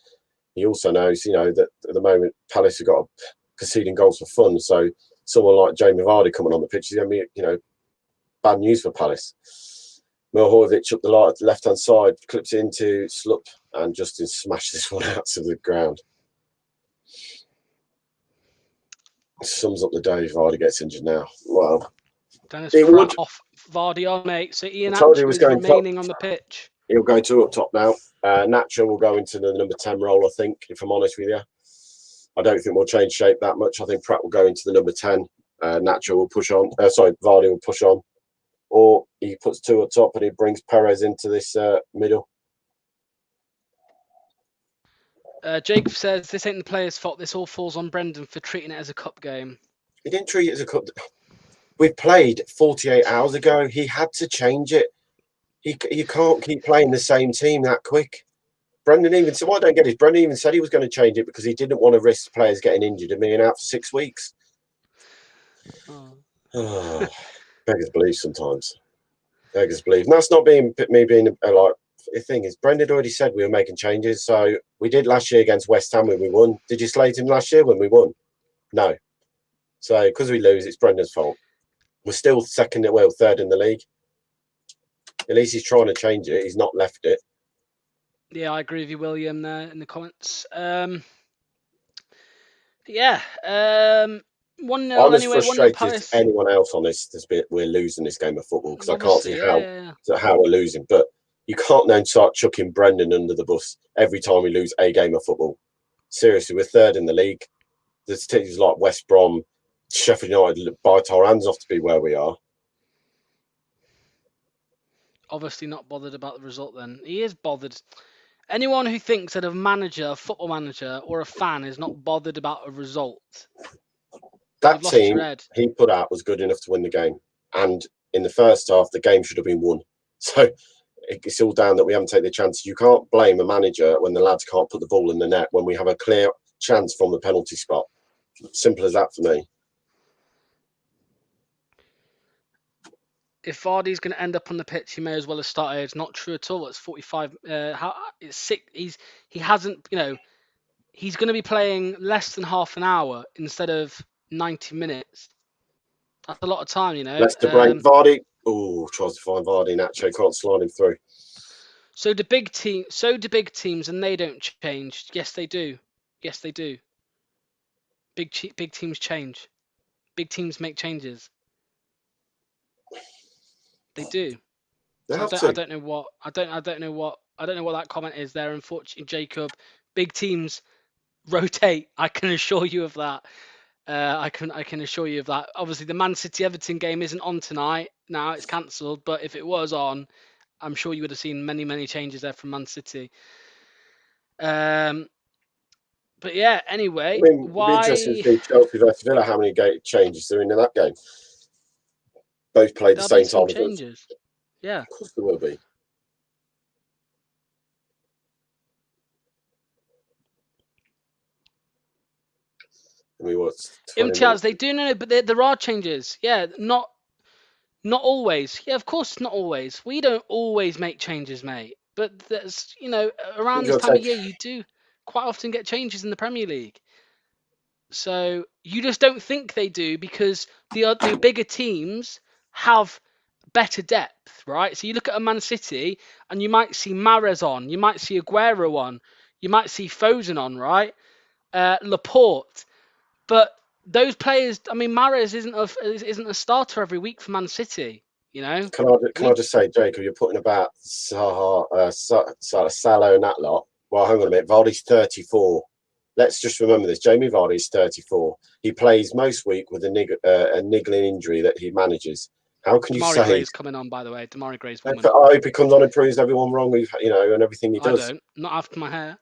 He also knows, that at the moment Palace have got conceding goals for fun. So someone like Jamie Vardy coming on the pitch is going to be, bad news for Palace. Milhojevic up the left-hand side, clips it into Slup, and Justin smashes one out to the ground. Sums up the day. Vardy gets injured now. Well, Dennis off Vardy on, mate. So Ian Anderson is remaining on the pitch. He'll go 2 up top now. Nacho will go into the number 10 role, I think, if I'm honest with you. I don't think we'll change shape that much. I think Pratt will go into the number 10. Nacho will push on. Vardy will push on. Or he puts 2 up top and he brings Perez into this middle. Jacob says, this ain't the players' fault. This all falls on Brendan for treating it as a cup game. He didn't treat it as a cup. We played 48 hours ago. He had to change it. You can't keep playing the same team that quick. Brendan even said, what I don't get is Brendan even said he was going to change it because he didn't want to risk players getting injured and being out for 6 weeks. Oh, beggars believe sometimes. Beggars believe. And that's not me being like. The thing is, Brendan already said we were making changes. So we did last year against West Ham when we won. Did you slate him last year when we won? No. So because we lose, it's Brendan's fault. We're still third in the league. At least he's trying to change it. He's not left it. Yeah, I agree with you, William, there in the comments. 1-0 I'm as anyway. frustrated as anyone else on this bit. We're losing this game of football because I can't see how we're losing. But you can't then start chucking Brendan under the bus every time we lose a game of football. Seriously, we're third in the league. There's teams like West Brom, Sheffield United bite our hands off to be where we are. Obviously not bothered about the result then. He is bothered. Anyone who thinks that a football manager or a fan is not bothered about a result. That team he put out was good enough to win the game. And in the first half, the game should have been won. So it's all down that we haven't taken the chances. You can't blame a manager when the lads can't put the ball in the net when we have a clear chance from the penalty spot. Simple as that for me. If Vardy's going to end up on the pitch, he may as well have started. It's not true at all. It's 45. It's sick. He hasn't. He's going to be playing less than half an hour instead of 90 minutes. That's a lot of time, Leicester break Vardy. Oh, tries to find Vardy. Nacho can't slide him through. So do big teams, and they don't change. Yes, they do. Yes, they do. Big teams change. Big teams make changes. They do. They So have I to. don't know what that comment is there. Unfortunately, Jacob, big teams rotate. I can assure you of that. I can assure you of that. Obviously, the Man City Everton game isn't on tonight. Now it's cancelled. But if it was on, I'm sure you would have seen many changes there from Man City. But yeah. Anyway, I mean, it'd be interesting to see Chelsea versus Villa, how many changes there are in that game. Both played the there'll be same some time as us. changes. Yeah. Of course there will be. I mean, what's 20 Imtiaz, minutes? they do know, but there are changes. Yeah, not always. Yeah, of course, not always. We don't always make changes, mate. But there's, around this time of year, you do quite often get changes in the Premier League. So you just don't think they do because the bigger teams have better depth, right? So you look at a Man City and you might see Mahrez on, you might see Aguero on, you might see Foden on, right? Laporte. But those players, I mean, Mahrez isn't a starter every week for Man City. Can I just say, Jacob, you're putting about Salah and that lot. Well, hang on a minute. Vardy's 34. Let's just remember this. Jamie Vardy's 34. He plays most week with a niggling injury that he manages. How can you say? Demarai Gray's coming on, by the way. Demarai Gray's woman. I hope he comes on and proves everyone wrong, and everything he does. I don't. Not after my hair.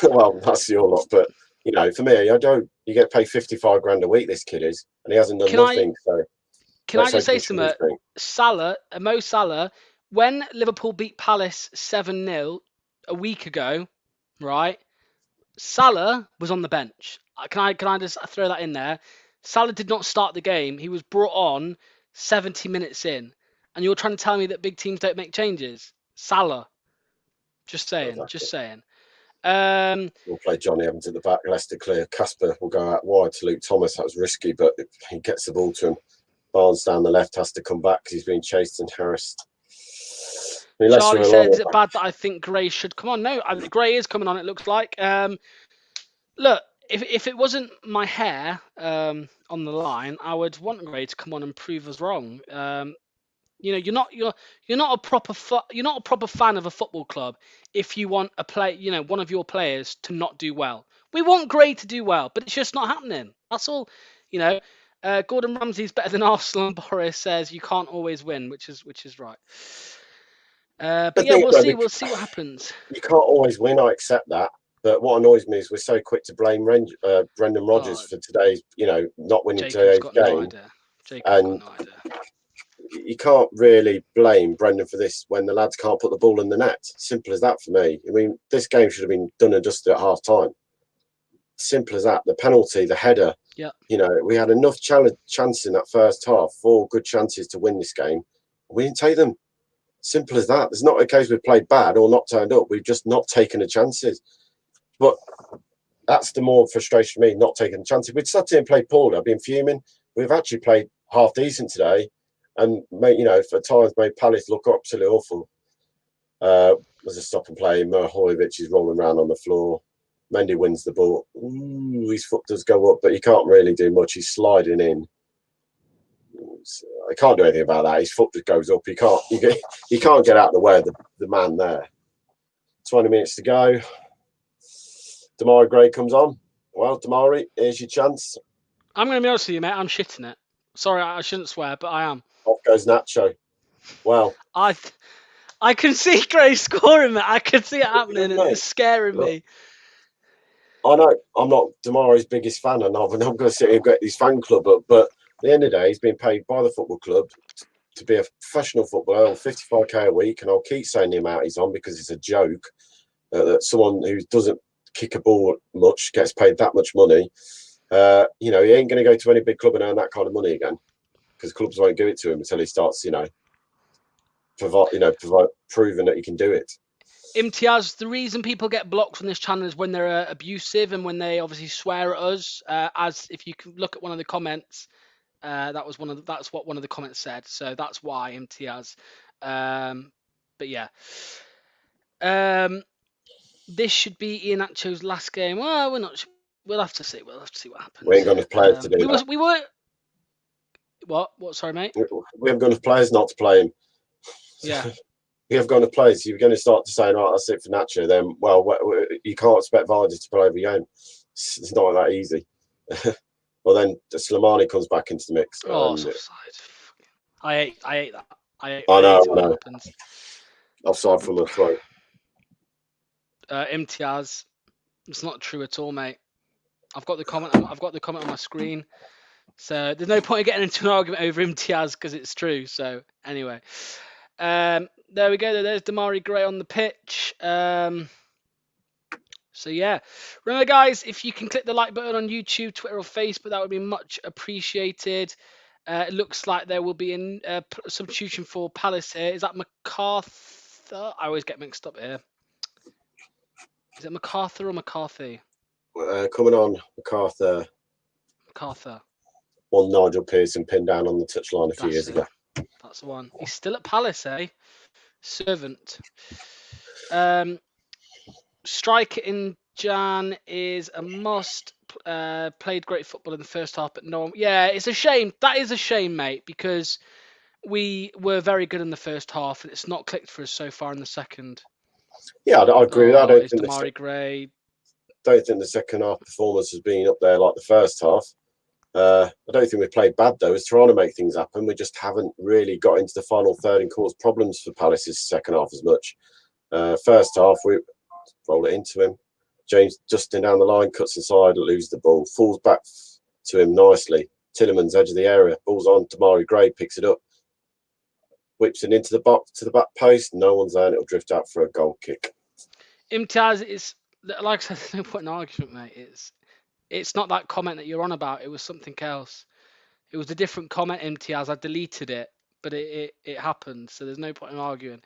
Well, that's your lot, but for me, I don't. You get paid 55 grand a week. This kid is, and he hasn't done nothing. Can I just say something? Mo Salah, when Liverpool beat Palace 7-0 a week ago, right? Salah was on the bench. Can I just throw that in there? Salah did not start the game. He was brought on 70 minutes in, and you're trying to tell me that big teams don't make changes? Salah, just saying. We'll play Johnny Evans at the back. Leicester clear. Casper will go out wide to Luke Thomas. That was risky, but he gets the ball to him. Barnes down the left has to come back because he's being chased and harassed. Charlie said, is it bad that I think Gray should come on? No, Gray is coming on, it looks like. Look, if it wasn't my hair on the line, I would want Gray to come on and prove us wrong. You're not a proper fan of a football club if you want one of your players to not do well. We want Gray to do well, but it's just not happening. That's all. Gordon Ramsay's better than Arsenal, and Boris says you can't always win, which is right. But yeah, we'll see what happens. You can't always win. I accept that. But what annoys me is we're so quick to blame Brendan Rodgers for today's, not winning today's game. And you can't really blame Brendan for this when the lads can't put the ball in the net. Simple as that for me. I mean, this game should have been done and dusted at half time. Simple as that. The penalty, the header. Yeah. We had enough chances in that first half, 4 good chances to win this game. We didn't take them. Simple as that. It's not a case we've played bad or not turned up. We've just not taken the chances. But that's the more frustration for me, not taking the chances. We'd sat here and played poorly. I've been fuming. We've actually played half decent today, and for times made Palace look absolutely awful. There's a stop and play. Mohojevic is rolling around on the floor. Mendy wins the ball. Ooh, his foot does go up, but he can't really do much. He's sliding in. I can't do anything about that. His foot just goes up. He can't get out of the way of the man there. 20 minutes to go. Demarai Gray comes on. Well, Demarai, here's your chance. I'm going to be honest with you, mate. I'm shitting it. Sorry, I shouldn't swear, but I am. Off goes Nacho. Well, I can see Gray scoring, mate. I can see it happening, and it's scaring me. I know I'm not Demarai's biggest fan, and I'm going to sit here and get his fan club up, but at the end of the day, he's been paid by the football club to be a professional footballer on 55k a week, and I'll keep saying the amount he's on because it's a joke that someone who doesn't kick a ball much gets paid that much money. He ain't going to go to any big club and earn that kind of money again because clubs won't give it to him until he starts, proving that he can do it. Imtiaz, the reason people get blocked on this channel is when they're abusive and when they obviously swear at us. As if you can look at one of the comments, that's what one of the comments said. So that's why Imtiaz. But yeah, this should be Iheanacho's last game. Well, we'll have to see. We'll have to see what happens. We ain't got enough players to do that. We were. What? Sorry, mate. We haven't got enough players not to play him. Yeah. We have got enough players. You're going to start to say, right, that's it for Nacho. Then, well, you can't expect Vardy to play every game. It's not that easy. Well, then Slimani comes back into the mix. Oh, it's offside. I hate that. I know. What happens. Offside from the throat. Imtiaz. It's not true at all, mate. I've got the comment on my screen. So there's no point in getting into an argument over Imtiaz because it's true. So anyway, there we go. There's Damari Gray on the pitch. So yeah, remember guys, if you can click the like button on YouTube, Twitter, or Facebook, that would be much appreciated. It looks like there will be a substitution for Palace here. Is that MacArthur? I always get mixed up here. Is it MacArthur or McCarthy? Coming on, MacArthur. MacArthur. One Nigel Pearson pinned down on the touchline a few years ago. That's the one. He's still at Palace, eh? Servant. Striker in Jan is a must. Played great football in the first half, but no one. Yeah, it's a shame. That is a shame, mate, because we were very good in the first half, and it's not clicked for us so far in the second. Yeah, I agree with that. I don't think Damari Gray. Don't think the second half performance has been up there like the first half. I don't think we played bad though. It's trying to make things happen. We just haven't really got into the final third and caused problems for Palace's second half as much. First half, we roll it into him. James Justin down the line, cuts inside, loses the ball, falls back to him nicely. Tillemans edge of the area, ball's on. Damari Gray picks it up, whips it into the box to the back post. No one's there, and it'll drift out for a goal kick. Imtiaz is, like I said, there's no point in argument, mate. It's not that comment that you're on about. It was something else. It was a different comment, Imtiaz. I deleted it, but it happened, so there's no point in arguing.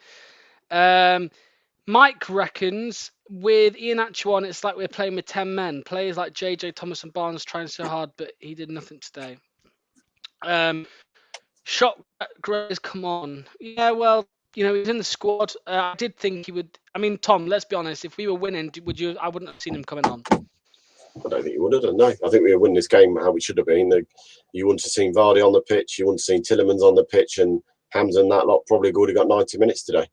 Mike reckons with Ian Achuan, it's like we're playing with 10 men. Players like JJ Thomas and Barnes trying so hard, but he did nothing today. Shot Grace, come on. Yeah, well, you know, he was in the squad. I did think he would. I mean, Tom, let's be honest. If we were winning, would you? I wouldn't have seen him coming on. I don't think you would have done. No, I think we were winning this game how we should have been. You wouldn't have seen Vardy on the pitch. You wouldn't have seen Tillemans on the pitch, and Hamza and that lot probably would have got 90 minutes today.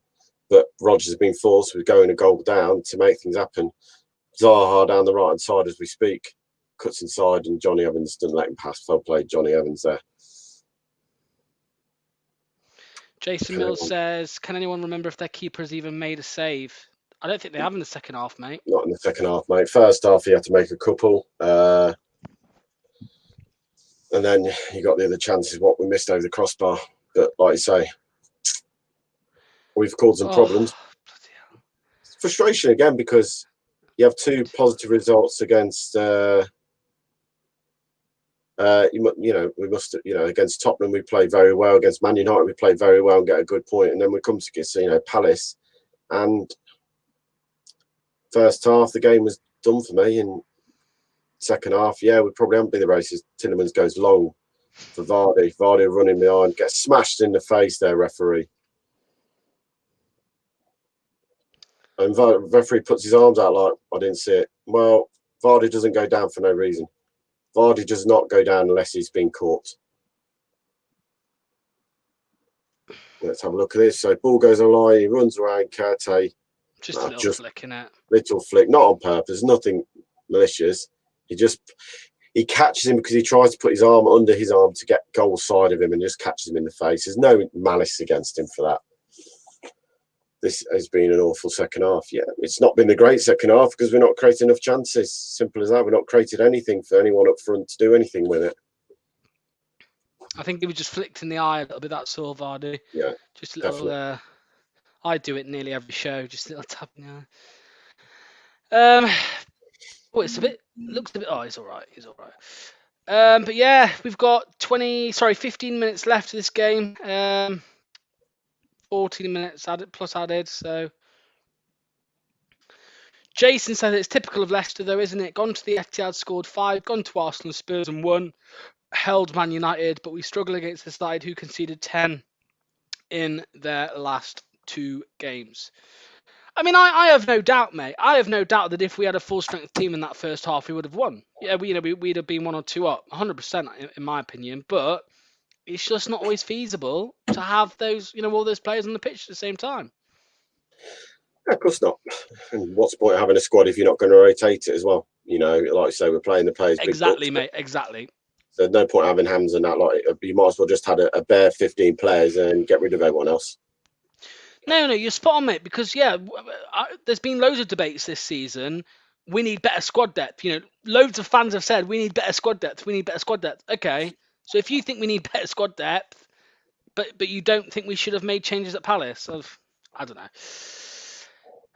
But Rodgers has been forced with going a goal down to make things happen. Zaha down the right hand side as we speak, cuts inside, and Johnny Evans doesn't let him pass. Well played, Johnny Evans there. Jason Mills says, can anyone remember if their keepers even made a save? I don't think they have in the second half, mate. Not in the second half, mate. First half, he had to make a couple. And then you got the other chances, what we missed over the crossbar. But like you say, we've caused some problems. It's frustration again because you have two positive results against, against Tottenham, we played very well. Against Man United, we played very well and get a good point. And then we come to, Palace. And first half, the game was done for me. And second half, we probably haven't been the races. Tillemans goes long for Vardy. Vardy running behind, gets smashed in the face there, referee. And referee puts his arms out like, I didn't see it. Well, Vardy doesn't go down for no reason. Vardy does not go down unless he's been caught. Let's have a look at this. So ball goes online, he runs around, Kerte. Just a little flick in it. Little flick, not on purpose, nothing malicious. He catches him because he tries to put his arm under his arm to get goal side of him and just catches him in the face. There's no malice against him for that. This has been an awful second half. Yeah, it's not been the great second half because we're not creating enough chances. Simple as that. We're not created anything for anyone up front to do anything with it. I think he was just flicked in the eye a little bit. That's all, Vardy. Yeah, just a little. I do it nearly every show. Just a little tap in the eye. It's a bit. Looks a bit. Oh, he's all right. He's all right. But yeah, we've got 15 minutes left of this game. 14 minutes added, so Jason says it's typical of Leicester though, isn't it? Gone to the Etihad, scored 5, gone to Arsenal, Spurs and 1, held Man United, but we struggle against the side who conceded 10 in their last 2 games. I mean, I have no doubt, mate. I have no doubt that if we had a full strength team in that first half, we would have won. Yeah, we'd have been 1 or 2 up, 100% in my opinion. But it's just not always feasible to have those, all those players on the pitch at the same time. Yeah, of course not. And what's the point of having a squad if you're not going to rotate it as well? Like I say, we're playing the players. Exactly, mate. Exactly. So there's no point having hams and that. Like, you might as well just had a bare 15 players and get rid of everyone else. No, you're spot on, mate. Because there's been loads of debates this season. We need better squad depth. Loads of fans have said we need better squad depth. We need better squad depth. Okay, so if you think we need better squad depth, but you don't think we should have made changes at Palace, I don't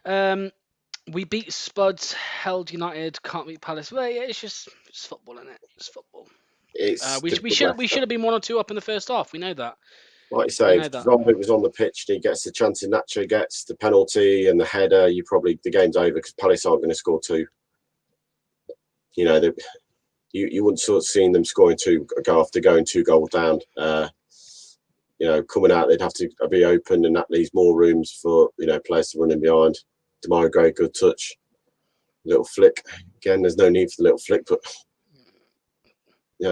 know. We beat Spuds, held United, can't beat Palace. Well, yeah, it's football, isn't it? It's football. We should have been 1 or 2 up in the first half. We know that. Like you say, if Rombic was on the pitch and he gets the chance and Nacho gets the penalty and the header, the game's over because Palace aren't going to score 2. You wouldn't sort of seen them scoring 2 after going 2 goals down. Coming out, they'd have to be open, and that leaves more rooms for players to run in behind. Demarai Gray, good touch, little flick. Again, there's no need for the little flick, but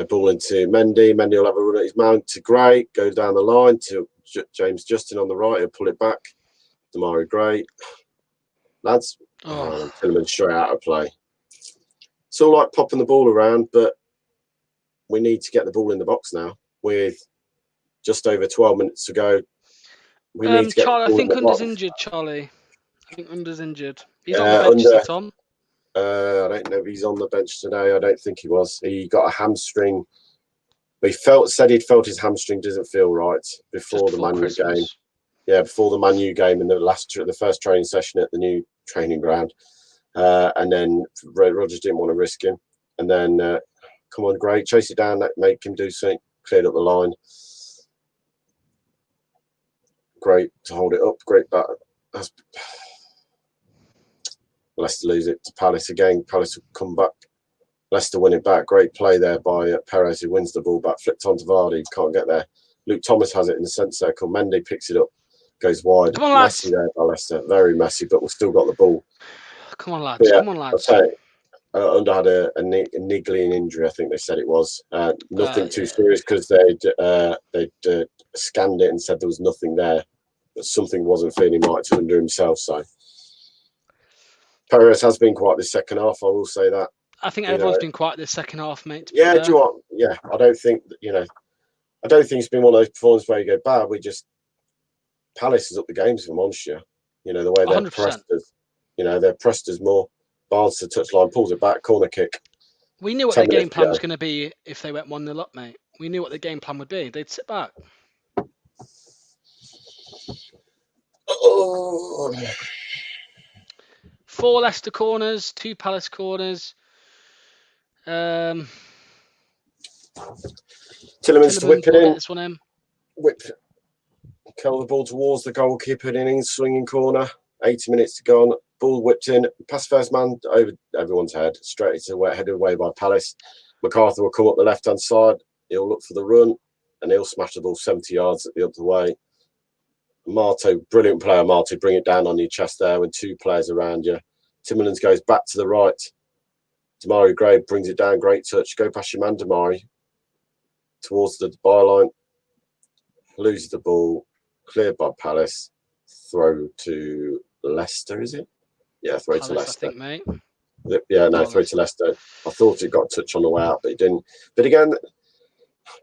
ball into Mendy. Mendy will have a run at his man to Gray, goes down the line to James Justin on the right. He'll pull it back. Demarai Gray, lads, Tillman straight out of play. It's all like popping the ball around, but we need to get the ball in the box now with just over 12 minutes to go. We need to get Charlie, I think Under's injured, Charlie. I think Under's injured. He's on the bench, is he, Tom? I don't know if he's on the bench today. I don't think he was. He got a hamstring. He said he'd felt his hamstring doesn't feel right before the Man U game. Yeah, before the Man U game in the first training session at the new training ground. And then Rodgers didn't want to risk him. And then, come on, Gray, chase it down, make him do something, cleared up the line. Great to hold it up, great back. Leicester lose it to Palace again. Palace will come back. Leicester win it back. Great play there by Perez, who wins the ball back. Flipped on to Vardy. Can't get there. Luke Thomas has it in the centre circle. Mendy picks it up. Goes wide. Come on, lads. Messy there by Leicester. Very messy, but we've still got the ball. Come on, lads. Come on, lads. Under had a niggling injury, I think they said it was. Nothing too serious because they'd scanned it and said there was nothing there. But something wasn't feeling right to Under himself. So Perez has been quiet this second half, I will say that. I think everyone's been quiet this second half, mate. Yeah, do you know what? Yeah, I don't think it's been one of those performances where you go bad. Palace has up the games for Monster. The way they're 100%. pressed us. They're pressed us more. Barnes to touchline, pulls it back, corner kick. We knew what their game plan was going to be if they went 1-0 up, mate. We knew what the game plan would be. They'd sit back. Oh. 4 Leicester corners, 2 Palace corners. Tillemans to whip it in. This one in. Curl the ball towards the goalkeeper in swinging corner. 80 minutes to go on. Ball whipped in. Past first man over everyone's head. Straight to headed away by Palace. MacArthur will come up the left-hand side. He'll look for the run and he'll smash the ball 70 yards the other way. Marto, brilliant player, Marto. Bring it down on your chest there with 2 players around you. Timmerlands goes back to the right. Demarai Gray brings it down. Great touch. Go past your man, Demarai. Towards the byline. Loses the ball. Cleared by Palace. Throw to Leicester, is it? Yeah, throw Palace, to Leicester. I think, mate. Yeah, no, throw to Leicester. I thought it got a touch on the way out, but it didn't. But again,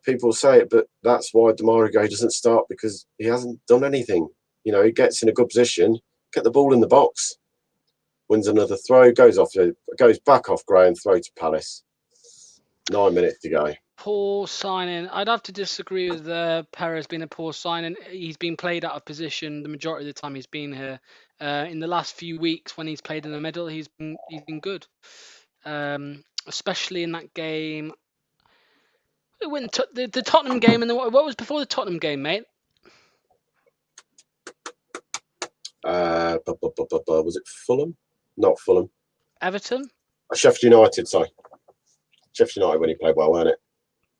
people say it, but that's why Demarai Gray doesn't start, because he hasn't done anything. He gets in a good position, get the ball in the box, wins another throw, goes back off Gray and throw to Palace. 9 minutes to go. Poor signing. I'd have to disagree with Perez being a poor signing. He's been played out of position the majority of the time he's been here. In the last few weeks, when he's played in the middle, he's been good. Especially in that game. It went the Tottenham game, and what was before the Tottenham game, mate? Was it Fulham? Not Fulham. Everton? Sheffield United, sorry. Sheffield United when he played well, wasn't it?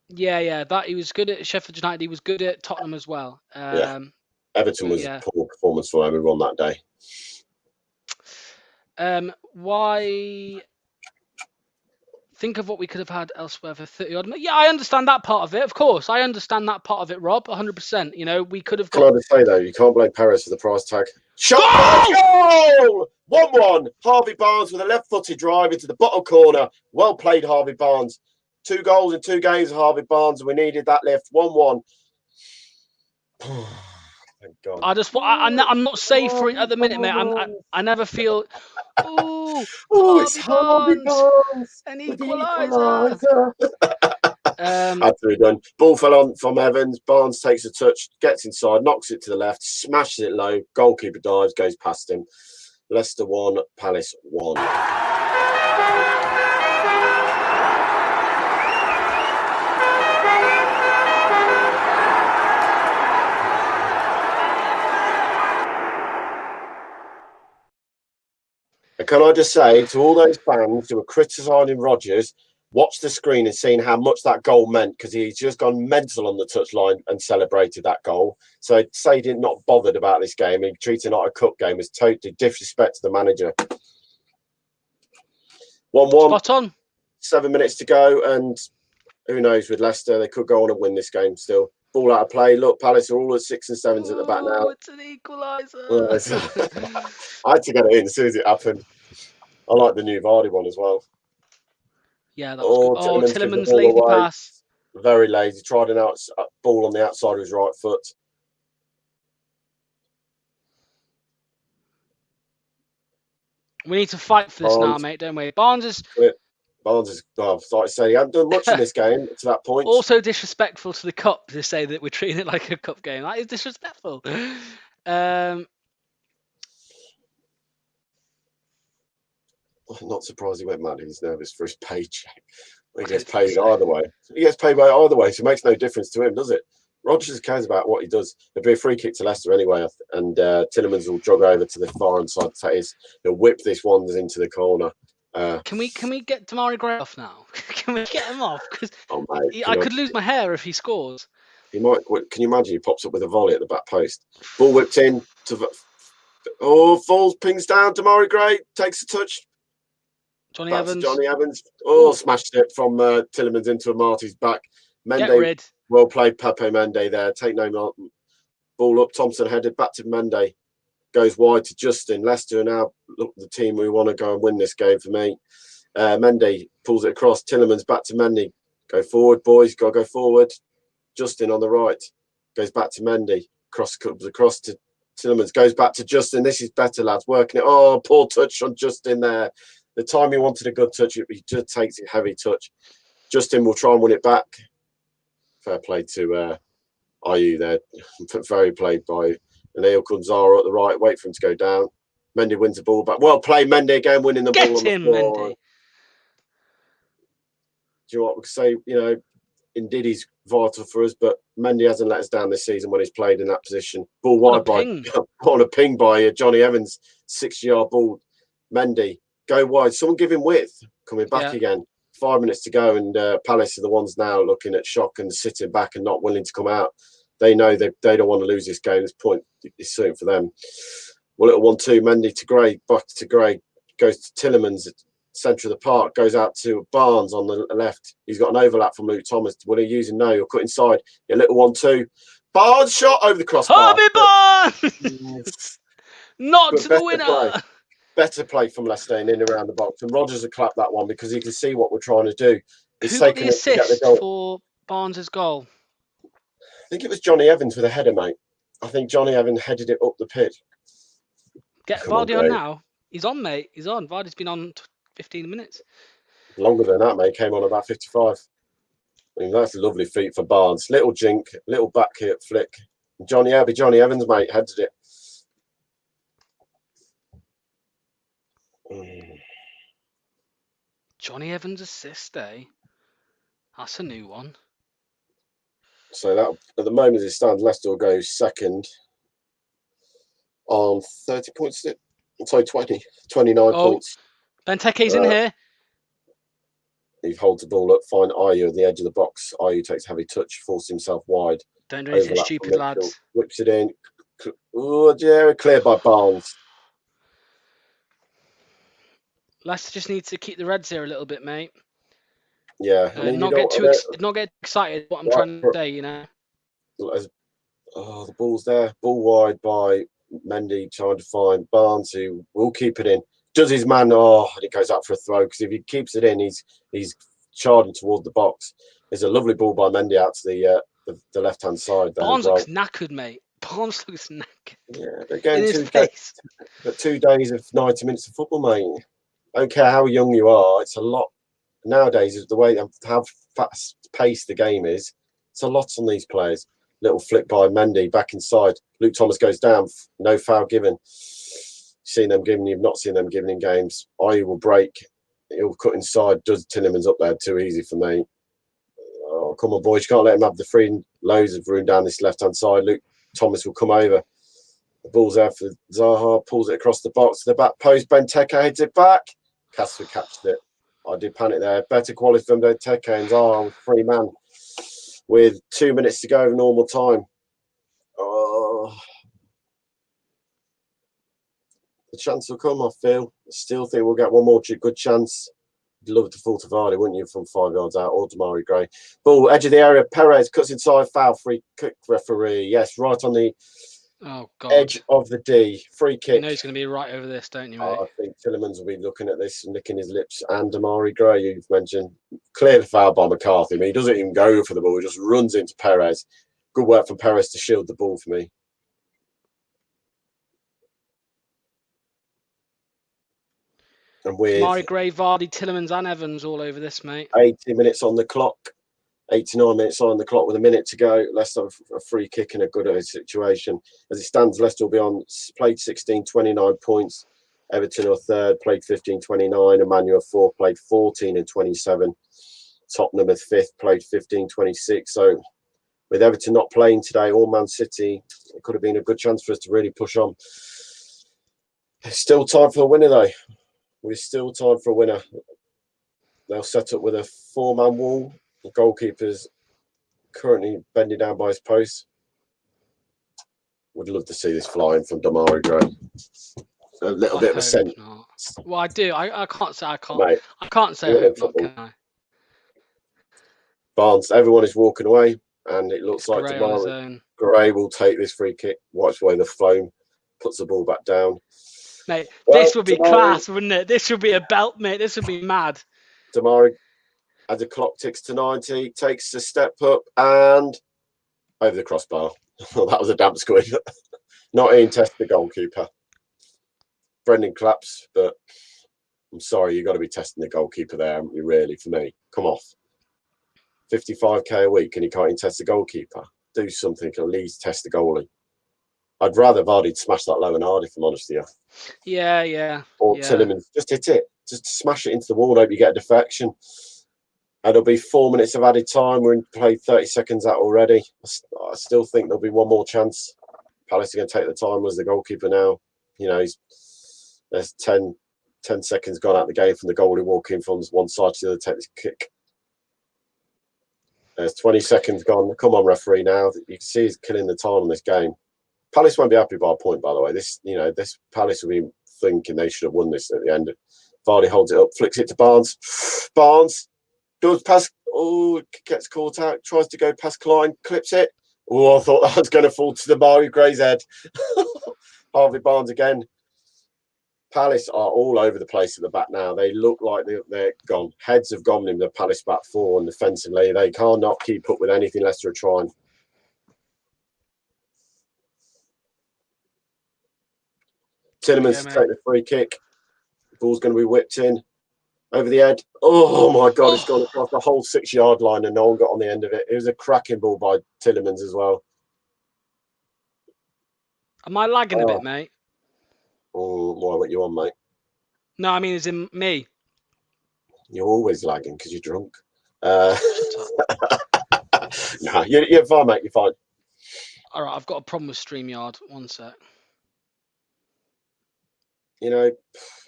Yeah. That he was good at Sheffield United. He was good at Tottenham as well. Everton was a poor performance for everyone that day. Why? Think of what we could have had elsewhere for 30 odd. Yeah, I understand that part of it. Of course, I understand that part of it, Rob. 100%. You know, we could have got. Can I just say though, you can't blame Perez for the price tag. Shot! Goal! 1-1. Harvey Barnes with a left-footed drive into the bottom corner. Well played, Harvey Barnes. 2 goals in 2 games, Harvey Barnes, and we needed that lift. 1-1. Thank God. I'm not safe for it at the minute, mate. I never feel. Oh, it's Harvey Barnes. An equaliser. Had to be done. Ball fell on from Evans. Barnes takes a touch, gets inside, knocks it to the left, smashes it low. Goalkeeper dives, goes past him. Leicester 1, Palace 1. And can I just say to all those fans who were criticising Rodgers, watch the screen and seeing how much that goal meant, because he's just gone mental on the touchline and celebrated that goal. So say he's not bothered about this game and treating it like a cup game is totally disrespect to the manager. 1-1. Spot on. 7 minutes to go, and who knows with Leicester, they could go on and win this game still. Ball out of play. Look, Palace are all at 6 and 7s at the back now. It's an equaliser. I had to get it in as soon as it happened. I like the new Vardy one as well. Yeah, that was good. Tillemans lazy pass. Very lazy. Tried an ball on the outside of his right foot. We need to fight for this now, mate, don't we? Barnes is, like I say, he hadn't done much in this game to that point. Also disrespectful to the cup to say that we're treating it like a cup game. That is disrespectful. I'm not surprised he went mad. He's nervous for his paycheck. He gets paid either way. He gets paid by either way, so it makes no difference to him, does it? Rodgers cares about what he does. There'll be a free kick to Leicester anyway, and Tillemans will jog over to the far end side. He'll whip this one into the corner. Can we get Damari Gray off now? Can we get him off? Because I could lose my hair if he scores. He might. Can you imagine? He pops up with a volley at the back post. Ball whipped in to. Falls, pings down. Damari Gray takes a touch. Johnny Evans. Smashed it from Tillemans into Marty's back. Get rid. Well played, Pepe Mendy there. Take no more. Ball up. Thompson headed back to Mendy. Goes wide to Justin. Leicester are now the team we want to go and win this game for me. Mendy pulls it across. Tillemans back to Mendy. Go forward, boys. Got to go forward. Justin on the right. Goes back to Mendy. Comes across to Tillemans. Goes back to Justin. This is better, lads. Working it. Oh, poor touch on Justin there. The time he wanted a good touch, he just takes a heavy touch. Justin will try and win it back. Fair play to IU there. Very played by Anil Kunzara at the right. Wait for him to go down. Mendy wins the ball back. Well played, Mendy again, winning the ball on the floor. Mendy. Do you know what we could say? You know, Ndidi's vital for us, but Mendy hasn't let us down this season when he's played in that position. Ball wide on a ping by Johnny Evans. 60-yard ball. Mendy. Go wide. Someone give him width. Coming back again. 5 minutes to go, and Palace are the ones now looking at shock and sitting back and not willing to come out. They know they don't want to lose this game. This point is certain for them. Well, little 1-2. Mendy to Gray. Back to Gray. Goes to Tillemans at centre of the park. Goes out to Barnes on the left. He's got an overlap from Luke Thomas. Will he use him? No. He'll cut inside. A little 1-2. Barnes shot over the crossbar. Harvey Barnes! Not to the winner. Better play from Leicester and in around the box, and Rodgers will clap that one because he can see what we're trying to do. Who got the assist for Barnes' goal? I think it was Johnny Evans with a header, mate. I think Johnny Evans headed it up the pitch. Get Vardy on now. He's on, mate. He's on. Vardy's been on 15 minutes. Longer than that, mate. Came on about 55. I mean, that's a lovely feat for Barnes. Little jink, little back hit flick. Johnny Evans, mate, headed it. Johnny Evans assist, eh? That's a new one. So that at the moment as it stands, Leicester will go second on 30 points. Sorry, 29 points. Benteke's in here. He holds the ball up, find Ayew at the edge of the box. Ayew takes a heavy touch, forces himself wide. Don't do anything stupid, lads. Whips it in. Oh, yeah, cleared by Barnes. Leicester just need to keep the Reds here a little bit, mate. Yeah, I mean, not get too excited. What I'm trying to say, you know. The ball's there, ball wide by Mendy, trying to find Barnes, who will keep it in. Does his man? And it goes out for a throw, because if he keeps it in, he's charging toward the box. There's a lovely ball by Mendy out to the left hand side there. Barnes looks knackered, mate. Barnes looks knackered. Yeah, but again, 2 days of 90 minutes of football, mate. I don't care how young you are, it's a lot. Nowadays, is the way how fast paced the game is. It's a lot on these players. Little flick by Mendy back inside. Luke Thomas goes down. No foul given. Seen them given. You've not seen them given in games. Ayew will break. He'll cut inside. Does Tillemans up there? Too easy for me. Oh, come on, boys. You can't let him have the free. Loads of room down this left hand side. Luke Thomas will come over. The ball's there for Zaha. Pulls it across the box to the back post. Benteke heads it back. Casper catched it. I did panic there. Better quality from Benteke and Zaha, free man, with 2 minutes to go of normal time. Oh, the chance will come, I feel. I still think we'll get one more good chance. You'd love to fall to Vardy, wouldn't you, from 5 yards out, or Damari Gray. Ball, edge of the area. Perez cuts inside, foul, free kick, referee. Yes, right on the edge of the D. Free kick. You know he's going to be right over this, don't you, mate? I think Tillemans will be looking at this and licking his lips. And Damari Gray, you've mentioned, clearly foul by McCarthy. I mean, he doesn't even go for the ball. He just runs into Perez. Good work from Perez to shield the ball for me. And with Damari Gray, Vardy, Tillemans and Evans all over this, mate. 80 minutes on the clock. 89 minutes on the clock with a minute to go. Leicester a free kick in a good situation. As it stands, Leicester will be on, played 16, 29 points. Everton are third, played 15, 29. Emmanuel are fourth, played 14 and 27. Tottenham are fifth, played 15, 26. So with Everton not playing today, or Man City, it could have been a good chance for us to really push on. There's still time for a winner, though. There's still time for a winner. They'll set up with a 4-man wall. The goalkeeper's currently bending down by his post. Would love to see this flying from Damari Gray. A little bit of a sense. Well, I do. I can't say I can't. Mate, I can't say I hope not, can I? Barnes, everyone is walking away, and it looks like Gray Damari Gray will take this free kick. Watch away the foam, puts the ball back down. Mate, this would be class, wouldn't it? This would be a belt, mate. This would be mad. Damari, as the clock ticks to 90, takes a step up and over the crossbar. That was a damp squid. Not even test the goalkeeper. Brendan claps, but I'm sorry, you've got to be testing the goalkeeper there, haven't you, really, for me? Come off. 55k a week and you can't even test the goalkeeper. Do something, at least test the goalie. I'd rather Vardy smash that low and hard, if I'm honest with you. Yeah. Or Tillemans, just hit it. Just smash it into the wall, hope you get a deflection. And it'll be 4 minutes of added time. We're in play 30 seconds out already. I still think there'll be one more chance. Palace are going to take the time as the goalkeeper now. You know, there's 10 seconds gone out the game from the goalie walking from one side to the other, take this kick. There's 20 seconds gone. Come on, referee, now. You can see he's killing the time on this game. Palace won't be happy by a point, by the way. This Palace will be thinking they should have won this at the end. Vardy holds it up, flicks it to Barnes. Barnes does pass. Oh, gets caught out. Tries to go past Klein, clips it. Oh, I thought that was going to fall to the Damari Gray's head. Harvey Barnes again. Palace are all over the place at the back now. They look like they're gone. Heads have gone in the Palace back four, and defensively they cannot keep up with anything Leicester are trying. Tillemans to take the free kick. The ball's going to be whipped in over the head. Oh my God, it's gone across the whole 6-yard line and no one got on the end of it. It was a cracking ball by Tillemans as well. Am I lagging a bit, mate? Oh, why weren't you on, mate? No, I mean, as in me. You're always lagging because you're drunk. No, you're fine, mate. You're fine. All right, I've got a problem with StreamYard. One sec. You know,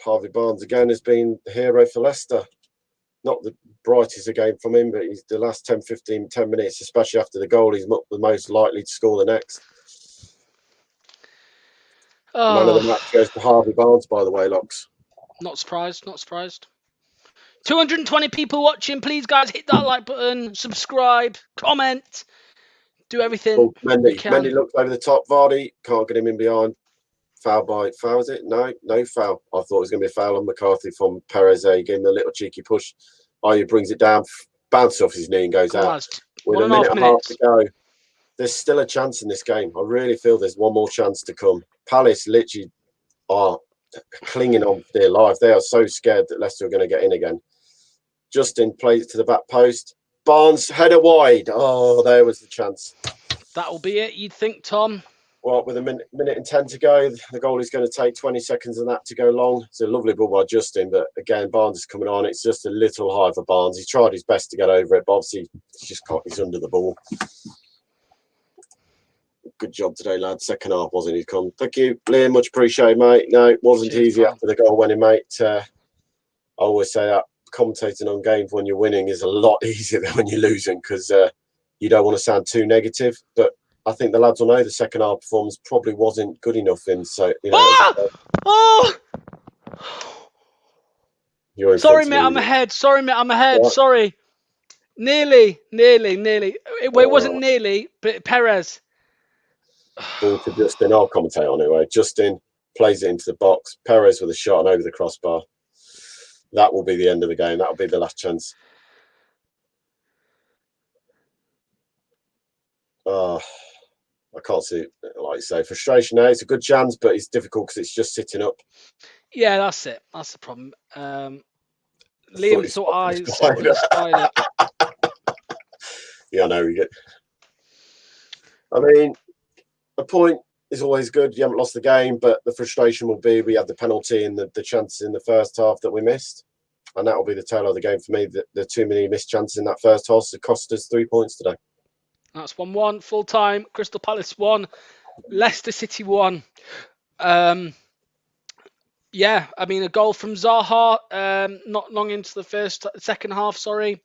Harvey Barnes again has been the hero for Leicester. Not the brightest a game from him, but he's the last 10 minutes, especially after the goal, he's the most likely to score the next. Man of the match goes to Harvey Barnes, by the way, Locks. Not surprised. Not surprised. 220 people watching. Please, guys, hit that like button, subscribe, comment, do everything. Oh, you Mendy can. looked over the top. Vardy can't get him in behind. Foul, is it? No foul. I thought it was going to be a foul on McCarthy from Perez. He gave him a little cheeky push. He brings it down, bounces off his knee and goes Come on, out. lads. With a 1.5 minute and a half minutes. to go, there's still a chance in this game. I really feel there's one more chance to come. Palace literally are clinging on for their life. They are so scared that Leicester are going to get in again. Justin plays it to the back post. Barnes, header wide. Oh, there was the chance. That'll be it, you'd think, Tom. Well, with a minute and 10 to go, the goal is going to take 20 seconds of that to go long. It's a lovely ball by Justin, but again, Barnes is coming on. It's just a little high for Barnes. He tried his best to get over it, but obviously he's under the ball. Good job today, lad. Second half wasn't he? Come, thank you, Liam. Much appreciated, mate. No, it wasn't easy after the goal went in, mate. I always say that commentating on games when you're winning is a lot easier than when you're losing because you don't want to sound too negative. But I think the lads will know the second half performance probably wasn't good enough. So Sorry, mate, I'm ahead. What? Sorry. Nearly. It wasn't nearly, but Perez. Ball to Justin. I'll commentate on it anyway. Justin plays it into the box. Perez with a shot and over the crossbar. That will be the end of the game. That will be the last chance. I can't see it, like you say. Frustration there. It's a good chance, but it's difficult because it's just sitting up. Yeah, that's it. That's the problem. Liam thought I spied it. Yeah, I know. I mean, a point is always good. You haven't lost the game, but the frustration will be we had the penalty and the chances in the first half that we missed. And that will be the tail of the game for me. The too many missed chances in that first half cost us 3 points today. That's 1-1 full time. Crystal Palace 1, Leicester City 1. Yeah, I mean a goal from Zaha, not long into the second half, sorry,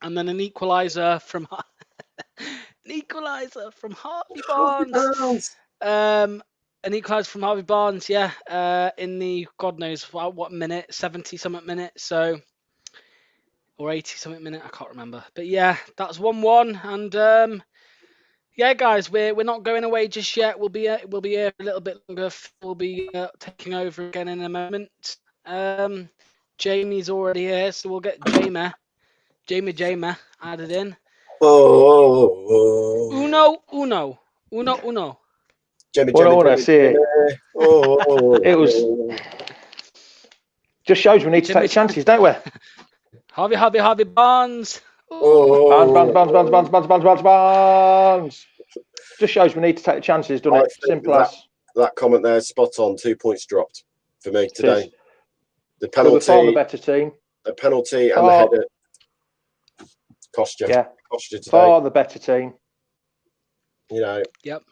and then an equaliser from Harvey Barnes. An equaliser from Harvey Barnes, yeah, in the God knows what minute, 70-something minute, so. Or 80-something minute, I can't remember. But yeah, that's 1-1. And yeah, guys, we're not going away just yet. We'll be here a little bit longer. We'll be taking over again in a moment. Jamie's already here, so we'll get Jamie added in. Uno. Jamie, see it. It was. Just shows we need to take chances, don't we? Harvey Barnes. Barnes. Just shows we need to take the chances, doesn't it? Simple as. That comment there is spot on. 2 points dropped for me today. The penalty. We were far the better team. The penalty and the header cost you. Yeah. Cost you today. Far the better team. You know. Yep.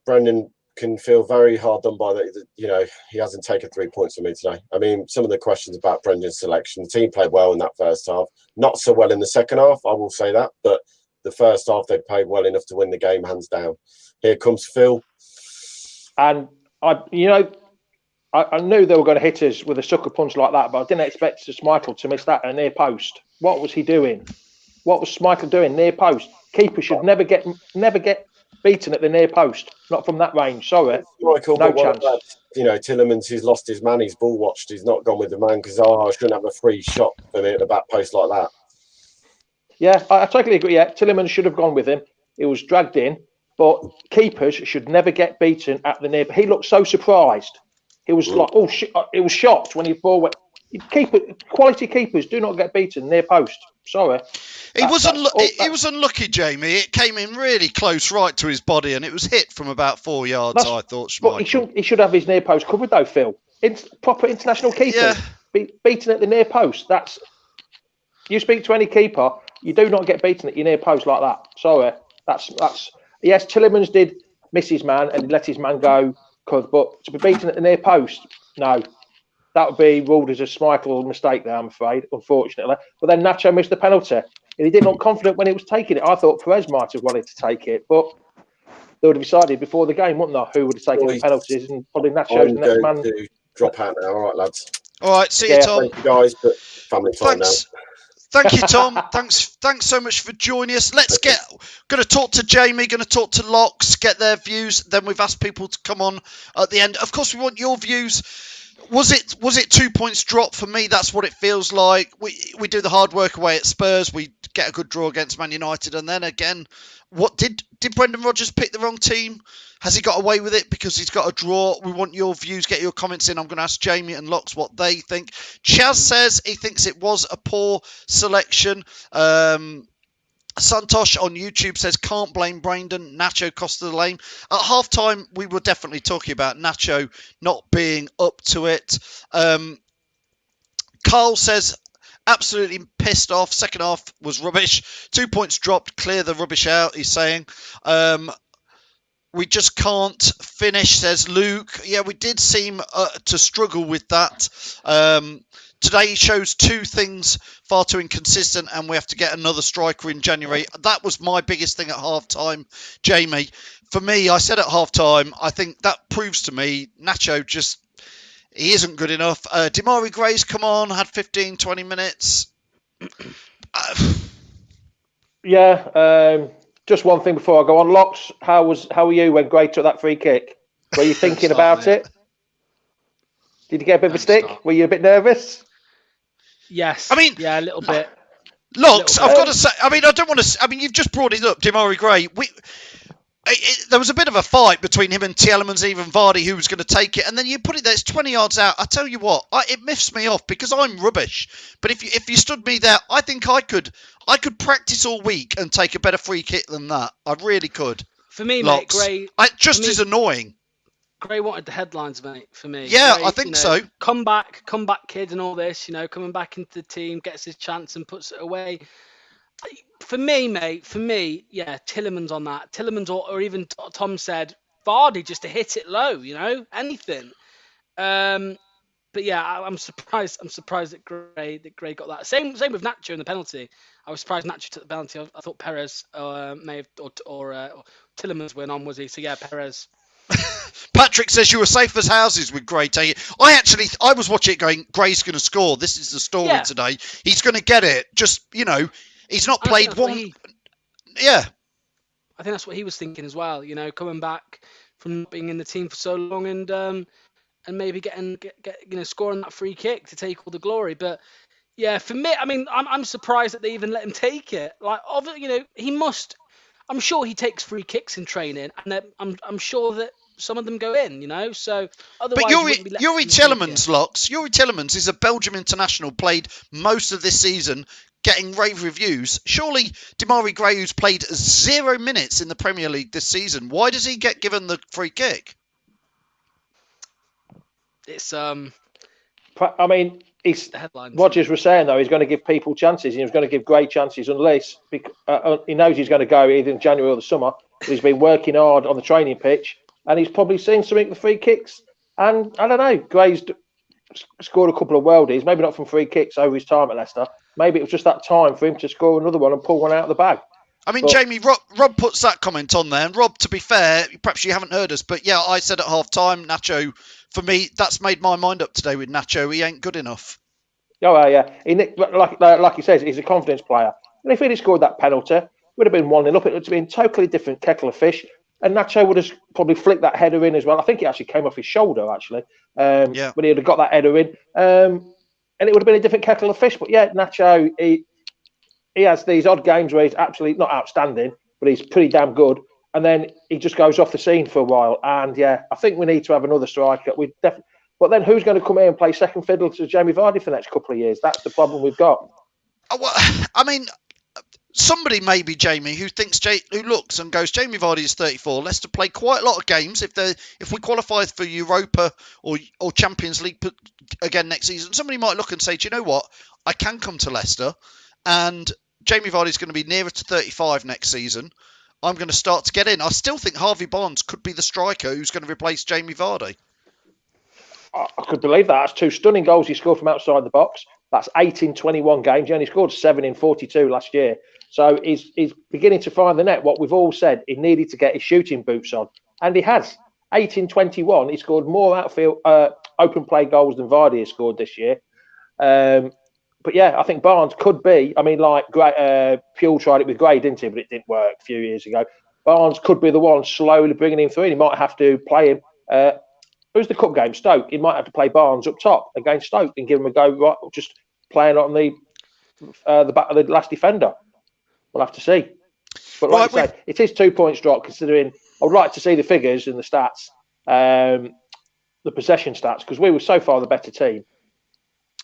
Brendan can feel very hard done by that. You know, he hasn't taken 3 points from me today. I mean, some of the questions about Brendan's selection, the team played well in that first half. Not so well in the second half, I will say that. But the first half, they played well enough to win the game, hands down. Here comes Phil. And, I knew they were going to hit us with a sucker punch like that, but I didn't expect Schmeichel to miss that at a near post. What was he doing? What was Schmeichel doing? Near post. Keeper should never get beaten at the near post. Not from that range. Sorry. Michael, no chance. Tillemans, he's lost his man. He's ball watched. He's not gone with the man because I shouldn't have a free shot for me at the back post like that. Yeah, I totally agree. Yeah, Tillemans should have gone with him. He was dragged in, but keepers should never get beaten at the near. He looked so surprised. He was like, he was shocked when he ball went. Quality keepers do not get beaten near post. Sorry. He was unlucky, Jamie. It came in really close right to his body and it was hit from about 4 yards, I thought. But he should have his near post covered though, Phil. Proper international keeper. Yeah. Beaten at the near post. That's. You speak to any keeper, you do not get beaten at your near post like that. Sorry. That's. Yes, Tillemans did miss his man and let his man go, but to be beaten at the near post, no. That would be ruled as a Schmeichel mistake there, I'm afraid, unfortunately. But then Nacho missed the penalty. And he didn't look confident when he was taking it. I thought Perez might have wanted to take it, but they would have decided before the game, wouldn't they, who would have taken the penalties, and probably Nacho's the next man. To drop out now. All right, lads. All right, see you, Yeah, Tom. thank you guys, but family time Thanks. Thank you, Tom. Thanks so much for joining us. Going to talk to Jamie, going to talk to Locks, get their views. Then we've asked people to come on at the end. Of course, we want your views. Was it 2 points drop? For me, that's what it feels like. We do the hard work away at Spurs. We get a good draw against Man United, and then again, what did Brendan Rodgers pick the wrong team? Has he got away with it because he's got a draw? We want your views. Get your comments in. I'm going to ask Jamie and Locks what they think. Chaz says he thinks it was a poor selection. Santosh on YouTube says, can't blame Brandon. Nacho cost the lane. At halftime, we were definitely talking about Nacho not being up to it. Carl says, absolutely pissed off. Second half was rubbish. 2 points dropped. Clear the rubbish out, he's saying. We just can't finish, says Luke. Yeah, we did seem to struggle with that. Today shows two things far too inconsistent, and we have to get another striker in January. That was my biggest thing at half-time, Jamie. For me, I said at half-time, I think that proves to me Nacho he isn't good enough. Demarai Gray's come on, had 15, 20 minutes. Just one thing before I go on. Locks, how were you when Gray took that free kick? Were you thinking about it? Did you get a bit of a stick? Were you a bit nervous? Yes. I mean, yeah, a little bit. Locks, I've got to say, I don't want to. You've just brought it up, Demarai Gray. There was a bit of a fight between him and Tielemans, even Vardy, who was going to take it, and then you put it there. It's 20 yards out. I tell you what, it miffs me off because I'm rubbish. But if you stood me there, I think I could practice all week and take a better free kick than that. I really could. For me, Locks. mate, Gray is annoying. Gray wanted the headlines, mate. For me, yeah, Gray, I think so. Come back, kid, and all this. Coming back into the team, gets his chance and puts it away. For me, mate, yeah, Tielemans on that. Tielemans or even Tom said, Vardy just to hit it low, anything. But yeah, I'm surprised that Gray got that. Same with Nacho in the penalty. I was surprised Nacho took the penalty. I thought Perez may have or Tielemans went on, was he? So yeah, Perez. Patrick says you were safe as houses with Gray taking it. I was watching it going, Gray's going to score. This is the story today. He's going to get it. Just, he's not played one. Yeah. I think that's what he was thinking as well. Coming back from not being in the team for so long and maybe scoring that free kick to take all the glory. But yeah, for me, I'm surprised that they even let him take it. Like, he must. I'm sure he takes free kicks in training, and I'm sure that some of them go in, so otherwise. But Yuri Tielemans, Locks. Yuri Tielemans is a Belgium international, played most of this season, getting rave reviews. Surely Demarai Gray, who's played 0 minutes in the Premier League this season, why does he get given the free kick? It's Rodgers was saying though he's going to give people chances. He was going to give great chances unless he knows he's going to go either in January or the summer. But he's been working hard on the training pitch, and he's probably seen something with free kicks. And I don't know, Gray's scored a couple of worldies, maybe not from free kicks over his time at Leicester. Maybe it was just that time for him to score another one and pull one out of the bag. Jamie, Rob puts that comment on there. And Rob, to be fair, perhaps you haven't heard us, but yeah, I said at half-time, Nacho, for me, that's made my mind up today with Nacho. He ain't good enough. Oh, yeah. Like he says, he's a confidence player. And if he'd have scored that penalty, it would have been 1-0 up. It would have been a totally different kettle of fish. And Nacho would have probably flicked that header in as well. I think it actually came off his shoulder, actually. But he'd have got that header in. And it would have been a different kettle of fish. But yeah, Nacho, he has these odd games where he's absolutely not outstanding, but he's pretty damn good. And then he just goes off the scene for a while. And yeah, I think we need to have another striker. But then who's going to come here and play second fiddle to Jamie Vardy for the next couple of years? That's the problem we've got. Somebody maybe, Jamie, who looks and goes, Jamie Vardy is 34. Leicester play quite a lot of games. If we qualify for Europa or Champions League again next season, somebody might look and say, do you know what? I can come to Leicester, and Jamie Vardy is going to be nearer to 35 next season. I'm going to start to get in. I still think Harvey Barnes could be the striker who's going to replace Jamie Vardy. I could believe that. That's 2 stunning goals he scored from outside the box. That's 8 in 21 games. He only scored 7 in 42 last year. So he's beginning to find the net. What we've all said, he needed to get his shooting boots on. And he has. 8 in 21. He scored more outfield open play goals than Vardy has scored this year. But yeah, I think Barnes could be. I mean, like Puel tried it with Gray, didn't he? But it didn't work a few years ago. Barnes could be the one slowly bringing him through. He might have to play him. Who's the cup game? Stoke. He might have to play Barnes up top against Stoke and give him a go. Right, just playing on the back of the last defender. We'll have to see. But like I say, it is 2 points drop. Considering I would like to see the figures and the stats, the possession stats, because we were so far the better team.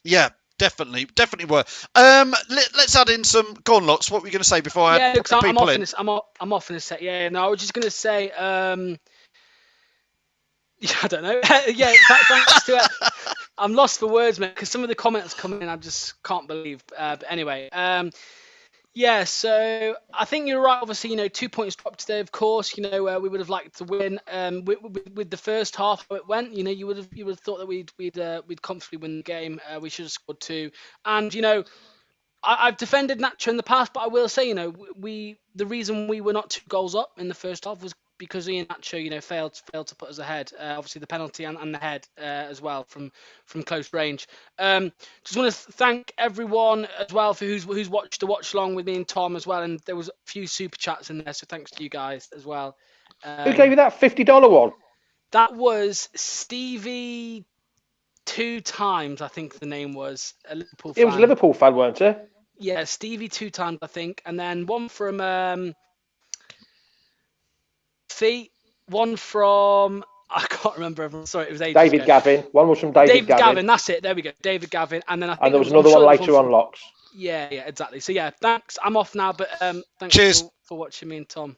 Yeah. Definitely were. Let's add in some. Go on, Locks. What were you going to say before I put the people in? I'm off in a sec. Yeah, no, I was just going to say. I don't know. Yeah, thanks to. I'm lost for words, mate, because some of the comments come in, I just can't believe. But anyway, yeah. So I think you're right. Obviously, 2 points dropped today. Of course, we would have liked to win. With the first half how it went, you would have thought that we'd comfortably win the game. We should have scored 2. And I've defended Nacho in the past, but I will say, the reason we were not 2 goals up in the first half was because Ian Nacho, failed to put us ahead. Obviously, the penalty and the head as well from close range. Just want to thank everyone as well for who's watched the watch along with me and Tom as well. And there was a few super chats in there, so thanks to you guys as well. Who gave you that $50 one? That was Stevie 2 times, I think the name was. A Liverpool fan. It was a Liverpool fan, weren't it? Yeah, Stevie 2 times, I think. And then one from Fee, one from... I can't remember everyone. Sorry, it was ages David ago. Gavin. One was from David Gavin. That's it. There we go. David Gavin. And then I think there was another one later on, Locks. Yeah, exactly. So yeah, thanks. I'm off now, but thanks Cheers for watching me and Tom.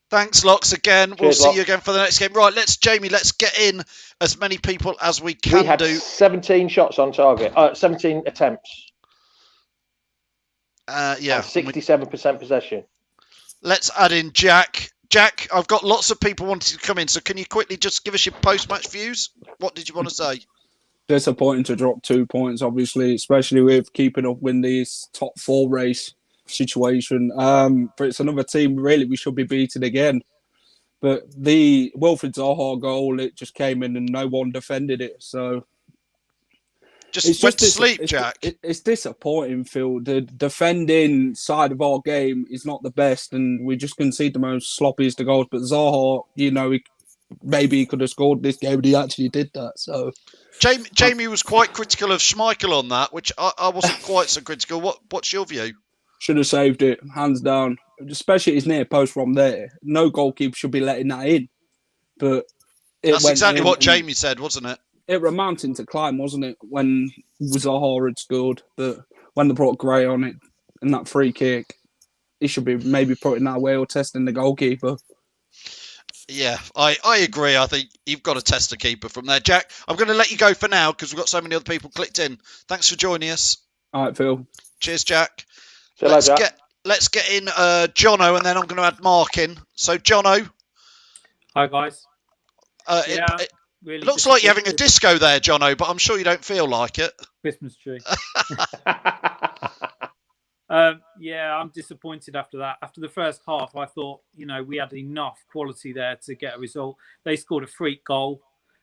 Thanks, Locks, again. We'll Cheers, see Locks. you again for the next game. Right, Jamie, let's get in as many people as we can. We had 17 shots on target. 17 attempts. Yeah. 67% possession. Let's add in Jack. Jack, I've got lots of people wanting to come in, so can you quickly just give us your post-match views? What did you want to say? Disappointing to drop 2 points, obviously, especially with keeping up with this top 4 race situation. But it's another team, really, we should be beating again. But the Wilfried Zaha goal, it just came in and no one defended it. So just went to sleep, Jack. It's disappointing, Phil. The defending side of our game is not the best, and we just concede the most sloppiest of goals. But Zaha, maybe he could have scored this game, and he actually did that. So Jamie was quite critical of Schmeichel on that, which I wasn't quite so critical. What's your view? Should have saved it, hands down. Especially his near post from there. No goalkeeper should be letting that in. But that's exactly what Jamie said, wasn't it? It was a mountain to climb, wasn't it, when Zaha had scored? But when they brought Gray on it and that free kick, he should be maybe putting that away or testing the goalkeeper. Yeah, I agree. I think you've got to test the keeper from there. Jack, I'm going to let you go for now because we've got so many other people clicked in. Thanks for joining us. All right, Phil. Cheers, Jack. Let's get in Jono, and then I'm going to add Mark in. So, Jono. Hi, guys. It really looks like you're having a disco there, Jono, but I'm sure you don't feel like it. Christmas tree. Yeah, I'm disappointed after that. After the first half, I thought, we had enough quality there to get a result. They scored a freak goal,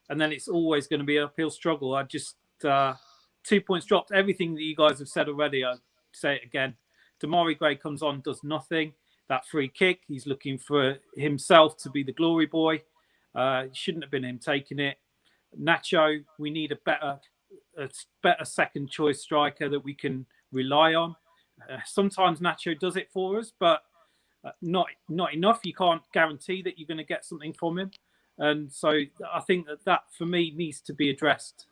and then it's always going to be an uphill struggle. I just 2 points dropped. Everything that you guys have said already, I'll say it again. Damari Gray comes on, does nothing. That free kick, he's looking for himself to be the glory boy. It shouldn't have been him taking it. Nacho, we need a better second choice striker that we can rely on. Sometimes Nacho does it for us, but not enough. You can't guarantee that you're going to get something from him. And so I think that for me needs to be addressed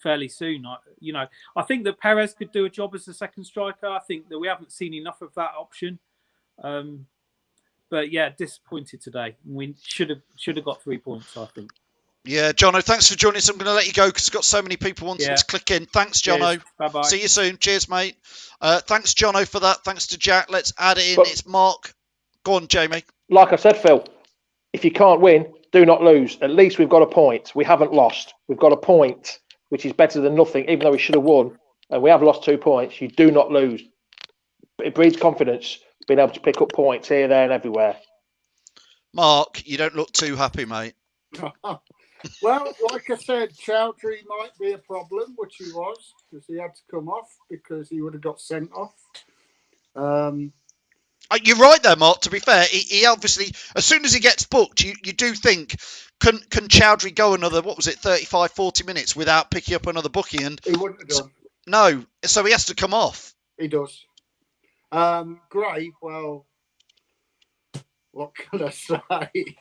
fairly soon. I think that Perez could do a job as a second striker. I think that we haven't seen enough of that option. But yeah, disappointed today. We should have got 3 points, I think. Yeah, Jono, thanks for joining us. I'm going to let you go because we've got so many people wanting to click in. Thanks, Jono. Bye-bye. See you soon. Cheers, mate. Thanks, Jono, for that. Thanks to Jack. Let's add it in. It's Mark. Go on, Jamie. Like I said, Phil, if you can't win, do not lose. At least we've got a point. We haven't lost. We've got a point, which is better than nothing, even though we should have won. And we have lost 2 points. You do not lose. It breeds confidence, being able to pick up points here, there, and everywhere. Mark, you don't look too happy, mate. Well, like I said, Chowdhury might be a problem, which he was, because he had to come off because he would have got sent off. You're right there, Mark. To be fair, he obviously, as soon as he gets booked, you do think, can Chowdhury go another, 35, 40 minutes without picking up another booking? And he wouldn't have done. No, so he has to come off. He does. Gray, well, what can I say?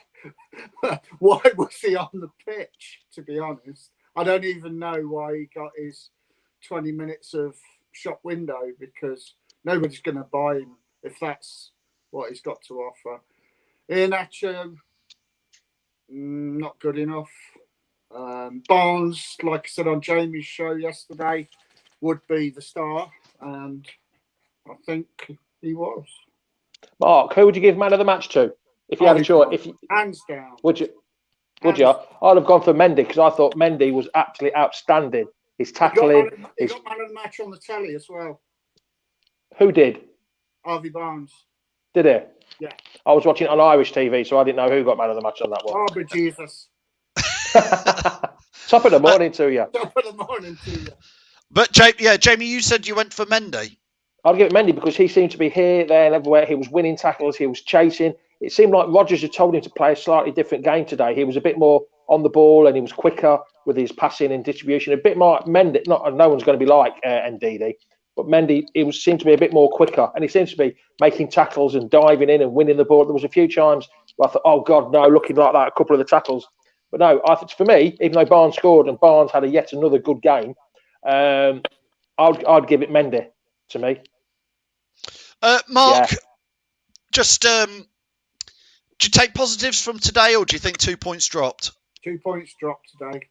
Why was he on the pitch, to be honest? I don't even know why he got his 20 minutes of shop window, because nobody's going to buy him if that's what he's got to offer. Iheanacho, not good enough. Barnes, like I said on Jamie's show yesterday, would be the star, and I think he was. Mark, who would you give man of the match to if you had a choice? Hands down. Would you? I'd have gone for Mendy, because I thought Mendy was absolutely outstanding. His tackling. He got man of the match on the telly as well. Who did? Harvey Barnes. Did he? Yeah. I was watching it on Irish TV, so I didn't know who got man of the match on that one. Oh, but Jesus. Top of the morning to you. Top of the morning to you. But Jamie, you said you went for Mendy. I'd give it Mendy because he seemed to be here, there, and everywhere. He was winning tackles. He was chasing. It seemed like Rodgers had told him to play a slightly different game today. He was a bit more on the ball, and he was quicker with his passing and distribution. A bit more Mendy. No one's going to be like Ndidi, but Mendy, seemed to be a bit more quicker, and he seems to be making tackles and diving in and winning the ball. There was a few times where I thought, oh God, no, looking like that, a couple of the tackles. But no, I think for me, even though Barnes scored and Barnes had yet another good game, I'd give it Mendy to me. Mark, just do you take positives from today, or do you think 2 points dropped? 2 points dropped today.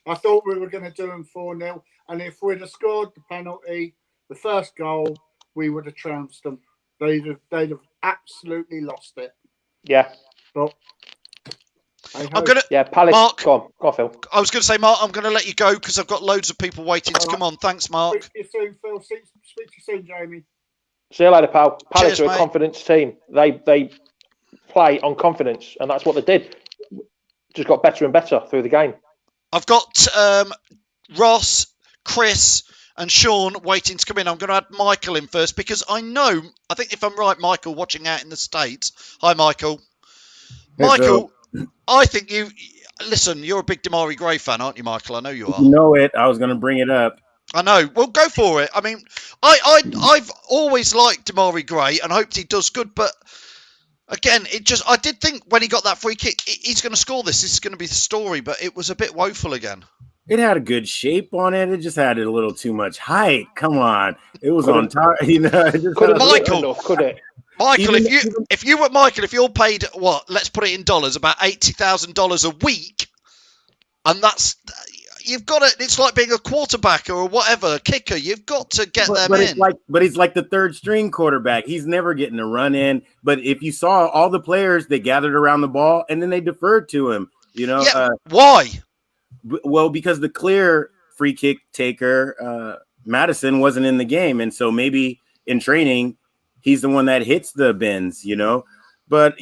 I thought we were going to do them 4-0, and if we'd have scored the penalty, the first goal, we would have trounced them. They'd have absolutely lost it. Yeah. But Palace. Mark, go on, Phil. I was going to say, Mark, I'm going to let you go because I've got loads of people waiting to come on. Thanks, Mark. Speak to you soon, Phil. Speak to you soon, Jamie. See you later, pal. Palace Cheers, are a mate. confidence team. They play on confidence, and that's what they did. Just got better and better through the game. I've got Ross, Chris, and Sean waiting to come in. I'm going to add Michael in first because I think if I'm right, Michael watching out in the States. Hi, Michael. Hey, Michael, I think you're a big Damari Gray fan, aren't you, Michael? I know you are. You know it. I was going to bring it up. I know. Well, go for it. I mean, I've always liked Damari Gray and hoped he does good, but again, I did think when he got that free kick, he's going to score this. This is going to be the story, but it was a bit woeful again. It had a good shape on it. It just had a little too much height. Come on, it was on top. Michael, could it? Michael, if you're paid let's put it in dollars, about $80,000 a week, and you've got to. It's like being a quarterback or whatever, a kicker. You've got to get them in. But he's like the third string quarterback. He's never getting a run in. But if you saw all the players, they gathered around the ball and then they deferred to him. Why? Well, because the clear free kick taker, Madison, wasn't in the game, and so maybe in training, he's the one that hits the bins. But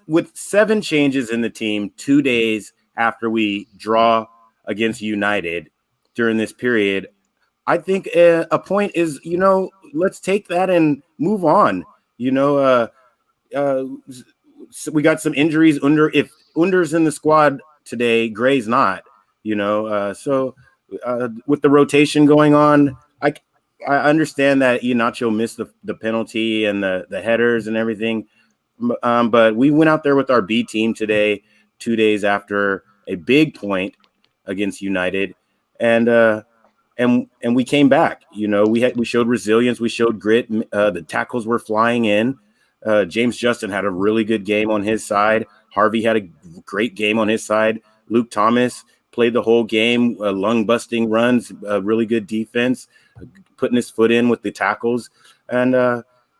with 7 changes in the team 2 days after we draw against United during this period, I think a point is, let's take that and move on. So we got some injuries. If Under's in the squad today, Gray's not. So with the rotation going on, I understand that Iheanacho missed the penalty and the headers and everything. But we went out there with our B team today, 2 days after a big point against United, and we came back. We showed resilience, we showed grit. The tackles were flying in. James Justin had a really good game on his side. Harvey had a great game on his side. Luke Thomas played the whole game, lung busting runs, really good defense, putting his foot in with the tackles, and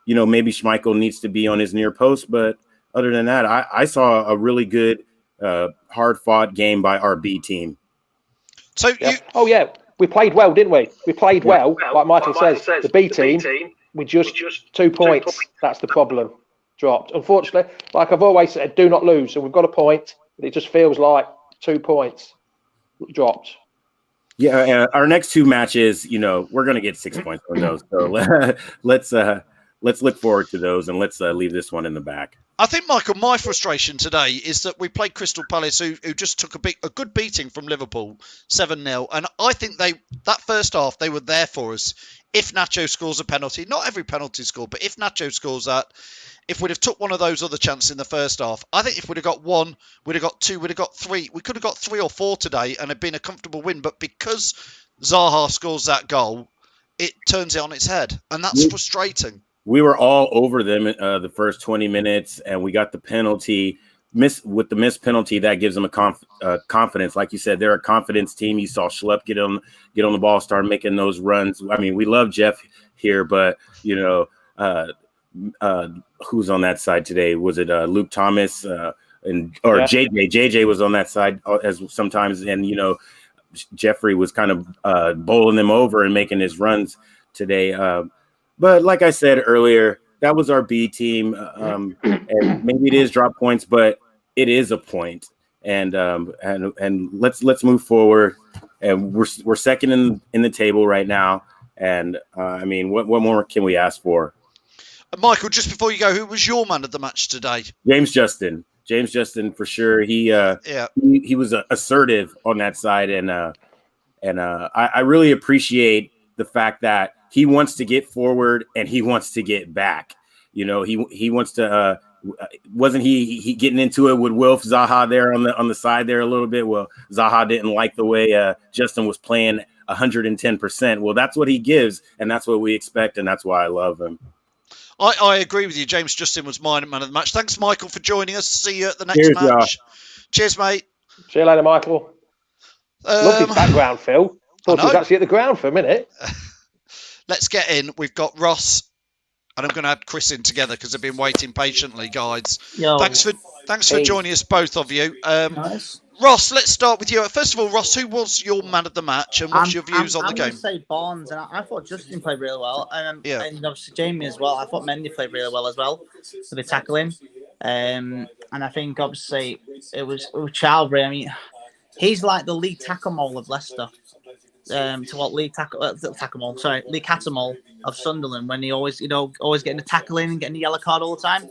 maybe Schmeichel needs to be on his near post, but other than that, I saw a really good, hard-fought game by our B team. So we played well, didn't we? We played well, like Michael says. The B team, we just 2 points. That's the problem. Dropped. Unfortunately, like I've always said, do not lose. So we've got a point. But it just feels like 2 points dropped. Yeah, our next 2 matches, we're going to get 6 points on those. So let's look forward to those, and let's leave this one in the back. I think, Michael, my frustration today is that we played Crystal Palace, who just took a good beating from Liverpool, 7-0. And I think that first half, they were there for us. If Nacho scores a penalty, not every penalty score, but if Nacho scores that, if we'd have took one of those other chances in the first half, I think if we'd have got 1, we'd have got 2, we'd have got 3. We could have got 3 or 4 today and it'd been a comfortable win. But because Zaha scores that goal, it turns it on its head. And that's frustrating. We were all over them the first 20 minutes, and we got the penalty. With the missed penalty, that gives them a confidence. Like you said, they're a confidence team. You saw Schlepp get on the ball, start making those runs. I mean, we love Jeff here, but who's on that side today? Was it Luke Thomas or JJ? JJ was on that side as sometimes, and Jeffrey was kind of bowling them over and making his runs today. But like I said earlier, that was our B team, and maybe it is drop points, but it is a point. And let's move forward. And we're second in the table right now. And I mean, what more can we ask for? Michael, just before you go, who was your man of the match today? James Justin for sure. He was assertive on that side, and I really appreciate the fact that he wants to get forward and he wants to get back. He wants to. Wasn't he getting into it with Wilf Zaha there on the side there a little bit? Well, Zaha didn't like the way Justin was playing 110%. Well, that's what he gives, and that's what we expect, and that's why I love him. I agree with you. James Justin was my man of the match. Thanks, Michael, for joining us. See you at the next match. Cheers, mate. See you later, Michael. Lovely background, Phil. Thought he was actually at the ground for a minute. Let's get in. We've got Ross, and I'm going to add Chris in together because I've been waiting patiently, guys. Yo. Thanks for joining us, both of you. Nice. Ross, let's start with you. First of all, Ross, who was your man of the match, and what's your views on the game? I'm going to say Barnes, and I thought Justin played really well, and obviously Jamie as well. I thought Mendy played really well as well for the tackling, and I think obviously it was Chowdhury. I mean, he's like the Lee Tackemole of Leicester. To what Lee Cattermole of Sunderland, when he always getting a tackle in and getting a yellow card all the time.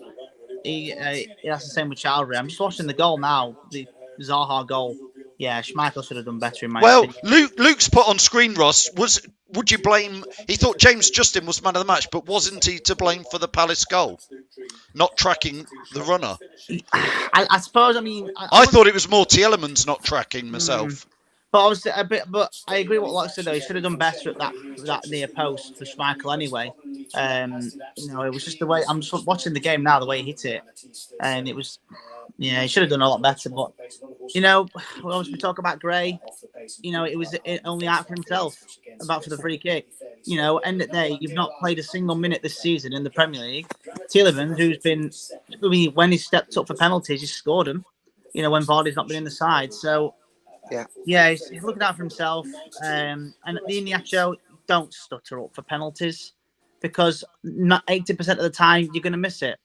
That's the same with Chowdhury. I'm just watching the goal now, the Zaha goal. Yeah, Schmeichel should have done better in my opinion. Luke's put on screen, Ross, would you blame, he thought James Justin was man of the match, but wasn't he to blame for the Palace goal? Not tracking the runner. I suppose, I mean... I thought it was more Tielemans not tracking myself. But obviously, but I agree with what Locke said, though. He should have done better at that near post for Schmeichel anyway. It was just the way, I'm just watching the game now, the way he hit it. And it was... Yeah, he should have done a lot better, but we talk about Gray. It was only out for himself, about for the free kick. End of the day, you've not played a single minute this season in the Premier League. Tielemans, who's been, when he stepped up for penalties, he scored them. When Vardy's not been in the side, so he's looking out for himself. And the Iheanacho, don't stutter up for penalties because 80% of the time you're going to miss it.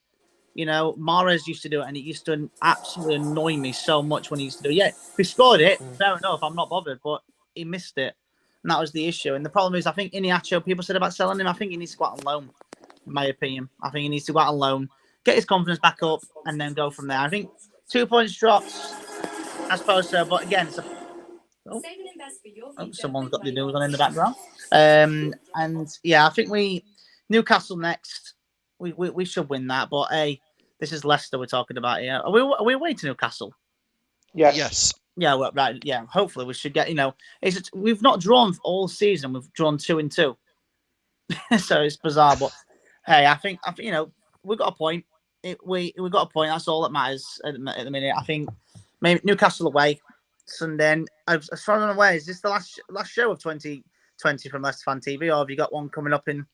Mahrez used to do it, and it used to absolutely annoy me so much when he used to do it. Yeah, if he scored it, fair enough, I'm not bothered, but he missed it, and that was the issue. And the problem is, I think Iheanacho, people said about selling him, I think he needs to go out on loan, in my opinion. I think he needs to go out on loan, get his confidence back up, and then go from there. I think 2 points dropped, I suppose so, but again, it's someone's got the news on in the background. I think Newcastle next. We should win that, but this is Leicester we're talking about here. Are we away to Newcastle? Yes. Yeah, well, right. Yeah, hopefully we should get. We've not drawn all season. We've drawn 2-2, so it's bizarre. But hey, I think we got a point. We got a point. That's all that matters at the minute. I think maybe Newcastle away Sunday. As far as I'm aware, is this the last show of 2020 from Leicester Fan TV, or have you got one coming up in?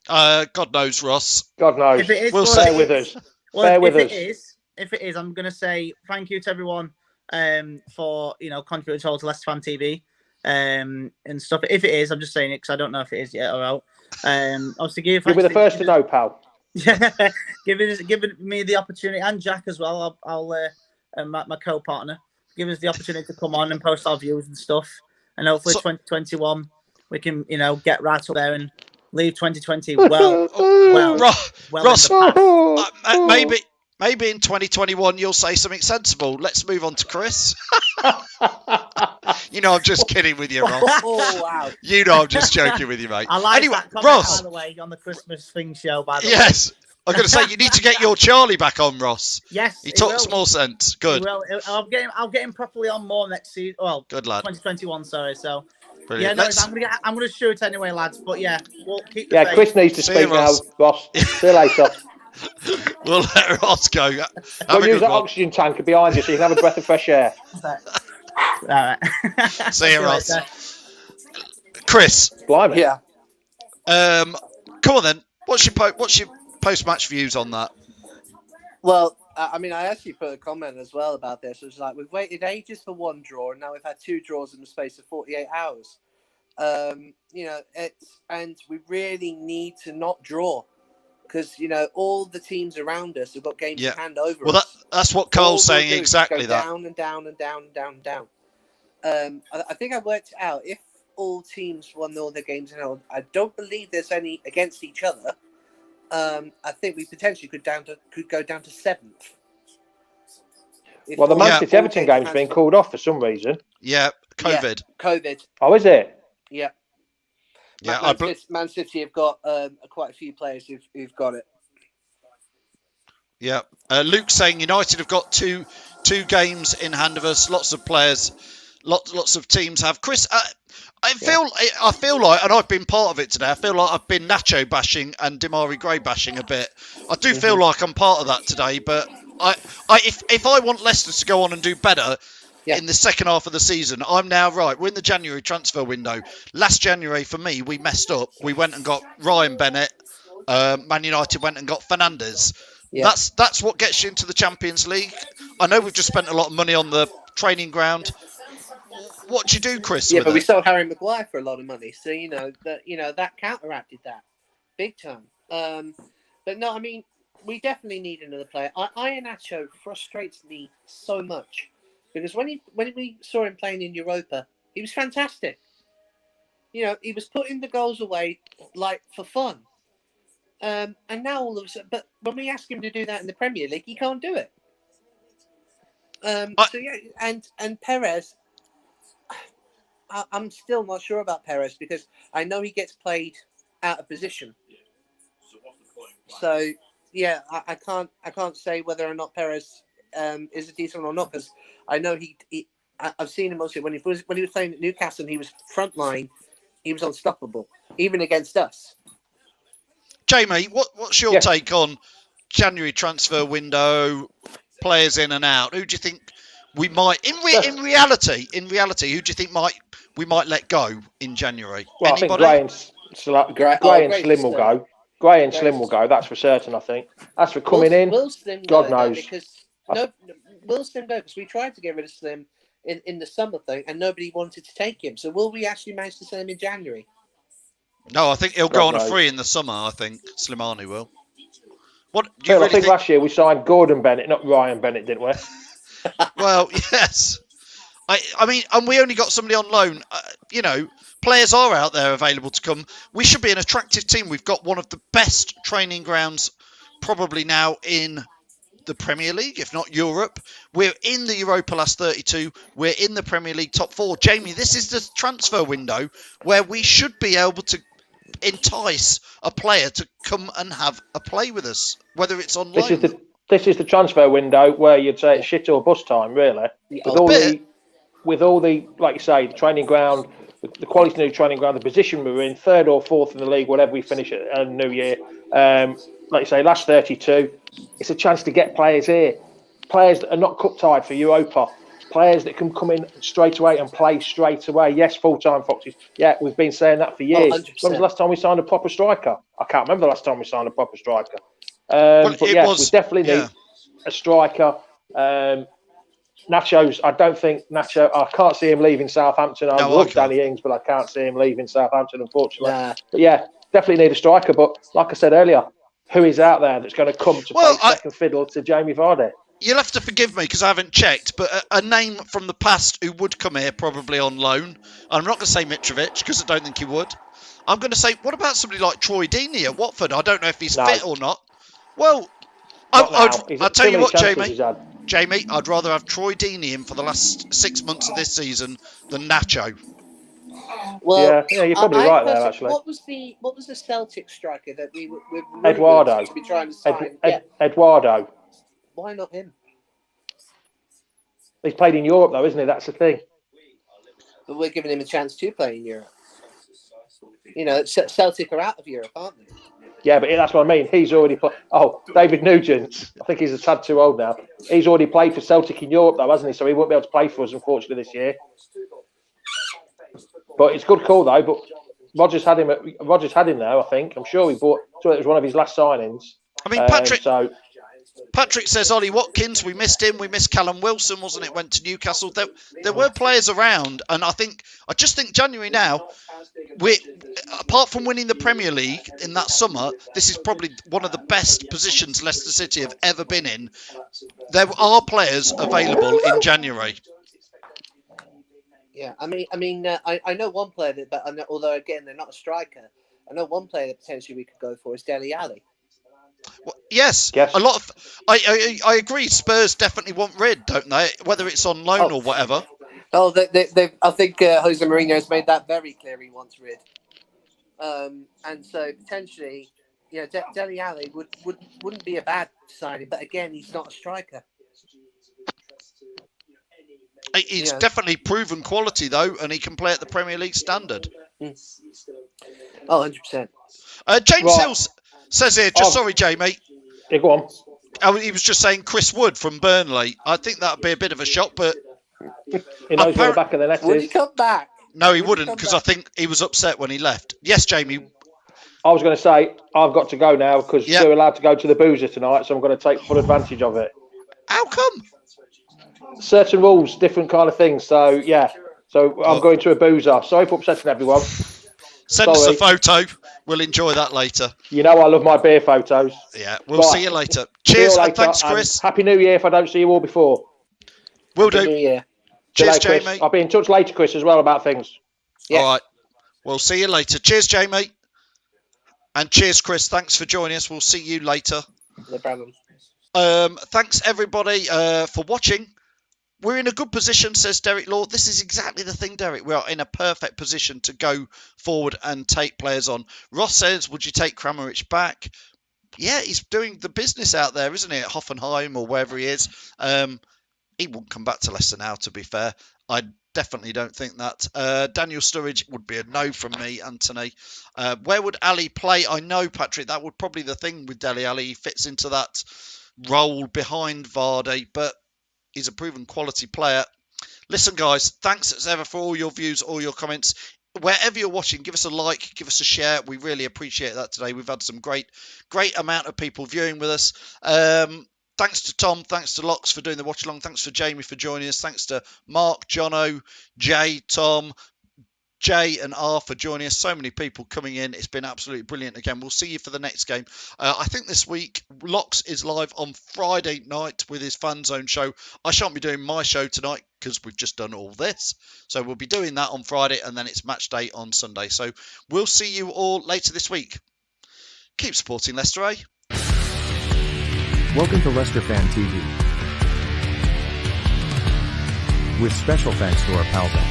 God knows, Ross. God knows. If it is, we'll stay with us. If it is, I'm going to say thank you to everyone for contributing to Leicester Fan TV and stuff. If it is, I'm just saying it because I don't know if it is yet or out. Obviously, you'll be the first to know, pal. giving me the opportunity, and Jack as well. I'll and my co-partner, giving us the opportunity to come on and post our views and stuff. And hopefully 2021, we can, get right up there and leave 2020 well Ross, in the past. maybe in 2021 you'll say something sensible. Let's move on to Chris. I'm just kidding with you, Ross. Oh, wow. I'm just joking with you, mate. I like anyway, that comment, Ross, by the way, on the Christmas thing show, by the way. yes. I'm going to say you need to get your Charlie back on, Ross. Yes, he talks more sense. Good. I'll get him properly on more next season. Well, good lad. 2021, sorry. So, brilliant. I'm gonna shoot anyway, lads. But yeah, we'll keep. Yeah, Chris needs to speak now, Ross. See you later. We'll let Ross go. We'll use that oxygen tanker behind you so you can have a breath of fresh air. All right. See you, Ross. Chris. Blimey. Yeah. Come on then. What's your post-match views on that? Well, I mean, I actually put a comment as well about this. It was like, we've waited ages for one draw, and now we've had 2 draws in the space of 48 hours. And we really need to not draw, because all the teams around us have got games to hand over. Well, that's what Cole's saying, exactly that. Down and down and down and down and down. I think I worked it out. If all teams won all their games in hand, I don't believe there's any against each other. I think we potentially could go down to 7th. Well, the Man City Everton game's been called off for some reason. Yeah, COVID. Yeah, COVID. Oh, is it? Yeah. Yeah, Man City have got quite a few players who've got it. Yeah. Luke's saying United have got two games in hand of us. Lots of players, lots of teams have. Chris, I feel like, and I've been part of it today, I feel like I've been Nacho bashing and Damari Gray bashing a bit. I do feel like I'm part of that today, but if I want Leicester to go on and do better in the second half of the season, I'm now right. We're in the January transfer window. Last January, for me, we messed up. We went and got Ryan Bennett. Man United went and got Fernandes. Yeah. That's what gets you into the Champions League. I know we've just spent a lot of money on the training ground. What do you do, Chris? Yeah, but we sold Harry Maguire for a lot of money, so that counteracted that big time. But no, I mean, we definitely need another player. Iheanacho frustrates me so much because when we saw him playing in Europa, he was fantastic. He was putting the goals away like for fun. And now all of a sudden, but when we ask him to do that in the Premier League, he can't do it. And Perez. I'm still not sure about Perez because I know he gets played out of position. So yeah, I can't say whether or not Perez is a decent or not because I know I've seen him mostly when he was playing at Newcastle and he was front line, he was unstoppable even against us. Jamie, what's your take on January transfer window, players in and out? Who do you think we might in reality? Who do you think we might let go in January? Well, anybody? I think Gray and Slim will go. Gray and Slim will go. That's for certain. I think. As for coming in, God knows. Will Slim go? Because we tried to get rid of Slim in the summer thing, and nobody wanted to take him. So will we actually manage to sell him in January? No, I think he'll go on a free in the summer. I think Slimani will. What do you really I think last year we signed Gordon Bennett, not Ryan Bennett, didn't we? Well, yes. I mean, and we only got somebody on loan. Players are out there available to come. We should be an attractive team. We've got one of the best training grounds probably now in the Premier League, if not Europe. We're in the Europa last 32. We're in the Premier League top 4. Jamie, this is the transfer window where we should be able to entice a player to come and have a play with us, whether it's on loan. This is the transfer window where you'd say it's shit or bust time, really. With all the, like you say, the training ground, the quality of the new training ground, the position we're in, 3rd or 4th in the league, whatever we finish at New Year. Like you say, last 32, it's a chance to get players here. Players that are not cup tied for Europa. Players that can come in straight away and play straight away. Yes, full-time Foxes. Yeah, we've been saying that for years. 100%. When was the last time we signed a proper striker? I can't remember the last time we signed a proper striker. We definitely need a striker. Nacho's, I don't think I can't see him leaving Southampton. I love Danny Ings, but I can't see him leaving Southampton, unfortunately. But yeah, definitely need a striker. But like I said earlier, who is out there that's going to come to play second fiddle to Jamie Vardy? you'll have to forgive me because I haven't checked, but a name from the past who would come here probably on loan. I'm not going to say Mitrovic because I don't think he would. I'm going to say, what about somebody like Troy Deeney at Watford? I don't know if he's fit or not. Well, I'll tell you what, Jamie, I'd rather have Troy Deeney in for the last 6 months of this season than Nacho. Well, yeah, you're probably right there. Actually, what was the Celtic striker that we were Eduardo? To be trying to sign? Eduardo. Why not him? He's played in Europe, though, isn't he? That's the thing. But we're giving him a chance to play in Europe. You know, Celtic are out of Europe, aren't they? Yeah, but that's what I mean. He's already played. Oh, David Nugent. I think he's a tad too old now. He's already played for Celtic in Europe, though, hasn't he? So he won't be able to play for us, unfortunately, this year. But it's a good call, though. But Rogers had him there, I think. I'm sure he bought. So it was one of his last signings. I mean, Patrick says Ollie Watkins. We missed him. We missed Callum Wilson, wasn't it? Went to Newcastle. There were players around, and I just think January now. Apart from winning the Premier League in that summer, this is probably one of the best positions Leicester City have ever been in. There are players available in January. Yeah, I know one player that, although again they're not a striker, I know one player that potentially we could go for is Dele Alli. Well, yes, a lot of. I agree. Spurs definitely want rid, don't they? Whether it's on loan or whatever. Oh, I think Jose Mourinho has made that very clear. He wants rid, and so potentially, Dele Alli wouldn't be a bad signing. But again, he's not a striker. He's definitely proven quality though, and he can play at the Premier League standard. Oh, 100%. James Hills says here, sorry, Jamie. Yeah, go on. He was just saying Chris Wood from Burnley. I think that'd be a bit of a shock, but he knows where the back of the net is. Would he come back? No, he wouldn't, because I think he was upset when he left. Yes, Jamie. I was going to say I've got to go now because we're allowed to go to the boozer tonight, so I'm going to take full advantage of it. How come? Certain rules, different kind of things. So yeah, I'm going to a boozer. Sorry for upsetting everyone. Send us a photo. We'll enjoy that later. You know I love my beer photos. Yeah, we'll see you later. Cheers, and thanks, Chris. Happy New Year if I don't see you all before. Will do. Happy New Year. Cheers, Chris. Jamie. I'll be in touch later, Chris, as well about things. Yeah. All right. We'll see you later. Cheers, Jamie. And cheers, Chris. Thanks for joining us. We'll see you later. No problem. Thanks, everybody, for watching. We're in a good position, says Derek Law. This is exactly the thing, Derek. We are in a perfect position to go forward and take players on. Ross says, would you take Kramaric back? Yeah, he's doing the business out there, isn't he, at Hoffenheim or wherever he is. He won't come back to Leicester now, to be fair. I definitely don't think that. Daniel Sturridge would be a no from me, Anthony. Where would Ali play? I know, Patrick, that would probably be the thing with Dele Alli. He fits into that role behind Vardy, but he's a proven quality player. Listen, guys, thanks as ever for all your views, all your comments. Wherever you're watching, give us a like, give us a share. We really appreciate that today. We've had some great amount of people viewing with us. Thanks to Tom, thanks to Locks for doing the watch along. Thanks for Jamie for joining us. Thanks to Mark, Jono, Jay, Tom, Jay and R for joining us. So many people coming in. It's been absolutely brilliant. Again, we'll see you for the next game. I think this week, Locks is live on Friday night with his Fan Zone show. I shan't be doing my show tonight because we've just done all this. So we'll be doing that on Friday, and then it's match day on Sunday. So we'll see you all later this week. Keep supporting Leicester, eh? Welcome to Leicester Fan TV. With special thanks to our pal Ben.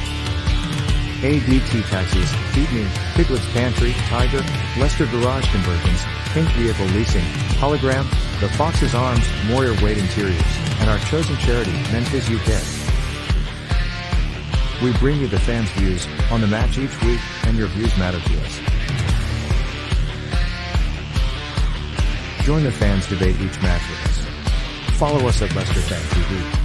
ADT Taxis, Feed Me, Piglet's Pantry, Tiger, Leicester Garage Conversions, Pink Vehicle Leasing, Hologram, The Fox's Arms, Moyer Wade Interiors, and our chosen charity, Memphis UK. We bring you the fans' views on the match each week, and your views matter to us. Join the fans debate each match with us. Follow us at Leicester Fan TV.